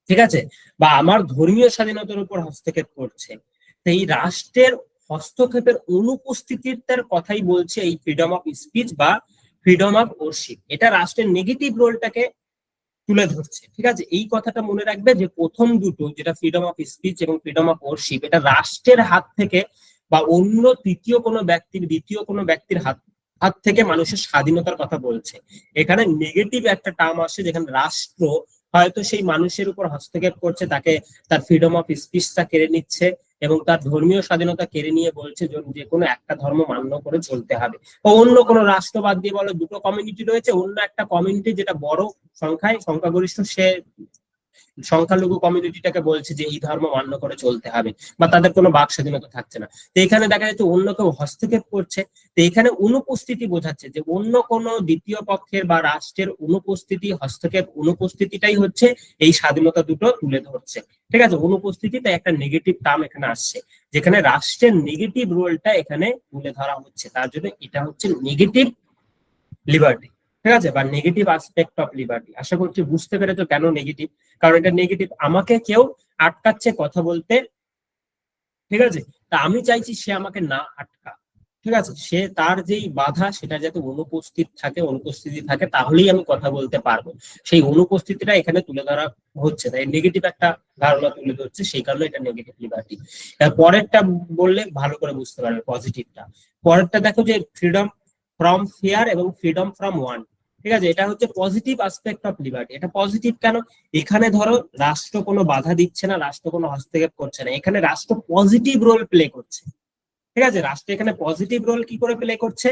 ঠিক আছে, বা আমার ধর্মীয় স্বাধীনতার উপর হস্তক্ষেপ করছে। তো এই রাষ্ট্রের হস্তক্ষেপের অনুপস্থিতির কথাই বলছে এই ফ্রিডম অফ স্পিচ বা ফ্রিডম অফ ওরশিপ, এটা রাষ্ট্রের নেগেটিভ রোলটাকে তুলে ধরছে, ঠিক আছে। এই কথাটা মনে রাখবে যে প্রথম দুটো যেটা ফ্রিডম অফ স্পিচ এবং ফ্রিডম অফ ওরশিপ, এটা রাষ্ট্রের হাত থেকে বা অন্য তৃতীয় কোনো ব্যক্তির দ্বিতীয় কোনো ব্যক্তির হাত হাত থেকে মানুষের স্বাধীনতার কথা বলছে। এখানে নেগেটিভ একটা টার্ম আসে যেখানে রাষ্ট্র হয়তো সেই মানুষের উপর হস্তক্ষেপ করছে, তাকে তার ফ্রিডম অফ স্পিচটা কেড়ে নিচ্ছে এবং তার ধর্মীয় স্বাধীনতা কেড়ে নিয়ে বলছে যে কোনো একটা ধর্ম মান্য করে চলতে হবে। অন্য কোনো রাষ্ট্র বাদ দিয়ে বলো দুটো কমিউনিটি রয়েছে, অন্য একটা কমিউনিটি যেটা বড় সংখ্যায় সংখ্যাগরিষ্ঠ, সে সংখ্যালঘু কমিউনিটিটাকে বলছে যে এই ধর্ম মান্য করে চলতে হবে বা তাদের কোনো বাক স্বাধীনতা থাকছে না। তো এখানে দেখা যাচ্ছে অন্য কেউ হস্তক্ষেপ করছে, তো এখানে অনুপস্থিতি বোঝাচ্ছে যে অন্য কোনো দ্বিতীয় পক্ষের বা রাষ্ট্রের অনুপস্থিতি, হস্তক্ষেপ অনুপস্থিতিটাই হচ্ছে এই স্বাধীনতা দুটো তুলে ধরছে, ঠিক আছে। অনুপস্থিতি, তাই একটা নেগেটিভ টার্ম এখানে আসছে, যেখানে রাষ্ট্রের নেগেটিভ রোলটা এখানে তুলে ধরা হচ্ছে, তার জন্য এটা হচ্ছে নেগেটিভ লিবার্টি, ঠিক আছে, বা নেগেটিভ আসপেক্ট অফ লিবার্টি। আশা করছি বুঝতে পেরেছো কেন নেগেটিভ, কারণ এটা নেগেটিভ, আমাকে কেউ আটকাচ্ছে কথা বলতে, ঠিক আছে, তা আমি চাইছি সে আমাকে না আটকা, ঠিক আছে, সে তার যেই বাধা সেটা যাতে অনুপস্থিতি থাকে তাহলেই আমি কথা বলতে পারবো, সেই অনুপস্থিতিটা এখানে তুলে ধরা হচ্ছে, তাই নেগেটিভ একটা ধারণা তুলে ধরছে, সেই কারণে এটা নেগেটিভ লিবার্টি। পরেরটা বললে ভালো করে বুঝতে পারবে পজিটিভটা। পরেরটা দেখো যে ফ্রিডম ফ্রম ফিয়ার এবং ফ্রিডম ফ্রম ওয়ান, ঠিক আছে, এটা হচ্ছে পজিটিভ আসপেক্ট অফ লিবার্টি। এটা পজিটিভ কেন, এখানে ধরো রাষ্ট্র কোনো বাধা দিচ্ছে না, রাষ্ট্র কোনো হস্তক্ষেপ করছে না, এখানে রাষ্ট্র পজিটিভ রোল প্লে করছে, ঠিক আছে। রাষ্ট্র এখানে পজিটিভ রোল কি করে প্লে করছে,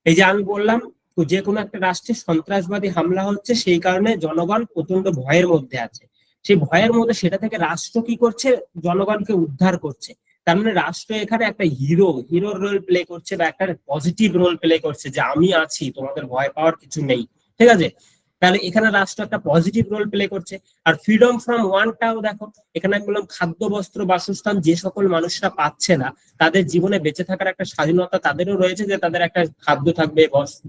এই যে আমি বললাম যে কোনো একটা রাষ্ট্রে সন্ত্রাসবাদী হামলা হচ্ছে, সেই কারণে জনগণ প্রচন্ড ভয়ের মধ্যে আছে, সেই ভয়ের মধ্যে সেটা থেকে রাষ্ট্র কি করছে, জনগণকে উদ্ধার করছে। তার মানে রাষ্ট্র এখানে একটা হিরোর রোল প্লে করছে বা একটা পজিটিভ রোল প্লে করছে, যে আমি আছি, তোমাদের ভয় পাওয়ার কিছু নেই, ঠিক আছে। তাহলে এখানে রাষ্ট্র একটা পজিটিভ রোল প্লে করছে। আর ফ্রিডম ফ্রম ওয়ান্টটাও দেখো, এখানে আমি বললাম খাদ্য, বস্ত্র, বাসস্থান যে সকল মানুষরা পাচ্ছে না, তাদের জীবনে বেঁচে থাকার একটা স্বাধীনতা তাদেরও রয়েছে, যে তাদের একটা খাদ্য থাকবে,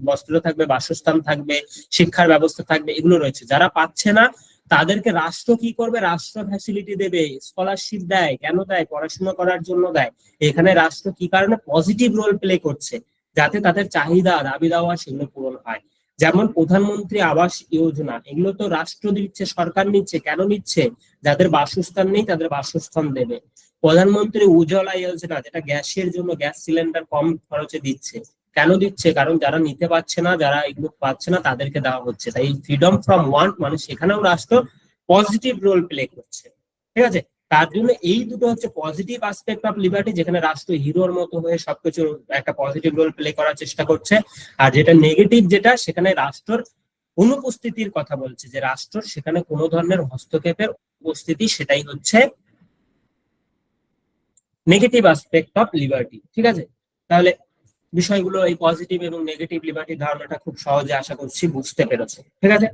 বস্ত্র থাকবে, বাসস্থান থাকবে, শিক্ষার ব্যবস্থা থাকবে, এগুলো রয়েছে। যারা পাচ্ছে না তাদেরকে রাষ্ট্র কি করবে? রাষ্ট্র ফ্যাসিলিটি দেবে, স্কলারশিপ দেয়। কেন দেয়? পড়াশোনা করার জন্য দেয়। এখানে রাষ্ট্র কি কারণে পজিটিভ রোল প্লে করছে? যাতে তাদের চাহিদা, দাবি দাওয়া সেগুলো পূরণ হয়। যেমন প্রধানমন্ত্রী আবাস যোজনা, এগুলো তো রাষ্ট্র দিচ্ছে, সরকার নিচ্ছে। কেন নিচ্ছে? যাদের বাসস্থান নেই তাদের বাসস্থান দেবে। প্রধানমন্ত্রী উজ্জ্বলা যোজনা, যেটা গ্যাসের জন্য, গ্যাস সিলিন্ডার কম খরচে দিচ্ছে। কেন দিচ্ছে? কারণ যারা নিতে পারছে না, যারা এগুলো পাচ্ছে না, তাদেরকে দেওয়া হচ্ছে। তাই ফ্রিডম ফ্রম ওয়ান্ট মানে সেখানেও রাষ্ট্র পজিটিভ রোল প্লে করছে। ঠিক আছে? তার জন্য এই দুটো হচ্ছে পজিটিভ অ্যাসপেক্ট অফ লিবার্টি, যেখানে রাষ্ট্র হিরোর মতো হয়ে সবকিছু একটা পজিটিভ রোল প্লে করার চেষ্টা করছে। আর যেটা নেগেটিভ, যেটা সেখানে রাষ্ট্রের অনুপস্থিতির কথা বলছে, যে রাষ্ট্র সেখানে কোনো ধরনের হস্তক্ষেপের উপস্থিতি, সেটাই হচ্ছে নেগেটিভ অ্যাসপেক্ট অফ লিবার্টি। ঠিক আছে? তাহলে বিষয়গুলো, এই পজিটিভ এবং নেগেটিভ লিবার্টির ধারণাটা খুব সহজে আশা করছি বুঝতে পেরেছে। ঠিক আছে?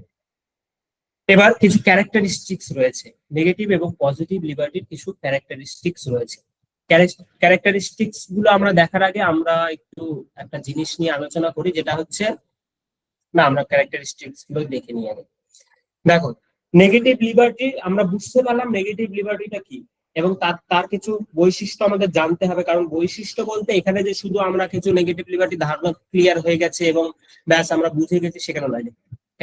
এবার কিছু ক্যারেক্টারিস্টিক্স রয়েছে, নেগেটিভ এবং পজিটিভ লিবার্টির কিছু ক্যারেক্টারিস্টিক্স রয়েছে। ক্যারেক্টারিস্টিক্স গুলো আমরা দেখার আগে আমরা একটু একটা জিনিস নিয়ে আলোচনা করি, যেটা হচ্ছে, না আমরা ক্যারেক্টারিস্টিক্স গুলো দেখে নিয়ে আগে। দেখো, নেগেটিভ লিবার্টি আমরা বুঝতে পারলাম নেগেটিভ লিবার্টিটা কি, এবং তার তার কিছু বৈশিষ্ট্য আমাদের জানতে হবে। কারণ বৈশিষ্ট্য বলতে এখানে যে শুধু আমরা কিছু নেগেটিভ লিবার্টি ধারণা ক্লিয়ার হয়ে গেছে এবং ব্যাস আমরা বুঝে গেছি সেখানে নয়।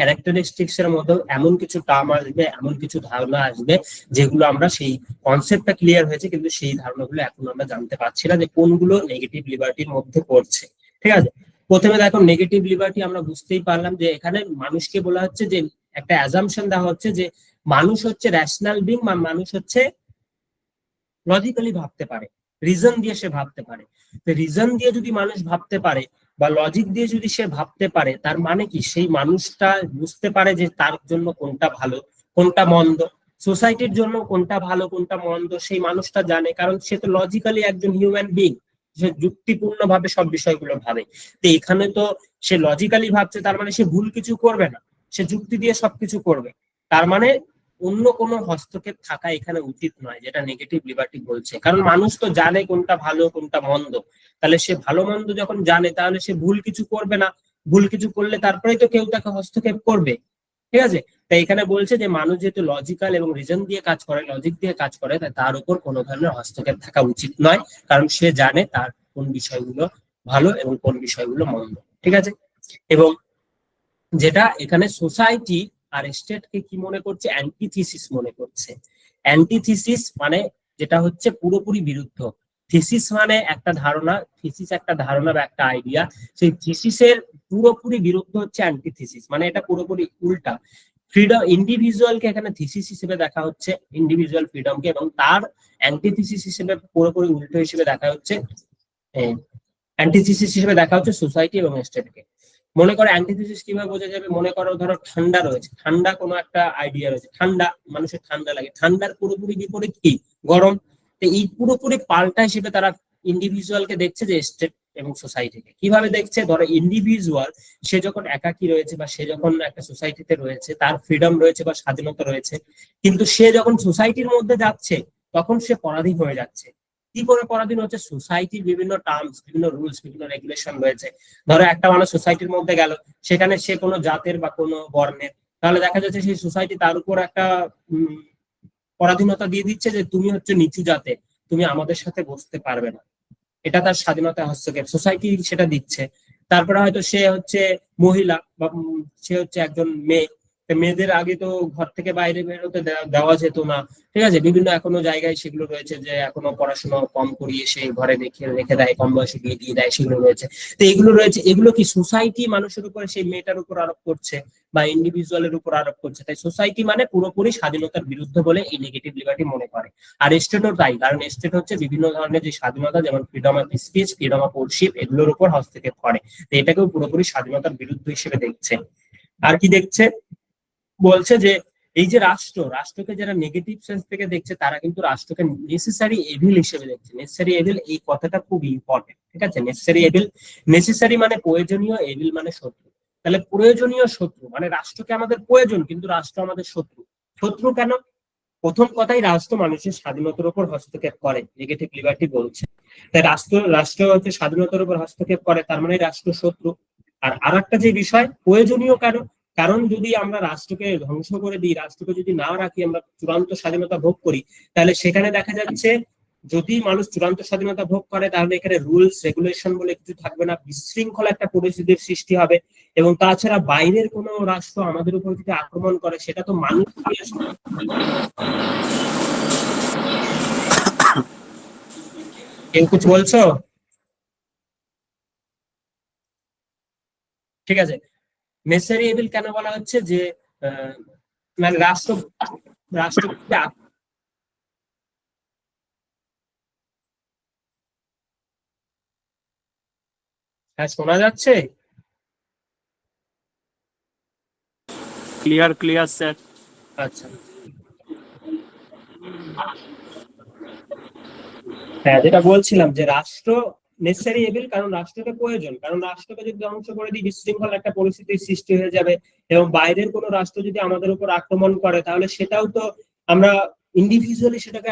ক্যারেক্টারিস্টিক্স এর মধ্যে এমন কিছু টার্ম আসবে, এমন কিছু ধারণা আসবে, যেগুলো আমরা সেই কনসেপ্টটা ক্লিয়ার হয়েছে কিন্তু সেই ধারণাগুলো এখন আমরা জানতে পারছি না যে কোনগুলো নেগেটিভ লিবার্টির মধ্যে পড়ছে। ঠিক আছে? প্রথমে দেখো, নেগেটিভ লিবার্টি আমরা বুঝতেই পারলাম যে এখানে মানুষকে বলা হচ্ছে, যে একটা অ্যাজাম্পশন দেওয়া হচ্ছে যে মানুষ হচ্ছে রেশনাল বিং, বা মানুষ হচ্ছে লজিক্যালি ভাবতে পারে, রিজন দিয়ে সে ভাবতে পারে। তো রিজন দিয়ে যদি মানুষ ভাবতে পারে বা লজিক দিয়ে যদি সে ভাবতে পারে, তার মানে কি সেই মানুষটা বুঝতে পারে যে তার জন্য কোনটা ভালো, কোনটা মন্দ, সোসাইটির জন্য কোনটা ভালো, কোনটা মন্দ, সেই মানুষটা জানে। কারণ সে তো লজিক্যালি একজন হিউম্যান বিং, সে যুক্তিপূর্ণ ভাবে সব বিষয়গুলো ভাবে। তো এখানে তো সে লজিক্যালি ভাবছে, তার মানে সে ভুল কিছু করবে না, সে যুক্তি দিয়ে সবকিছু করবে। তার মানে অন্য কোনো হস্তক্ষেপ থাকা এখানে উচিত নয়, যেটা নেগেটিভ লিবার্টি বলছে। কারণ মানুষ তো জানে কোনটা ভালো কোনটা মন্দ, তাহলে সে ভালো মন্দ যখন জানে, তাহলে সে ভুল কিছু করবে না। ভুল কিছু করলে তারপরেই তো কেউ তাকে হস্তক্ষেপ করবে। ঠিক আছে? তাই এখানে বলছে যে মানুষ যেহেতু লজিক্যাল এবং রিজন দিয়ে কাজ করে, লজিক দিয়ে কাজ করে, তাই তার উপর কোনো ধরনের হস্তক্ষেপ থাকা উচিত নয়। কারণ সে জানে তার কোন বিষয়গুলো ভালো এবং কোন বিষয়গুলো মন্দ। ঠিক আছে? এবং যেটা এখানে সোসাইটি আর স্টেটকে কি মনে করছে? অ্যান্টিথিসিস মনে করছে। অ্যান্টিথিসিস মানে যেটা হচ্ছে পুরোপুরি বিরুদ্ধ। থিসিস মানে একটা ধারণা, থিসিস একটা ধারণা বা একটা আইডিয়া, সেই থিসিসের পুরোপুরি বিরুদ্ধ হচ্ছে অ্যান্টিথিসিস, মানে এটা পুরোপুরি উল্টা। ফ্রিডম, ইন্ডিভিজুয়ালকে এখানে থিসিস হিসেবে দেখা হচ্ছে, ইন্ডিভিজুয়াল ফ্রিডমকে, এবং তার অ্যান্টিথিসিস হিসেবে পুরোপুরি উল্টো হিসেবে দেখা হচ্ছে, অ্যান্টিথিসিস হিসেবে দেখা হচ্ছে সোসাইটি এবং স্টেটকে। মনে করো অ্যান্টিথিসিস কিভাবে বোঝা যাবে? মনে করো ধরো ঠান্ডা রয়েছে, ঠান্ডা কোনো একটা আইডিয়া রয়েছে, ঠান্ডা, মানুষের ঠান্ডা লাগে, ঠান্ডার পুরোপুরি বিপরীত কি? গরম। তো এই পুরোপুরি পাল্টা হিসেবে তারা ইন্ডিভিজুয়ালকে দেখছে, যে স্টেট এবং সোসাইটিকে কিভাবে দেখছে? ধরো ইন্ডিভিজুয়াল, সে যখন একাকী রয়েছে বা সে যখন একটা সোসাইটিতে রয়েছে, তার ফ্রিডম রয়েছে বা স্বাধীনতা রয়েছে, কিন্তু সে যখন সোসাইটির মধ্যে যাচ্ছে তখন সে পরাধীন হয়ে যাচ্ছে। কি করে পরাধীন হচ্ছে? সোসাইটির বিভিন্ন টার্মস, বিভিন্ন রুলস, বিভিন্ন রেগুলেশন রয়েছে। ধরো একটা মানুষ সোসাইটির মধ্যে গেল, সেখানে সে কোনো জাতের বা কোনো বর্ণের, তাহলে দেখা যাচ্ছে সেই সোসাইটি তার উপর একটা পরাধীনতা দিয়ে দিচ্ছে, যে তুমি হচ্ছে নিচু জাতে, তুমি আমাদের সাথে বসতে পারবে না। এটা তার স্বাধীনতা হস্তক্ষেপ, সোসাইটি সেটা দিচ্ছে। তারপরে হয়তো সে হচ্ছে মহিলা বা সে হচ্ছে একজন মেয়ে, মেয়েদের আগে তো ঘর থেকে বাইরে বেরোতে দেওয়া যেত না। ঠিক আছে? বিভিন্ন এখনো জায়গায় সেগুলো রয়েছে, যে এখনো পড়াশোনা কম করিয়ে সে ঘরে রেখে রেখে দেয়, কম বয়সে বিয়ে দিয়ে দেয়, সেগুলো রয়েছে। তো এগুলো রয়েছে, এগুলো কি সোসাইটি মানুষের উপরে, সেই মেয়েটার উপর আরোপ করছে বা ইন্ডিভিজুয়ালের উপর আরোপ করছে। তাই সোসাইটি মানে পুরোপুরি স্বাধীনতার বিরুদ্ধে বলে এই নেগেটিভ লিবার্টি মনে করে। আর স্টেটও তাই, কারণ স্টেট হচ্ছে বিভিন্ন ধরনের যে স্বাধীনতা, যেমন freedom of speech, freedom of worship, এগুলোর উপর হস্তক্ষেপ করে। তো এটাকেও পুরোপুরি স্বাধীনতার বিরুদ্ধ হিসেবে দেখছে। আর কি দেখছে? বলছে যে এই যে রাষ্ট্রকে যারা নেগেটিভ সেন্স থেকে দেখছে, তারা কিন্তু রাষ্ট্রকে নেসেসারি এভিল হিসেবে দেখছে। নেসেসারি এভিল, এই কথাটা খুব ইম্পর্টেন্ট। ঠিক আছে? নেসেসারি এভিল, নেসেসারি মানে প্রয়োজনীয়, এভিল মানে শত্রু। তাহলে প্রয়োজনীয় শত্রু মানে রাষ্ট্রকে আমাদের প্রয়োজন, কিন্তু রাষ্ট্র আমাদের শত্রু। শত্রু কেন? প্রথম কথাই, রাষ্ট্র মানুষের স্বাধীনতার উপর হস্তক্ষেপ করে, নেগেটিভ লিবার্টি বলছে। তাই রাষ্ট্র হচ্ছে স্বাধীনতার উপর হস্তক্ষেপ করে, তার মানে রাষ্ট্র শত্রু। আর আরেকটা যে বিষয়, প্রয়োজনীয় কেন? কারণ যদি আমরা রাষ্ট্রকে ধ্বংস করে দিই, রাষ্ট্রকে যদি না রাখি, আমরা চূড়ান্ত স্বাধীনতা ভোগ করি, তাহলে সেখানে দেখা যাচ্ছে যদি মানুষ চূড়ান্ত স্বাধীনতা ভোগ করে, তাহলে এখানে রুলস রেগুলেশন বলে কিছু থাকবে না, বিশৃঙ্খল একটা পরিস্থিতির সৃষ্টি হবে। এবং তাছাড়া বাইরের কোনো রাষ্ট্র আমাদের উপর যদি আক্রমণ করে, সেটা তো মানুষ কেউ কিছু বলছো? ঠিক আছে। নেসেসারি এভিল কেন বলা হচ্ছে? যে মানে রাষ্ট্র রাষ্ট্র হ্যাঁ, শোনা যাচ্ছে? Clear clear sir. আচ্ছা, হ্যাঁ, যেটা বলছিলাম যে রাষ্ট্র নেসেসারি এভিল, কারণ রাষ্ট্রকে প্রয়োজন, কারণ রাষ্ট্রকে যদি ধ্বংস করে দিই, বিশৃঙ্খল একটা পরিস্থিতির সৃষ্টি হয়ে যাবে। এবং বাইরের কোনো রাষ্ট্র যদি আমাদের উপর আক্রমণ করে, তাহলে সেটাও তো আমরা ইন্ডিভিজুয়ালি সেটাকে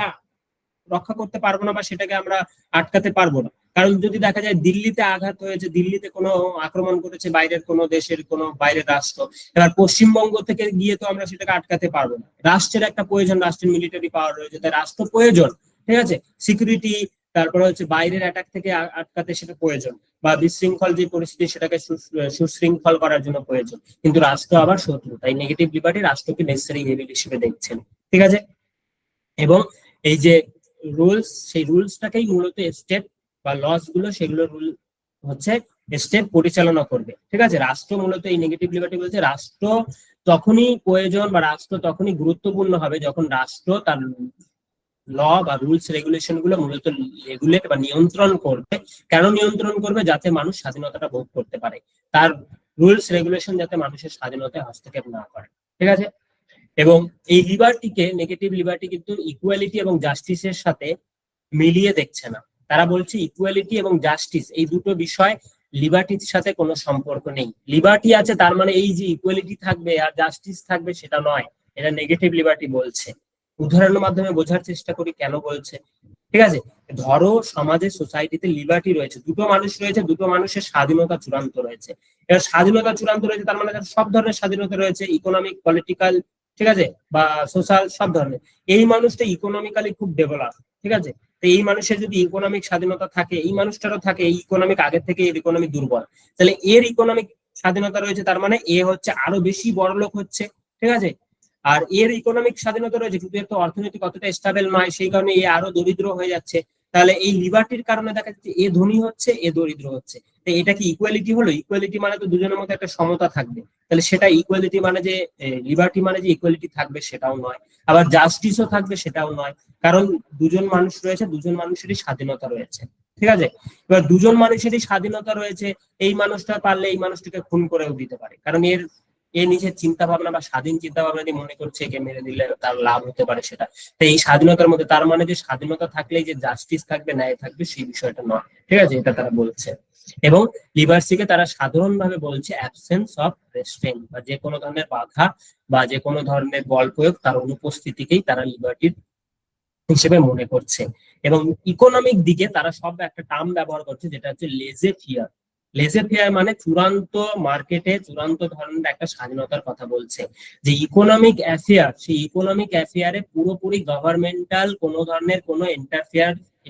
রক্ষা করতে পারবো না, বা সেটাকে আমরা আটকাতে পারবো না। কারণ যদি দেখা যায় দিল্লিতে আঘাত হয়েছে, দিল্লিতে কোনো আক্রমণ করেছে বাইরের কোনো দেশের কোনো বাইরের রাষ্ট্র, এবার পশ্চিমবঙ্গ থেকে গিয়ে তো আমরা সেটাকে আটকাতে পারবো না। রাষ্ট্রের একটা প্রয়োজন, রাষ্ট্রের মিলিটারি পাওয়ার রয়েছে, তাই রাষ্ট্র প্রয়োজন। ঠিক আছে, সিকিউরিটি, তারপরে হচ্ছে বাইরের অ্যাটাক থেকে আটকাতে সেটা প্রয়োজন, বা বিশৃঙ্খল যে পরিস্থিতি সেটাকে সুশৃঙ্খল করার জন্য প্রয়োজন। কিন্তু রাষ্ট্র আবার শত্রু, তাই নেগেটিভ লিবার্টি রাষ্ট্রকে নেসেসারি এভিল হিসেবে দেখছেন। ঠিক আছে। এবং এই যে রুলস, সেই রুলসটাকেই মূলত স্টেট বা লস গুলো, সেগুলো রুল হচ্ছে স্টেট পরিচালনা করবে। ঠিক আছে, রাষ্ট্র মূলত এই নেগেটিভ লিবার্টি বলছে রাষ্ট্র তখনই প্রয়োজন বা রাষ্ট্র তখনই গুরুত্বপূর্ণ হবে যখন রাষ্ট্র তার ল বা রুলস রেগুলেশন গুলো মূলত রেগুলেট বা নিয়ন্ত্রণ করবে। কেন নিয়ন্ত্রণ করবে? যাতে মানুষ স্বাধীনতাটা ভোগ করতে পারে, তার রুলস রেগুলেশন যাতে মানুষের স্বাধীনতায় হস্তক্ষেপ না করে। ঠিক আছে। এবং এই লিবার্টিকে, নেগেটিভ লিবার্টি কিন্তু ইকুয়ালিটি এবং জাস্টিসের সাথে মিলিয়ে দেখছে না। তারা বলছে ইকুয়ালিটি এবং জাস্টিস এই দুটো বিষয় লিবার্টির সাথে কোনো সম্পর্ক নেই। লিবার্টি আছে তার মানে এই যে ইকুয়ালিটি থাকবে আর জাস্টিস থাকবে, সেটা নয়। এটা নেগেটিভ লিবার্টি বলছে। উদাহরণের মাধ্যমে বোঝার চেষ্টা করি কেন বলছে। ঠিক আছে, ধরো সমাজে সোসাইটিতে লিবার্টি রয়েছে, দুটো মানুষ রয়েছে, দুটো মানুষের স্বাধীনতা চূড়ান্ত রয়েছে। এবার স্বাধীনতা চূড়ান্ত রয়েছে তার মানে সব ধরনের স্বাধীনতা রয়েছে, ইকোনমিক, পলিটিক্যাল, ঠিক আছে, বা সোশ্যাল, সব ধরনের। এই মানুষটা ইকোনমিক্যালি খুব ডেভেলপ। ঠিক আছে, তো এই মানুষের যদি ইকোনমিক স্বাধীনতা থাকে, এই মানুষটারও থাকে, এই ইকোনমিক আগের থেকে এর ইকোনমিক দুর্বল, তাহলে এর ইকোনমিক স্বাধীনতা রয়েছে, তার মানে এ হচ্ছে আরো বেশি বড়লোক হচ্ছে। ঠিক আছে, আর এর ইকোনমিক স্বাধীনতা রয়েছে কিন্তু এর তো অর্থনৈতিক অতটা স্টেবল নয়, সেই কারণে এ আরো দরিদ্র হয়ে যাচ্ছে। তাহলে এই লিবার্টির কারণে দেখা যাচ্ছে এ ধনী হচ্ছে, এ দরিদ্র হচ্ছে। তো এটা কি ইকুয়ালিটি হলো? ইকুয়ালিটি মানে তো দুজনের মধ্যে একটা সমতা থাকবে। তাহলে সেটা ইকুয়ালিটি মানে যে লিবার্টি মানে যে ইকুয়ালিটি থাকবে সেটাও নয়, আবার জাস্টিসও থাকবে সেটাও নয়। কারণ দুজন মানুষ রয়েছে, দুজন মানুষেরই স্বাধীনতা রয়েছে। ঠিক আছে, এবার দুজন মানুষেরই স্বাধীনতা রয়েছে, এই মানুষটা পারলে এই মানুষটাকে খুন করেও দিতে পারে, কারণ এ নিজের চিন্তা ভাবনা বা স্বাধীন চিন্তা ভাবনা দিয়ে মনে করছে একে মেরে দিলে তার লাভ হতে পারে সেটা। তো এই স্বাধীনতার মধ্যে, তার মানে যে স্বাধীনতা থাকলেই যে জাস্টিস থাকবে, ন্যায় থাকবে, সেই বিষয়টা নয়। ঠিক আছে, এটা তারা বলছে। এবং লিবার্সিকে তারা সাধারণভাবে বলছে অ্যাবসেন্স অফ রেস্ট্রেন্ট, বা যে কোনো ধরনের বাধা বা যে কোনো ধরনের বল প্রয়োগ, তার অনুপস্থিতিকেই তারা লিবার্টির হিসেবে মনে করছে। এবং ইকোনমিক দিকে তারা সব একটা টার্ম ব্যবহার করছে, যেটা হচ্ছে লেজে ফিয়ার। লেজে ফেয়ার মানে চূড়ান্ত মার্কেটে চূড়ান্ত ধরনের একটা স্বাধীনতার কথা বলছে। যে ইকোনমিক অ্যাফেয়ার, সেই ইকোনমিক অ্যাফেয়ারে পুরোপুরি গভর্নমেন্টাল কোনো ধরনের কোনো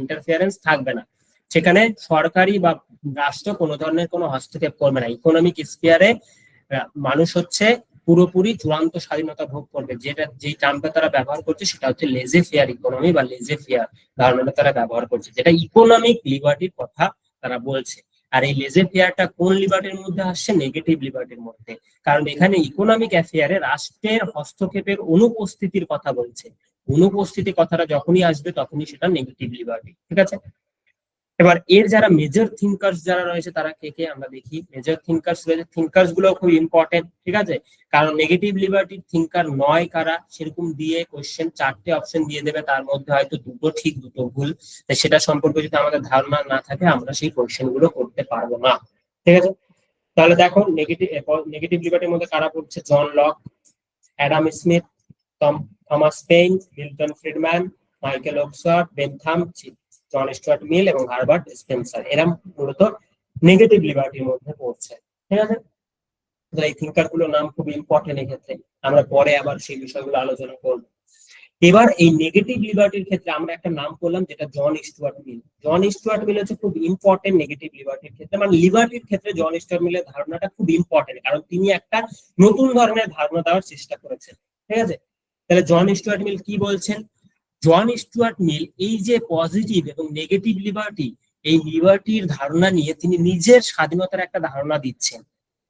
ইন্টারফিয়ারেন্স থাকবে না। সেখানে সরকারি বা রাষ্ট্র কোনো ধরনের কোনো হস্তক্ষেপ করবে না। ইকোনমিক স্ফিয়ারে মানুষ হচ্ছে পুরোপুরি চূড়ান্ত স্বাধীনতা ভোগ করবে। যেটা যেই টার্মটা তারা ব্যবহার করছে সেটা হচ্ছে লেজে ফেয়ার ইকোনমি বা লেজে ফেয়ার ধারণাটা তারা ব্যবহার করছে, যেটা ইকোনমিক লিবার্টির কথা তারা বলছে। আর এই লেজে ফেয়ারটা কোন লিবার্টির মধ্যে আসছে? নেগেটিভ লিবার্টির মধ্যে। কারণ এখানে ইকোনমিক অ্যাফেয়ারে রাষ্ট্রের হস্তক্ষেপের অনুপস্থিতির কথা বলছে। অনুপস্থিতি কথাটা যখনই আসবে তখনই সেটা নেগেটিভ লিবার্টি। ঠিক আছে, এবার এর যারা মেজর থিঙ্কার্স যারা রয়েছে তারা কে কে আমরা দেখি। মেজর থিঙ্কার্স রয়েছে, থিঙ্কার্স গুলো খুব ইম্পর্টেন্ট। ঠিক আছে, কারণ নেগেটিভ লিবার্টির থিঙ্কার নয় কারা, সেরকম দিয়ে কোশ্চেন 4টে অপশন দিয়ে দেবে, তার মধ্যে হয়তো দুটো ঠিক দুটো ভুল। সেটা সম্পর্কে যদি আমাদের ধারণা না থাকে, আমরা সেই কোশ্চেন গুলো করতে পারবো না। ঠিক আছে, তাহলে দেখো নেগেটিভ লিবার্টির মধ্যে কারা পড়ছে? John Locke, Adam Smith, Thomas Paine, Milton Friedman, Michael Oxford, Bentham, John Stuart Mill এবং হার্বার্ট স্পেন্সার। এরা মূলত নেগেটিভ লিবার্টির মধ্যে পড়ছে। ঠিক আছে, এই থিঙ্কার গুলোর নাম খুব ইম্পর্টেন্ট এক্ষেত্রে, আমরা পরে আবার সেই বিষয়গুলো আলোচনা করব। এবার এই নেগেটিভ লিবার্টির ক্ষেত্রে আমরা একটা নাম করলাম যেটা জন স্টুয়ার্ট মিল। জন স্টুয়ার্ট মিল হচ্ছে খুব ইম্পর্টেন্ট নেগেটিভ লিবার্টির ক্ষেত্রে, মানে লিবার্টির ক্ষেত্রে জন স্টুয়ার্ট মিলের ধারণাটা খুব ইম্পর্টেন্ট, কারণ তিনি একটা নতুন ধরনের ধারণা দেওয়ার চেষ্টা করেছেন। ঠিক আছে, তাহলে জন স্টুয়ার্ট মিল কি বলছেন? জন স্টুয়ার্ট মিল এই যে পজিটিভ এবং নেগেটিভ লিবার্টি, এই লিবার্টির ধারণা নিয়ে তিনি নিজের স্বাধীনতার একটা ধারণা দিচ্ছেন।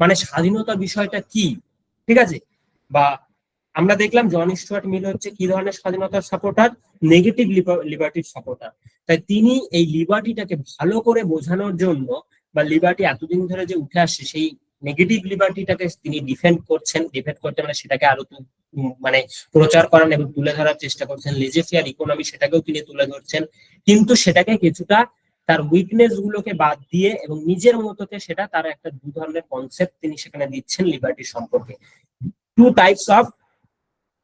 মানে স্বাধীনতার বিষয়টা কি, ঠিক আছে, বা আমরা দেখলাম জন স্টুয়ার্ট মিল হচ্ছে কি ধরনের স্বাধীনতার সাপোর্টার? Negative লিবার্টির supporter. তাই তিনি এই লিবার্টিটাকে ভালো করে বোঝানোর জন্য, বা লিবার্টি এতদিন ধরে যে উঠে আসছে সেই নেগেটিভ লিবার্টিটাকে তিনি ডিফেন্ড করছেন মানে সেটাকে আরো মানে প্রচার করেন এবং তুলে ধরার চেষ্টা করছেন। লেজেফেয়ার ইকোনমি সেটাকেও তিনি তুলে ধরছেন, কিন্তু সেটাকে কিছুটা তার উইকনেস গুলোকে বাদ দিয়ে এবং নিজের মতোতে সেটা তার একটা দু ধরনের কনসেপ্ট তিনি সেখানে দিচ্ছেন লিবার্টি সম্পর্কে। টু টাইপস অফ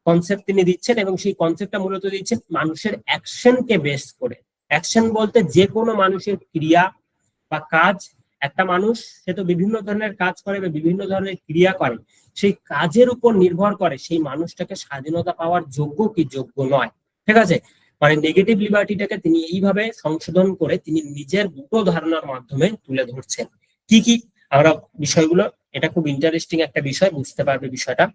কনসেপ্ট তিনি দিচ্ছেন, এবং সেই কনসেপ্টটা মূলত দিচ্ছেন মানুষের অ্যাকশনকে বেস করে। অ্যাকশন বলতে যে কোনো মানুষের ক্রিয়া বা কাজ। একটা মানুষ সে তো বিভিন্ন ধরনের কাজ করে বা বিভিন্ন ধরনের ক্রিয়া করে, সেই কাজের উপর নির্ভর করে সেই মানুষটাকে স্বাধীনতা পাওয়ার যোগ্য কি যোগ্য নয়। ঠিক আছে, মানে নেগেটিভ লিবার্টিটাকে তিনি এইভাবে সংশোধন করে তিনি নিজের দুটো ধারণার মাধ্যমে তুলে ধরছেন। কি কি আমরা বিষয়গুলো, এটা খুব ইন্টারেস্টিং একটা বিষয়, বুঝতে পারবে বিষয়টা।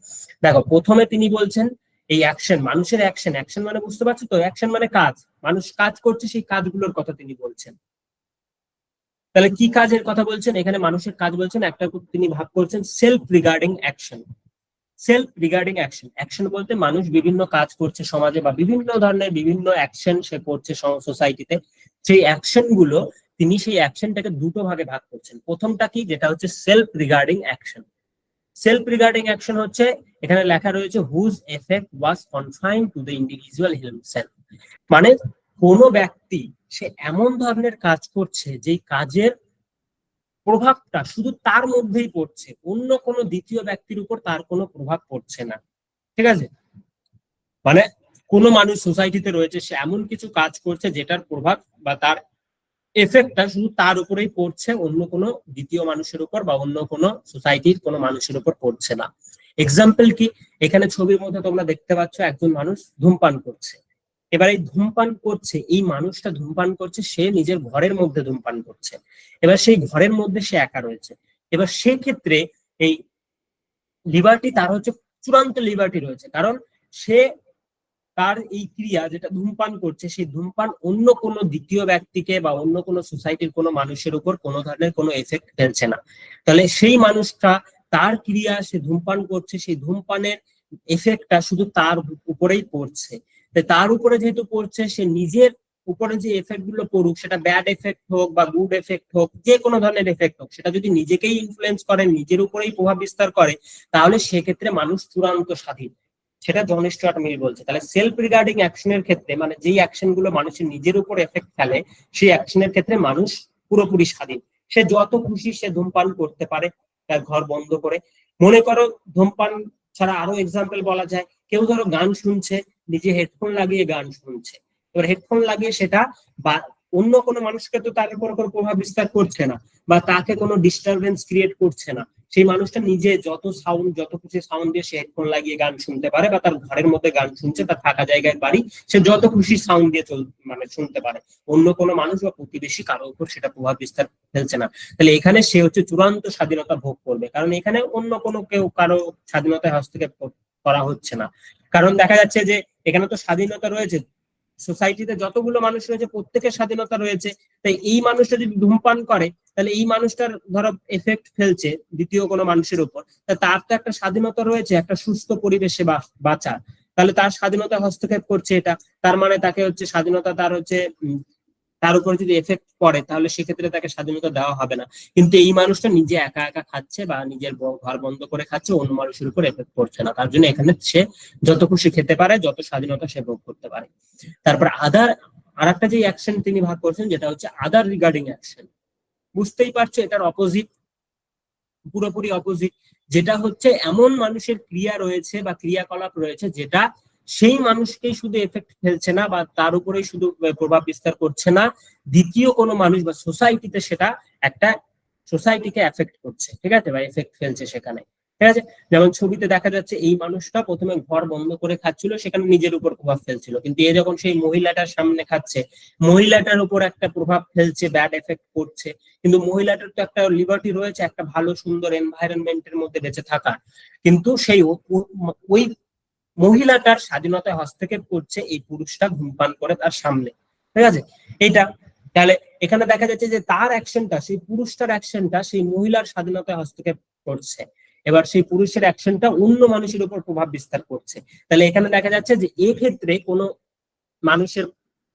দেখো, প্রথমে তিনি বলছেন এই অ্যাকশন, মানুষের অ্যাকশন, অ্যাকশন মানে বুঝতে পারছো তো, অ্যাকশন মানে কাজ, মানুষ কাজ করছে, সেই কাজগুলোর কথা তিনি বলছেন। তাহলে কি কাজের কথা বলছেন এখানে? মানুষের কাজ বলছেন, একটা তিনি ভাগ করছেন self regarding action. Self regarding action, action বলতে মানুষ বিভিন্ন কাজ করছে সমাজে বা বিভিন্ন ধরনের বিভিন্ন অ্যাকশন সে করছে সোসাইটিতে, সেই অ্যাকশন গুলো তিনি সেই অ্যাকশনটাকে দুটো ভাগে ভাগ করছেন। প্রথমটা কি, যেটা হচ্ছে self regarding action. Self regarding action হচ্ছে, এখানে লেখা রয়েছে whose effect was confined to the individual himself. মানে কোনো ব্যক্তি সে এমন ধরনের কাজ করছে যেই কাজের প্রভাবটা শুধু তার মধ্যেই পড়ছে, অন্য কোনো দ্বিতীয় ব্যক্তির উপর তার কোনো প্রভাব পড়ছে না। ঠিক আছে, মানে কোনো মানুষ সোসাইটিতে রয়েছে, সে এমন কিছু কাজ করছে যেটার প্রভাব বা তার এফেক্টটা শুধু তার উপরেই পড়ছে, অন্য কোনো দ্বিতীয় মানুষের উপর বা অন্য কোনো সোসাইটির কোনো মানুষের উপর পড়ছে না। এক্সাম্পল কি, এখানে ছবির মধ্যে তোমরা দেখতে পাচ্ছ একজন মানুষ ধূমপান করছে। এবার এই ধূমপান করছে, এই মানুষটা ধূমপান করছে, সে নিজের ঘরের মধ্যে ধূমপান করছে। এবার সেই ঘরের মধ্যে সে একা রয়েছে। এবার সেক্ষেত্রে এই লিবার্টি তার হচ্ছে চূড়ান্ত লিবার্টি রয়েছে, কারণ সে তার এই ক্রিয়া যেটা ধূমপান করছে, সেই ধূমপান অন্য কোনো দ্বিতীয় ব্যক্তিকে বা অন্য কোনো সোসাইটির কোনো মানুষের উপর কোনো ধরনের কোনো এফেক্ট ফেলছে না। তাহলে সেই মানুষটা তার ক্রিয়া, সে ধূমপান করছে, সেই ধূমপানের এফেক্টটা শুধু তার উপরেই পড়ছে। তার উপরে যেহেতু পড়ছে, সে নিজের উপরে যে এফেক্ট গুলো পড়ুক, সেটা ব্যাড এফেক্ট হোক বা গুড এফেক্ট হোক, যে কোনো ধরনের এফেক্ট হোক, সেটা যদি নিজেকেই ইনফ্লুয়েন্স করে, নিজের উপরেই প্রভাব বিস্তার করে, তাহলে সেক্ষেত্রে মানুষ চূড়ান্ত স্বাধীন। সেটা জন স্টুয়ার্ট মিল বলছে। তাহলে সেলফ রিগার্ডিং অ্যাকশনের ক্ষেত্রে, মানে যেই অ্যাকশন গুলো মানুষের নিজের উপর এফেক্ট ফেলে, সেই অ্যাকশনের ক্ষেত্রে মানুষ পুরোপুরি স্বাধীন। সে যত খুশি সে ধূমপান করতে পারে তার ঘর বন্ধ করে। মনে করো ধূমপান ছাড়া আরো এক্সাম্পল বলা যায়, কেউ ধরো গান শুনছে, নিজে হেডফোন লাগিয়ে গান শুনছে। এবার হেডফোন লাগিয়ে সেটা বা অন্য কোনো মানুষকে তো তার উপর কোনো প্রভাব বিস্তার করছে না, বা তাকে কোনো ডিস্টারবেন্স ক্রিয়েট করছে না। সেই মানুষটা নিজে যত খুশি সাউন্ড দিয়ে সে হেডফোন লাগিয়ে গান শুনতে পারে, বা তার ঘরের মধ্যে গান শুনছে, তার থাকা জায়গায় বাড়ি, সে যত খুশি সাউন্ড দিয়ে মানে শুনতে পারে। অন্য কোনো মানুষ বা প্রতিবেশী কারো উপর সেটা প্রভাব বিস্তার ফেলছে না। তাহলে এখানে সে হচ্ছে চূড়ান্ত স্বাধীনতা ভোগ করবে, কারণ এখানে অন্য কোনো কেউ কারো স্বাধীনতায় হস্তক্ষেপ করা হচ্ছে না। কারণ দেখা যাচ্ছে যে এখানে তো স্বাধীনতা রয়েছে, সোসাইটিতে যতগুলো মানুষ রয়েছে প্রত্যেকের স্বাধীনতা রয়েছে। তাই এই মানুষটা যদি ধূমপান করে, তাহলে এই মানুষটার ধরো এফেক্ট ফেলছে দ্বিতীয় কোনো মানুষের উপর, তার তো একটা স্বাধীনতা রয়েছে একটা সুস্থ পরিবেশে বাঁচার। তাহলে তার স্বাধীনতা হস্তক্ষেপ করছে এটা, তার মানে তাকে হচ্ছে স্বাধীনতা তার হচ্ছে তার উপর যদি এফেক্ট পড়ে, তাহলে সেক্ষেত্রে তাকে স্বাধীনতা দেওয়া হবে না। কিন্তু এই মানুষটা নিজে একা একা খাচ্ছে বা নিজের ঘর বন্ধ করে খাচ্ছে, অন্য মানুষের উপর এফেক্ট পড়ছে না, তার জন্য এখানে সে যত খুশি খেতে পারে, যত স্বাধীনতা সে ভোগ করতে পারে। তারপর আর একটা যে অ্যাকশন তিনি ভাগ করছেন, যেটা হচ্ছে আদার রিগার্ডিং অ্যাকশন। বুঝতেই পারছো এটার অপোজিট, পুরোপুরি অপোজিট, যেটা হচ্ছে এমন মানুষের ক্রিয়া রয়েছে বা ক্রিয়াকলাপ রয়েছে যেটা সেই মানুষকেই শুধু এফেক্ট ফেলছে না বা তার উপরেই শুধু প্রভাব বিস্তার করছে না, দ্বিতীয় কোনো মানুষ বা সোসাইটিতে সেটা একটা সোসাইটিকে এফেক্ট করছে, ঠিক আছে, বা এফেক্ট ফেলছে সেখানে। ঠিক আছে, যেমন ছবিতে দেখা যাচ্ছে এই মানুষটা প্রথমে ঘর বন্ধ করে খাচ্ছিল, সেখানে নিজের উপর প্রভাব ফেলছিল, কিন্তু এ যখন সেই মহিলাটার সামনে খাচ্ছে, মহিলাটার উপর একটা প্রভাব ফেলছে, ব্যাড এফেক্ট করছে, কিন্তু মহিলাটার তো একটা লিবার্টি রয়েছে, একটা ভালো সুন্দর এনভায়রনমেন্টের মধ্যে বেঁচে থাকার, কিন্তু সেই ওই মহিলাটার স্বাধীনতায় হস্তক্ষেপ করছে এই পুরুষটা ধূমপান করে তার সামনে। ঠিক আছে, এইটা তাহলে এখানে দেখা যাচ্ছে যে তার অ্যাকশনটা, সেই পুরুষটার অ্যাকশনটা সেই মহিলার স্বাধীনতায় হস্তক্ষেপ করছে, এবার সেই পুরুষের অ্যাকশনটা অন্য মানুষের উপর প্রভাব বিস্তার করছে। তাহলে এখানে দেখা যাচ্ছে যে এক্ষেত্রে কোনো মানুষের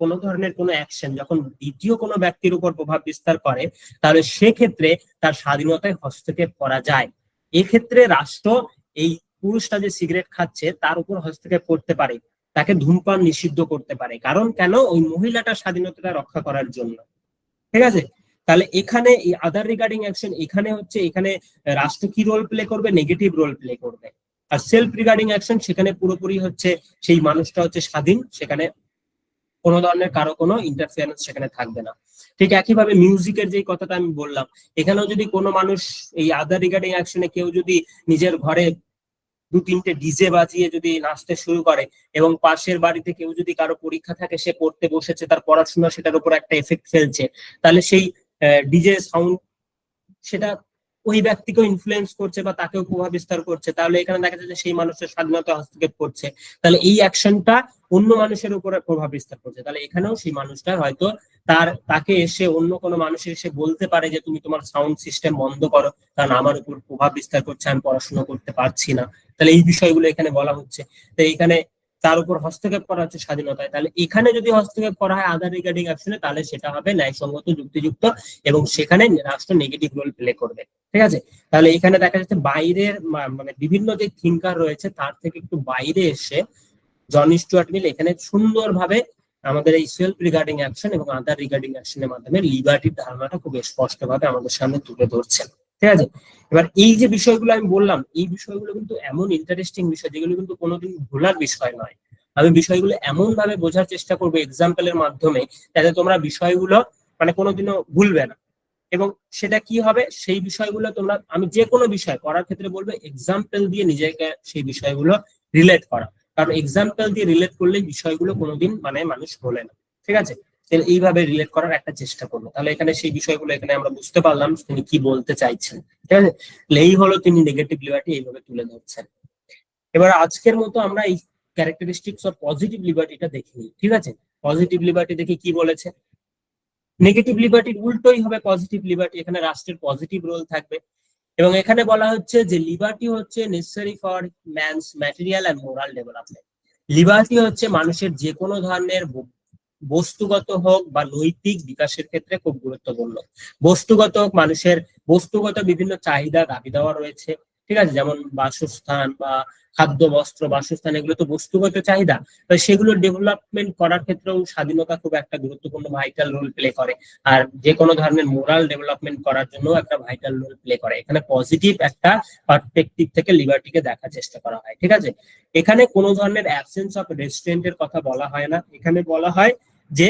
কোনো ধরনের কোনো অ্যাকশন যখন দ্বিতীয় কোনো ব্যক্তির উপর প্রভাব বিস্তার করে, তাহলে সেক্ষেত্রে তার স্বাধীনতায় হস্তক্ষেপ করা যায়। এক্ষেত্রে রাষ্ট্র এই পুরুষটা যে সিগারেট খাচ্ছে তার উপর হস্তক্ষেপ করতে পারে, তাকে ধূমপান নিষিদ্ধ করতে পারে, কারণ কেন, ওই মহিলাটার স্বাধীনতাটা রক্ষা করার জন্য। ঠিক আছে, তাহলে এখানে এই আদার রিগার্ডিং অ্যাকশন, এখানে হচ্ছে এখানে রাষ্ট্র কি রোল প্লে করবে, নেগেটিভ রোল প্লে করবে। আর সেলফ রিগার্ডিং অ্যাকশন সেখানে পুরোপুরি হচ্ছে সেই মানুষটা হচ্ছে স্বাধীন, সেখানে কোনো ধরনের কারো কোনো ইন্টারফিয়ারেন্স সেখানে থাকবে না। ঠিক একইভাবে মিউজিকের যে কথাটা আমি বললাম, এখানেও যদি কোনো মানুষ এই আদার রিগার্ডিং অ্যাকশনে কেউ যদি নিজের ঘরে 2-3টে ডিজে বাজিয়ে যদি নাচতে শুরু করে, এবং পাশের বাড়িতে কেউ যদি কারো পরীক্ষা থাকে, সে পড়তে বসেছে, তার পড়াশোনা সেটার উপর একটা এফেক্ট ফেলছে, তাহলে সেই ডিজে সাউন্ড সেটা ওই ব্যক্তিকেও ইনফ্লুয়েন্স করছে বা তাকেও প্রভাব বিস্তার করছে, তাহলে এখানে দেখা যাচ্ছে সেই মানুষের স্বাধীনতা হস্তক্ষেপ করছে, তাহলে এই অ্যাকশনটা অন্য মানুষের উপরে প্রভাব বিস্তার করছে, তাহলে এখানেও সেই মানুষটা হয়তো তাকে এসে অন্য কোনো মানুষের এসে বলতে পারে যে তুমি তোমার সাউন্ড সিস্টেম বন্ধ করো, কারণ আমার উপর প্রভাব বিস্তার করছে, আমি পড়াশোনা করতে পারছি না। তাহলে এই বিষয়গুলো এখানে বলা হচ্ছে। তো এইখানে তার উপর হস্তক্ষেপ করা হচ্ছে স্বাধীনতায়, তাহলে এখানে যদি হস্তক্ষেপ করা হয় আদার রিগার্ডিং অ্যাকশনে, তাহলে সেটা হবে ন্যায়সঙ্গত, যুক্তিযুক্ত, এবং সেখানে রাষ্ট্র নেগেটিভ রোল প্লে করবে। ঠিক আছে, তাহলে এখানে দেখা যাচ্ছে বাইরের মানে বিভিন্ন যে থিঙ্কার রয়েছে তার থেকে একটু বাইরে এসে জন স্টুয়ার্ট মিল এখানে সুন্দরভাবে আমাদের এই সেলফ রিগার্ডিং অ্যাকশন এবং আদার রিগার্ডিং অ্যাকশনের মাধ্যমে লিবার্টির ধারণাটা খুব স্পষ্টভাবে আমাদের সামনে তুলে ধরছেন। ঠিক আছে, এবার এই যে বিষয়গুলো আমি বললাম, এই বিষয়গুলো কিন্তু এমন ইন্টারেস্টিং বিষয় যেগুলো কিন্তু কোনোদিন ভোলার বিষয় নয়। আমি বিষয়গুলো এমন ভাবে বোঝার চেষ্টা করবো এক্সাম্পলের মাধ্যমে, যাতে তোমরা বিষয়গুলো মানে কোনোদিনও ভুলবে না। এবং সেটা কি হবে, সেই বিষয়গুলো তোমরা, আমি যে কোনো বিষয় পড়ার ক্ষেত্রে বলবো এক্সাম্পল দিয়ে নিজেকে সেই বিষয়গুলো রিলেট করা, কারণ এক্সাম্পল দিয়ে রিলেট করলে বিষয়গুলো কোনোদিন মানে মানুষ বলে না। ঠিক আছে, তাহলে এইভাবে রিলেট করার একটা চেষ্টা করবো, তাহলে এখানে সেই বিষয়গুলো এখানে আমরা বুঝতে পারলাম তিনি কি বলতে চাইছেন। ঠিক আছে, এই হলো তিনি নেগেটিভ লিবার্টি এইভাবে তুলে ধরছেন। এবার আজকের মতো আমরা এই ক্যারেক্টারিস্টিক্স অফ পজিটিভ লিবার্টিটা দেখে নিই। ঠিক আছে, পজিটিভ লিবার্টি দেখে কি বলেছে, নেগেটিভ লিবার্টির উল্টোই হবে পজিটিভ লিবার্টি, এখানে রাষ্ট্রের পজিটিভ রোল থাকবে। এবং এখানে বলা হচ্ছে যে লিবার্টি হচ্ছে necessary for man's material and moral development. Liberty হচ্ছে মানুষের যে কোনো ধরনের বস্তুগত হোক বা নৈতিক বিকাশের ক্ষেত্রে খুব গুরুত্বপূর্ণ। বস্তুগত হোক, মানুষের বস্তুগত বিভিন্ন চাহিদা দাবি দেওয়া রয়েছে, ঠিক আছে, যেমন বাসস্থান বা খাদ্য, বস্ত্র, বাসস্থান, এগুলো তো বস্তুগত চাহিদা। তো সেগুলো ডেভেলপমেন্ট করার ক্ষেত্রেও স্বাধীনতা খুব একটা গুরুত্বপূর্ণ ভাইটাল রোল প্লে করে। আর যে কোনো ধরনের মোরাল ডেভেলপমেন্ট করার জন্য একটা ভাইটাল রোল প্লে করে। এখানে পজিটিভ একটা পার্সপেক্টিভ থেকে লিবার্টিকে দেখার চেষ্টা করা হয়। ঠিক আছে, এখানে কোনো ধরনের অ্যাবসেন্স অফ রেস্ট্রেন্টের কথা বলা হয় না, এখানে বলা হয় যে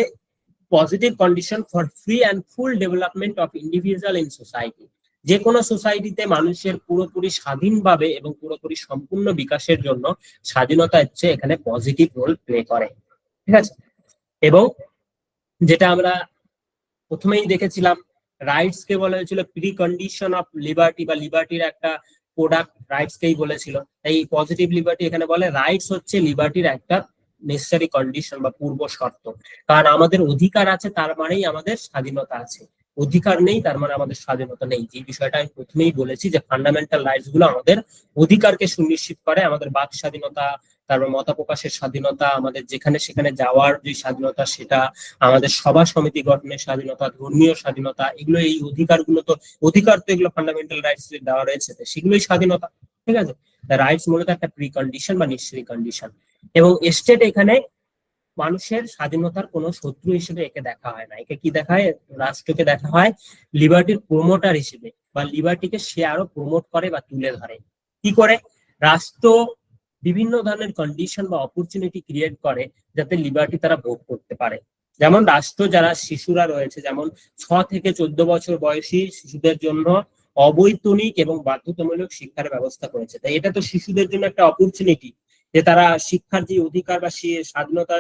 positive condition for free and full development of individual in society. যে কোনো সোসাইটিতে মানুষের পুরোপুরি স্বাধীনভাবে এবং পুরোপুরি সম্পূর্ণ বিকাশের জন্য স্বাধীনতা হচ্ছে এখানে পজিটিভ রোল প্লে করে। ঠিক আছে, এবং যেটা আমরা প্রথমেই দেখেছিলাম, রাইটস কে বলা হয়েছিল প্রি কন্ডিশন অফ লিবার্টি বা লিবার্টির একটা প্রোডাক্ট, রাইটস কেই বলেছিল। এই পজিটিভ লিবার্টি এখানে বলে রাইটস হচ্ছে লিবার্টির একটা নেসেসারি কন্ডিশন বা পূর্ব শর্ত। কারণ আমাদের অধিকার আছে তার মানেই আমাদের স্বাধীনতা আছে, অধিকার নেই তার মানে আমাদের স্বাধীনতা নেই। যে বিষয়টা আমি প্রথমেই বলেছি যে ফান্ডামেন্টাল রাইটস গুলো আমাদের অধিকারকে সুনিশ্চিত করে, আমাদের বাক স্বাধীনতা, তারপর মত প্রকাশের স্বাধীনতা, আমাদের যেখানে সেখানে যাওয়ার যে স্বাধীনতা সেটা, আমাদের সভা সমিতি গঠনের স্বাধীনতা, ধর্মীয় স্বাধীনতা, এগুলো এই অধিকারগুলো তো, অধিকার তো এগুলো ফান্ডামেন্টাল রাইটস দেওয়া রয়েছে, সেগুলোই স্বাধীনতা। ঠিক আছে, রাইটস মূলত একটা প্রি কন্ডিশন বা নিশ্চয়ই কন্ডিশন। এবং স্টেট এখানে মানুষের স্বাধীনতার কোনো শত্রু হিসেবে একে দেখা হয় না, একে কি দেখা হয়, রাষ্ট্রকে দেখা হয় লিবার্টির প্রমোটার হিসেবে। বা লিবার্টিকে সে আরো প্রমোট করে বা তুলে ধরে। কি করে? রাষ্ট্র বিভিন্ন ধরনের কন্ডিশন বা অপরচুনিটি ক্রিয়েট করে যাতে লিবার্টি তারা ভোগ করতে পারে। যেমন রাষ্ট্র যারা শিশুরা রয়েছে, যেমন 6 থেকে 14 বছর বয়সী শিশুদের জন্য অবৈতনিক এবং বাধ্যতামূলক শিক্ষার ব্যবস্থা করেছে। তাই এটা তো শিশুদের জন্য একটা অপরচুনিটি যে তারা শিক্ষার যে অধিকার বা স্বাধীনতা,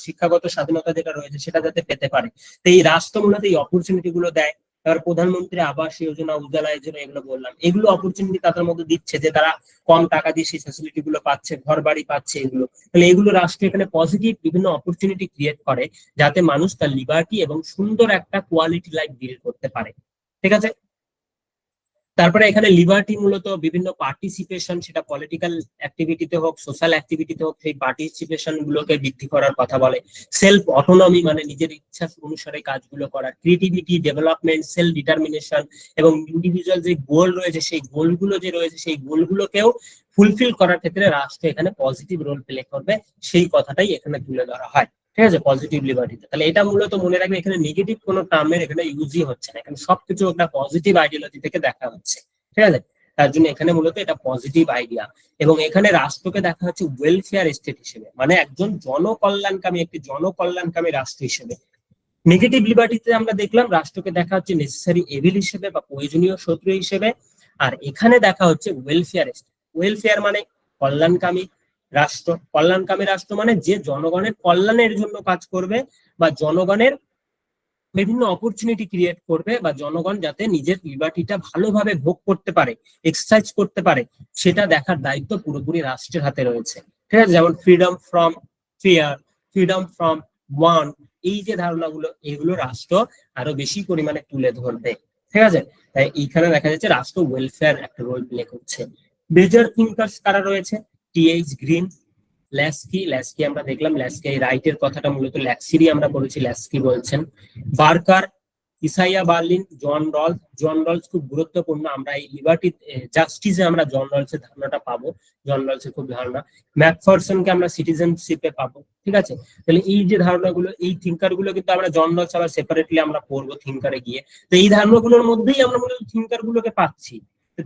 শিক্ষাগত স্বাধীনতা যেটা রয়েছে সেটা যাতে পেতে পারে। তো এই রাষ্ট্র মূলত এই অপরচুনিটি গুলো দেয়। এবার প্রধানমন্ত্রী আবাস যোজনা, উজালা যোজনা, এগুলো বললাম, এগুলো অপরচুনিটি তাদের মধ্যে দিচ্ছে যে তারা কম টাকা দিয়ে সেই ফ্যাসিলিটি গুলো পাচ্ছে, ঘর বাড়ি পাচ্ছে, এগুলো। তাহলে এগুলো রাষ্ট্র এখানে পজিটিভ বিভিন্ন অপরচুনিটি ক্রিয়েট করে যাতে মানুষ তার লিবার্টি এবং সুন্দর একটা কোয়ালিটি লাইফ বিল্ড করতে পারে। ঠিক আছে। তারপরে এখানে লিবার্টি মূলত বিভিন্ন পার্টিসিপেশন, সেটা পলিটিক্যাল অ্যাক্টিভিটিতে হোক, সোশ্যাল অ্যাক্টিভিটিতে হোক, সেই পার্টিসিপেশন গুলোকে বৃদ্ধি করার কথা বলে। সেলফ অটোনমি মানে নিজের ইচ্ছা অনুসারে কাজগুলো করা, ক্রিয়েটিভিটি, ডেভেলপমেন্ট, সেলফ ডিটারমিনেশন, এবং ইন্ডিভিজুয়াল যে গোল রয়েছে সেই গোলগুলো যে রয়েছে সেই গোলগুলোকেও ফুলফিল করার ক্ষেত্রে রাষ্ট্র এখানে পজিটিভ রোল প্লে করবে, সেই কথাটাই এখানে তুলে ধরা হয়। ঠিক আছে, পজিটিভ লিবার্টিতে। তাহলে এটা মূলত মনে রাখবে, এখানে নেগেটিভ কোনো টার্মের এখানে ইউজই হচ্ছে না, এখানে সবকিছু একটা পজিটিভ আইডিয়োলজি থেকে দেখা হচ্ছে। ঠিক আছে, তার জন্য এখানে মূলত এটা পজিটিভ আইডিয়া। এবং এখানে রাষ্ট্রকে দেখা হচ্ছে ওয়েলফেয়ার স্টেট হিসেবে, মানে একজন জনকল্যাণকামী, একটি জনকল্যাণকামী রাষ্ট্র হিসেবে। নেগেটিভ লিবার্টিতে আমরা দেখলাম রাষ্ট্রকে দেখা হচ্ছে নেসেসারি এভিল হিসেবে বা প্রয়োজনীয় শত্রু হিসেবে। আর এখানে দেখা হচ্ছে ওয়েলফেয়ার স্টেট। ওয়েলফেয়ার মানে কল্যাণকামী রাষ্ট্র। কল্যাণকামী রাষ্ট্র মানে যে জনগণের কল্যাণের জন্য কাজ করবে বা জনগণের বিভিন্ন অপরচুনিটি ক্রিয়েট করবে, বা জনগণ যাতে নিজের লিবার্টিটা ভালোভাবে ভোগ করতে পারে, এক্সারসাইজ করতে পারে, সেটা দেখার দায়িত্ব পুরোপুরি রাষ্ট্রের হাতে রয়েছে। ঠিক আছে, যেমন freedom from fear, freedom from want, এই যে ধারণাগুলো, এগুলো রাষ্ট্র আরো বেশি পরিমাণে তুলে ধরবে। ঠিক আছে, তাই এইখানে দেখা যাচ্ছে রাষ্ট্র ওয়েলফেয়ার একটা রোল প্লে করছে। মেজর থিঙ্কার্স কারা রয়েছে? টি.এইচ. Green, Laski. ল্যাস্কি আমরা দেখলাম, ল্যাস্কি এই রাইটের কথাটা মূলত ল্যাক্সিরই আমরা করেছি, ল্যাস্কি বলছেন। বার্কার, ইসাইয়া বার্লিন, জন রলস। জন রলস খুব গুরুত্বপূর্ণ, আমরা এই লিবার্টি জাস্টিসে আমরা জন রলসের ধারণাটা পাবো, জন রলসের খুব ধারণা। ম্যাকফারসনকে আমরা সিটিজেনশিপে পাবো। ঠিক আছে, তাহলে এই যে ধারণাগুলো, এই থিঙ্কার গুলো কিন্তু আমরা জন রলস আবার সেপারেটলি আমরা পড়বো থিঙ্কারে গিয়ে। তো এই ধারণাগুলোর মধ্যেই আমরা মূলত থিঙ্কার গুলোকে পাচ্ছি।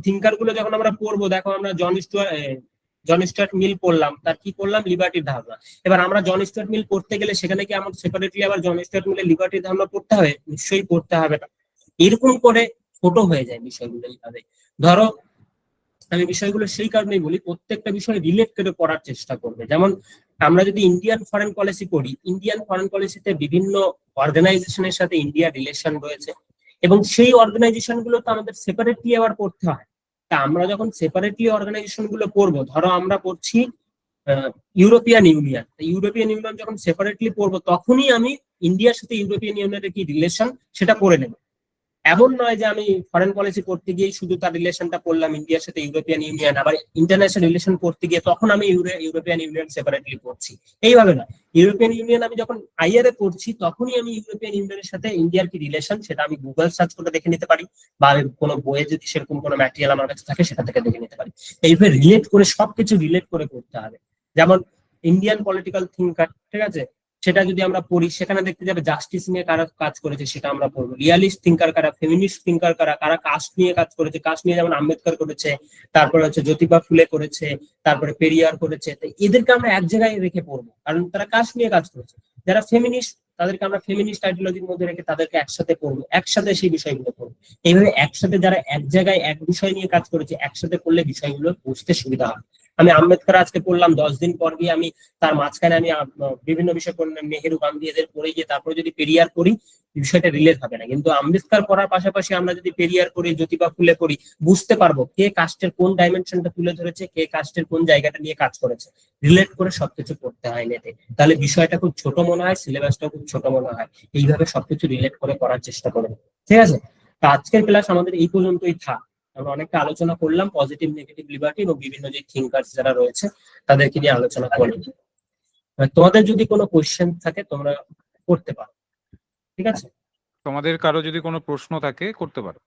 থিঙ্কার গুলো যখন আমরা পড়বো, দেখো আমরা জন স্টুয়ার্ট মিল পড়লাম, তার কি পড়লাম? লিবার্টির ধারণা। এবার আমরা জন স্টুয়ার্ট মিল পড়তে গেলে সেখানে কি আমার সেপারেটলি আবার জন স্টুয়ার্ট মিলের লিবার্টির ধারণা পড়তে হবে? নিশ্চয়ই পড়তে হবে না। এরকম করে ছোট হয়ে যায় বিষয়গুলো এইভাবে। ধরো আমি বিষয়গুলো সেই কারণেই বলি, প্রত্যেকটা বিষয় রিলেট করে পড়ার চেষ্টা করবে। যেমন আমরা যদি ইন্ডিয়ান ফরেন পলিসি পড়ি, ইন্ডিয়ান ফরেন পলিসিতে বিভিন্ন অর্গানাইজেশনের সাথে ইন্ডিয়ার রিলেশন রয়েছে, এবং সেই অর্গানাইজেশন গুলো তো আমাদের সেপারেটলি আবার পড়তে হয়। তা আমরা যখন সেপারেটলি অর্গানাইজেশন গুলো পড়বো, ধরো আমরা পড়ছি ইউরোপিয়ান ইউনিয়ন, ইউরোপিয়ান ইউনিয়ন যখন সেপারেটলি পড়বো তখনই আমি ইন্ডিয়ার সাথে ইউরোপিয়ান ইউনিয়নের কি রিলেশন সেটা পড়ে নেব। এমন নয় যে আমি ফরেন পলিসি পড়তে গিয়ে শুধু তার রিলেশনটা পড়লাম ইন্ডিয়ার সাথে ইউরোপিয়ান ইউনিয়ন, আবার ইন্টারন্যাশনাল রিলেশন পড়তে গিয়ে তখন আমি ইউরোপিয়ান ইউনিয়ন সেপারেটলি পড়ছি, এইভাবে না। ইউরোপিয়ান ইউনিয়ন আমি যখন আইআর এ পড়ছি তখনই আমি ইউরোপিয়ান ইউনিয়নের সাথে ইন্ডিয়ার কি রিলেশন সেটা আমি গুগল সার্চ করে দেখে নিতে পারি, বা আমি কোনো বইয়ে যদি সেরকম কোনো ম্যাটেরিয়াল আমার কাছে থাকে সেটা থেকে দেখে নিতে পারি। এইভাবে রিলেট করে সবকিছু রিলেট করে করতে হবে। যেমন ইন্ডিয়ান পলিটিক্যাল থিঙ্কার, ঠিক আছে, সেটা যদি আমরা পড়ি সেখানে দেখতে যাবে জাস্টিস নিয়ে কারা কাজ করেছে সেটা আমরা পড়বো, রিয়ালিস্ট থিঙ্কার কারা, ফেমিনিস্ট থিঙ্কার কারা, কারা কাস্ট নিয়ে কাজ করেছে, কাস্ট নিয়ে যেমন আম্বেদকর করেছে, তারপরে হচ্ছে জ্যোতিবা ফুলে করেছে, তারপরে পেরিয়ার করেছে। তো এদেরকে আমরা এক জায়গায় রেখে পড়বো কারণ তারা কাস্ট নিয়ে কাজ করেছে। যারা ফেমিনিস্ট তাদেরকে আমরা ফেমিনিস্ট আইডিওলজির মধ্যে রেখে তাদেরকে একসাথে পড়বো, একসাথে সেই বিষয়গুলো পড়বো। এইভাবে একসাথে যারা এক জায়গায় এক বিষয় নিয়ে কাজ করেছে একসাথে পড়লে বিষয়গুলো বুঝতে সুবিধা হয়। আমি আম্বেদকর আজকে পড়লাম, 10 দিন পর গিয়ে আমি তার মাঝখানে আমি বিভিন্ন বিষয় পড়লাম, নেহেরু গান্ধী এদের পড়ে গিয়ে তারপরে যদি পেরিয়ার করি বিষয়টা রিলেট হবে না। কিন্তু আম্বেদকর পড়ার পাশাপাশি আমরা যদি পেরিয়ার করি, জ্যোতিবা ফুলে করি, বুঝতে পারবো কে কাস্টের কোন ডাইমেনশনটা তুলে ধরেছে, কে কাস্টের কোন জায়গাটা নিয়ে কাজ করেছে। রিলেট করে সবকিছু পড়তে হয় নেটে, তাহলে বিষয়টা খুব ছোট মনে হয়, সিলেবাসটা খুব ছোট মনে হয়। এইভাবে সবকিছু রিলেট করে করার চেষ্টা করবো। ঠিক আছে, তো আজকের ক্লাস আমাদের এই পর্যন্তই থাক। আমরা অনেকটা আলোচনা করলাম পজিটিভ নেগেটিভ লিবার্টি এবং বিভিন্ন যে থিঙ্কার্স যারা রয়েছে তাদেরকে নিয়ে আলোচনা করলাম। তোমাদের যদি কোনো কোয়েশ্চেন থাকে তোমরা করতে পারো। ঠিক আছে, তোমাদের কারো যদি কোনো প্রশ্ন থাকে করতে পারো।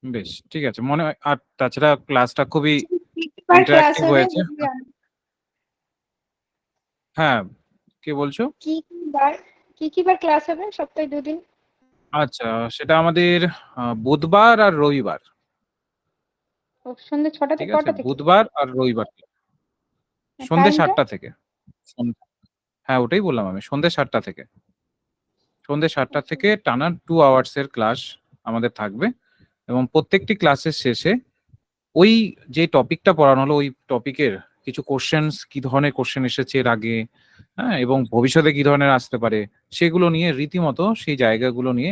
বেশ, ঠিক আছে, মনে হয়। আর তাছাড়া ক্লাসটা খুবই ইন্টারেক্টিভ হয়েছে। হ্যাঁ, কে বলছো? কি কি বার কি কি বার ক্লাস হবে সপ্তাহে 2 দিন? আচ্ছা, সেটা আমাদের বুধবার আর রবিবার। ও সন্ধ্যে 6টা ঠিক থেকে আছে, কটা থেকে? বুধবার আর রবিবার সন্ধ্যে টাইমটা? 7টা থেকে। হ্যাঁ, ওটাই বললাম আমি, সন্ধ্যে 7টা থেকে। সন্ধ্যে 7টা আচ্ছা। থেকে টানা 2 আওয়ার্স এর ক্লাস আমাদের থাকবে, এবং প্রত্যেকটি ক্লাসের শেষে ওই যে টপিকটা পড়ানো হলো ওই টপিকের কিছু কোশ্চেন্স, কি ধরনের কোশ্চেন এসেছে এর আগে, হ্যাঁ, এবং ভবিষ্যতে কি ধরনের আসতে পারে, সেগুলো নিয়ে রীতিমতো সেই জায়গাগুলো নিয়ে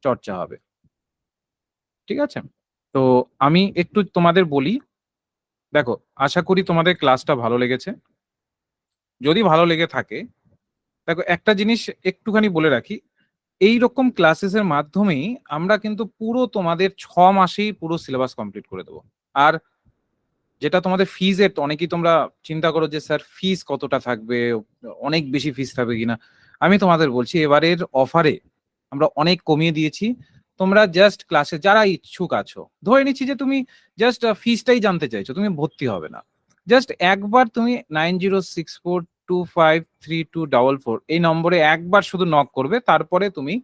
চর্চা হবে। ঠিক আছে, তো আমি একটু তোমাদের বলি। দেখো, আশা করি তোমাদের ক্লাসটা ভালো লেগেছে। যদি ভালো লেগে থাকে, দেখো একটা জিনিস একটুখানি বলে রাখি, এই রকম ক্লাসেসের মাধ্যমেই আমরা কিন্তু পুরো তোমাদের 6 মাসেই পুরো সিলেবাস কমপ্লিট করে দেবো। আর যেটা তোমাদের ফিজের, অনেকেই তোমরা চিন্তা করো যে স্যার ফিস কতটা থাকবে, অনেক বেশি ফিস থাকবে কিনা। আমি তোমাদের বলছি, এবারের অফারে আমরা অনেক কমিয়ে দিয়েছি। তোমরা জাস্ট ক্লাসে যারা ইচ্ছুক আছো, ধরে নিচ্ছি যে তুমি জাস্ট ফিসটাই জানতে চাইছো, তুমি ভর্তি হবে না, জাস্ট একবার তুমি 9064253244 এই নম্বরে একবার শুধু নক করবে, তারপরে তুমি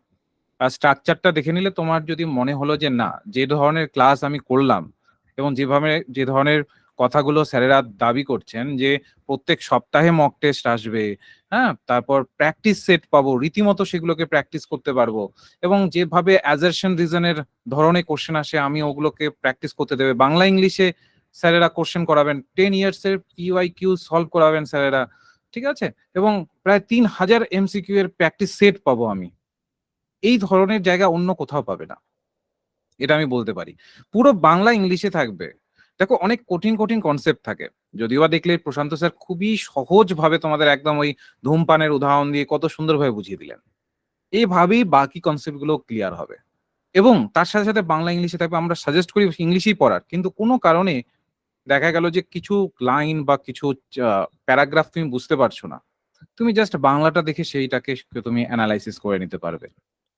স্ট্রাকচারটা দেখে নিলে তোমার যদি মনে হলো যে না, যে ধরনের ক্লাস আমি করলাম এবং যেভাবে যে ধরনের কথাগুলো স্যারেরা দাবি করছেন যে প্রত্যেক সপ্তাহে মক টেস্ট আসবে, হ্যাঁ, তারপর প্র্যাকটিস সেট পাবো, রীতিমতো সেগুলোকে প্র্যাকটিস করতে পারবো, এবং যেভাবে অ্যাজারশন রিজনের ধরনে কোশ্চেন আসে আমি ওগুলোকে প্র্যাকটিস করতে দেবে, বাংলা ইংলিশে স্যারেরা কোশ্চেন করাবেন, 10 ইয়ার্স এর PYQ সলভ করাবেন স্যারেরা। ঠিক আছে, এবং প্রায় 3000 MCQ এর প্র্যাকটিস সেট পাবো আমি। এই ধরনের জায়গা অন্য কোথাও পাবে না, এটা আমি বলতে পারি। পুরো বাংলা ইংলিশে থাকবে। দেখো, অনেক কঠিন কঠিন কনসেপ্ট থাকে, যদিও বা দেখলে প্রশান্ত স্যার খুবই সহজ ভাবে তোমাদের একদম ওই ধূমপানের উদাহরণ দিয়ে কত সুন্দরভাবে বুঝিয়ে দিলেন। এইভাবেই বাকি কনসেপ্ট গুলো ক্লিয়ার হবে, এবং তার সাথে সাথে বাংলা ইংলিশে থাকবে। আমরা সাজেস্ট করি ইংলিশেই পড়ার, কিন্তু কোনো কারণে দেখা গেল যে কিছু লাইন বা কিছু প্যারাগ্রাফ তুমি বুঝতে পারছো না, তুমি জাস্ট বাংলাটা দেখে সেইটাকে তুমি অ্যানালাইসিস করে নিতে পারবে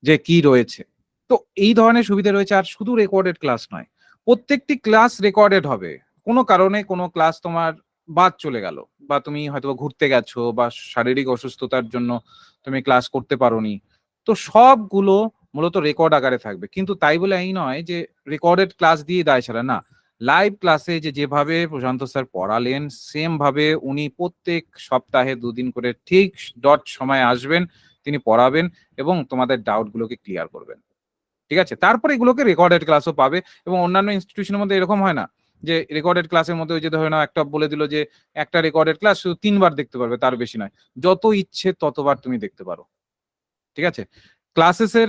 যে কি রয়েছে। তো এই ধরনের সুবিধা রয়েছে। আর শুধু রেকর্ডেড ক্লাস নয়, প্রত্যেকটি ক্লাস রেকর্ডেড হবে। কোনো কারণে কোনো ক্লাস তোমার বাদ চলে গেল, বা তুমি হয়তো ঘুরতে গেছো, বা শারীরিক অসুস্থতার জন্য তুমি ক্লাস করতে পারোনি, তো সবগুলো মূলত রেকর্ড আকারে থাকবে। কিন্তু তাই বলে এই নয় যে রেকর্ডেড ক্লাস দিয়ে দায় সারা, না। লাইভ ক্লাসে যেভাবে প্রশান্ত স্যার পড়ালেন, সেম ভাবে উনি প্রত্যেক সপ্তাহে 2 দিন করে ঠিক ডট সময় আসবেন, তিনি পড়াবেন এবং তোমাদের ডাউট গুলোকে ক্লিয়ার করবেন। ঠিক আছে, তারপরে এগুলোকে রেকর্ডেড ক্লাসও পাবে। এবং অন্যান্য ইনস্টিটিউশনের মধ্যে এরকম হয় না যে রেকর্ডেড ক্লাসের মধ্যে ওই যে ধরে নাও একটা বলে দিল যে একটা রেকর্ডেড ক্লাস শুধু 3বার দেখতে পারবে, তার বেশি নয়, যত ইচ্ছে ততবার তুমি দেখতে পারো। ঠিক আছে, ক্লাসেসের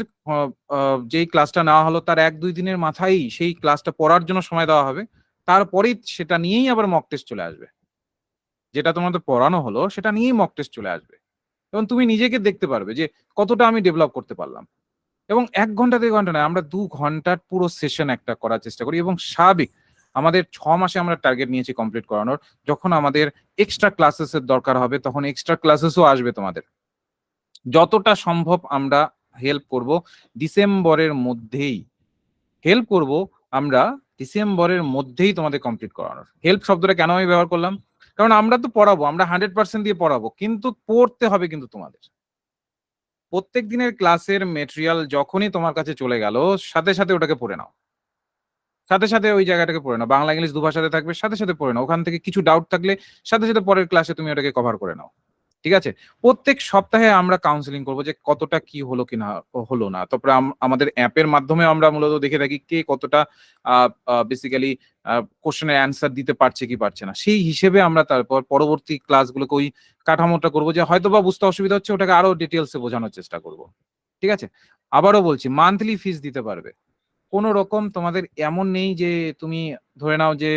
যেই ক্লাসটা নেওয়া হলো তার 1-2 দিনের মাথায় সেই ক্লাসটা পড়ার জন্য সময় দেওয়া হবে, তারপরেই সেটা নিয়েই আবার মক টেস্ট চলে আসবে। যেটা তোমাদের পড়ানো হলো সেটা নিয়েই মক টেস্ট চলে আসবে, এবং তুমি নিজেকে দেখতে পারবে যে কতটা আমি ডেভেলপ করতে পারলাম। এবং 1 ঘন্টা 2 ঘন্টা নয়, আমরা 2 ঘন্টার পুরো সেশন একটা করার চেষ্টা করি। এবং স্বাভাবিক আমাদের 6 মাসে আমরা টার্গেট নিয়েছি কমপ্লিট করানোর। যখন আমাদের এক্সট্রা ক্লাসেসের দরকার হবে তখন এক্সট্রা ক্লাসেসও আসবে তোমাদের। যতটা সম্ভব আমরা হেল্প করব ডিসেম্বরের মধ্যেই, হেল্প করব আমরা ডিসেম্বরের মধ্যেই তোমাদের কমপ্লিট করানোর। হেল্প শব্দটা কেন আমি ব্যবহার করলাম, কারণ আমরা তো পড়াবো, আমরা 100% দিয়ে পড়াবো, কিন্তু পড়তে হবে কিন্তু তোমাদের। প্রত্যেক দিনের ক্লাসের মেটেরিয়াল যখনই তোমার কাছে চলে গেল, সাথে সাথে ওটাকে পড়ে নাও, সাথে সাথে ওই জায়গাটাকে পড়ে নাও। বাংলা ইংলিশ দুভাষাতে থাকবে, সাথে সাথে পড়ে নাও। ওখান থেকে কিছু ডাউট থাকলে সাথে সাথে পরের ক্লাসে তুমি ওটাকে কভার করে নাও। ঠিক আছে, প্রত্যেক সপ্তাহে আমরা কাউন্সিলিং করবো যে কতটা কি হলো কি না হলো না। তারপরে আমাদের অ্যাপের মাধ্যমে আমরা মূলত দেখে থাকি কে কতটা বেসিক্যালি কোশ্চেনের অ্যান্সার দিতে পারছে কি পারছে না। সেই হিসেবে আমরা তারপর পরবর্তী ক্লাসগুলোকে ওই কাঠামোটা করবো, যে হয়তো বা বুঝতে অসুবিধা হচ্ছে ওটাকে আরো ডিটেলসে বোঝানোর চেষ্টা করব। ঠিক আছে, আবারও বলছি, মান্থলি ফিস দিতে পারবে। কোনো রকম তোমাদের এমন নেই যে তুমি ধরে নাও যে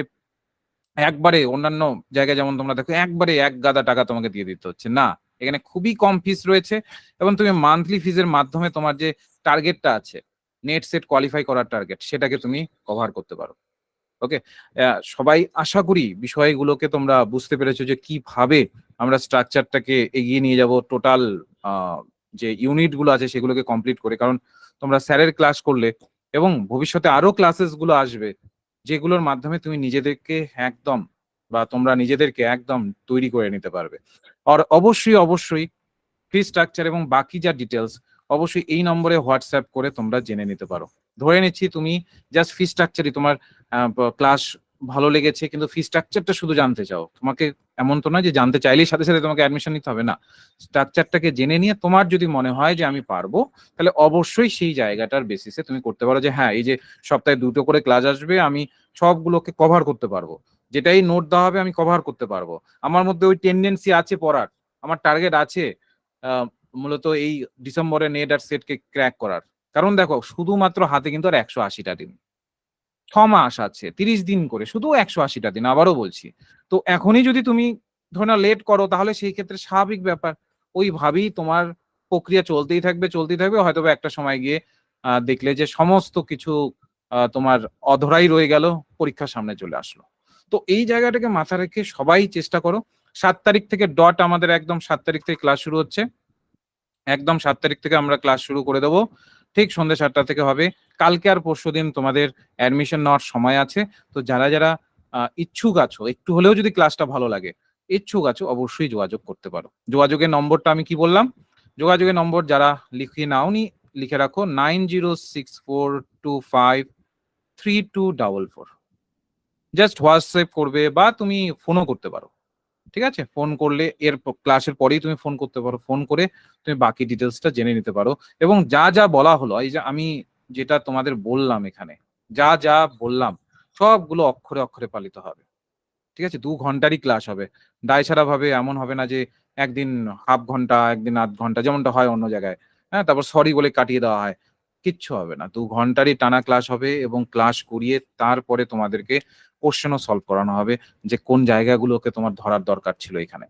একবারে অন্যান্য জায়গায় যেমন তোমরা দেখো একবারে এক গাদা টাকা তোমাকে দিয়ে দিতে হচ্ছে, না। এখানে খুবই কম ফিস রয়েছে, এবং তুমি মান্থলি ফিজের মাধ্যমে তোমার যে টার্গেটটা আছে, নেট সেট কোয়ালিফাই করার টার্গেট, সেটাকে তুমি কভার করতে পারো। ওকে, সবাই আশা করি বিষয়গুলোকে তোমরা বুঝতে পেরেছো যে কিভাবে আমরা স্ট্রাকচারটাকে এগিয়ে নিয়ে যাব টোটাল যে ইউনিট গুলো আছে সেগুলোকে কমপ্লিট করে। কারণ তোমরা স্যারের ক্লাস করলে এবং ভবিষ্যতে আরো ক্লাসেস গুলো আসবে, যেগুলোর মাধ্যমে তুমি নিজেদেরকে একদম বা তোমরা নিজেদেরকে একদম তৈরি করে নিতে পারবে। আর অবশ্যই অবশ্যই ফি স্ট্রাকচার এবং বাকি যা ডিটেলস অবশ্যই এই নম্বরে হোয়াটসঅ্যাপ করে তোমরা জেনে নিতে পারো। ধরে নিচ্ছি তুমি জাস্ট ফি স্ট্রাকচারই তোমার ক্লাস ভালো লেগেছে, কিন্তু ফি স্ট্রাকচারটা শুধু জানতে চাও, তোমাকে এমন তো না যে জানতে চাইলেই সাথে সাথে তোমাকে অ্যাডমিশন নিতে হবে, না, স্ট্রাকচারটাকে জেনে নিয়ে তোমার যদি মনে হয় যে আমি পারবো, তাহলে অবশ্যই সেই জায়গাটার বেসিসে তুমি করতে পারো যে হ্যাঁ এই যে সপ্তাহে 2টো করে ক্লাস আসবে, আমি সবগুলোকে কভার করতে পারবো, যেটাই নোট দেওয়া হবে আমি কভার করতে পারবো, আমার মধ্যে ওই টেন্ডেন্সি আছে পড়ার, আমার টার্গেট আছে মূলত এই ডিসেম্বরে নেট আর সেটকে ক্র্যাক করার। কারণ দেখো শুধুমাত্র হাতে কিন্তু আর 180টা দিন, 6 মাস আছে, 30 দিন করে, শুধু 180টা দিন, আবারও বলছি। তো এখনই যদি তুমি ধরো না লেট করো, তাহলে সেই ক্ষেত্রে স্বাভাবিক ব্যাপার ওইভাবেই তোমার প্রক্রিয়া চলতেই থাকবে, হয়তো বা একটা সময় গিয়ে দেখলে যে সমস্ত কিছু তোমার অধরাই রয়ে গেল, পরীক্ষার সামনে চলে আসলো। তো এই জায়গাটাকে মাথায় রেখে সবাই চেষ্টা করো। 7 তারিখ থেকে ডট আমাদের একদম 7 তারিখ থেকে ক্লাস শুরু হচ্ছে, একদম 7 তারিখ থেকে আমরা ক্লাস শুরু করে দেবো, ঠিক সন্ধ্যে 7টা থেকে হবে। কালকে আর পরশুদিন তোমাদের অ্যাডমিশন নেওয়ার সময় আছে। তো যারা যারা ইচ্ছুক আছো, একটু হলেও যদি ক্লাসটা ভালো লাগে, ইচ্ছুক আছো, অবশ্যই যোগাযোগ করতে পারো। যোগাযোগের নম্বরটা আমি কি বললাম, যোগাযোগের নম্বর যারা লিখে নাওনি লিখে রাখো, 9064253244। জাস্ট হোয়াটসঅ্যাপ করবে বা তুমি ফোনও করতে পারো, ঠিক আছে? ফোন করলে এর ক্লাসের পরেই তুমি ফোন করতে পারো, ফোন করে তুমি বাকি ডিটেলসটা জেনে নিতে পারো। এবং যা যা বলা হলো, এই যে আমি যেটা তোমাদের বললাম এখানে, যা যা বললাম সবগুলো অক্ষরে অক্ষরে পালিত হবে, ঠিক আছে? 2 ঘন্টারই ক্লাস হবে, দায় ছাড়া ভাবে এমন হবে না যে একদিন হাফ ঘন্টা, একদিন আধ ঘন্টা, যেমনটা হয় অন্য জায়গায়, হ্যাঁ, তারপর সরি বলে কাটিয়ে দেওয়া হয়, কিচ্ছু হবে না। 2 ঘন্টারই টানা ক্লাস হবে এবং ক্লাস করিয়ে তারপরে তোমাদেরকে কোশ্চেনও সলভ করানো হবে, যে কোন জায়গাগুলোকে তোমার ধরার দরকার ছিল এখানে,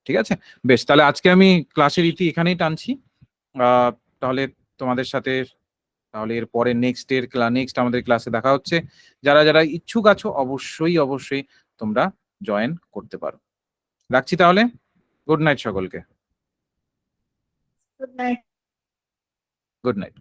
ঠিক আছে? বেশ, তাহলে আজকে আমি ক্লাসের ইতি এখানেই টানছি। আহ, তাহলে তোমাদের সাথে তাহলে এরপরে নেক্সট আমাদের ক্লাসে দেখা হচ্ছে। যারা যারা ইচ্ছুক আছো অবশ্যই অবশ্যই তোমরা জয়েন করতে পারো। রাখছি তাহলে, গুড নাইট সকলকে, গুড নাইট। Good night.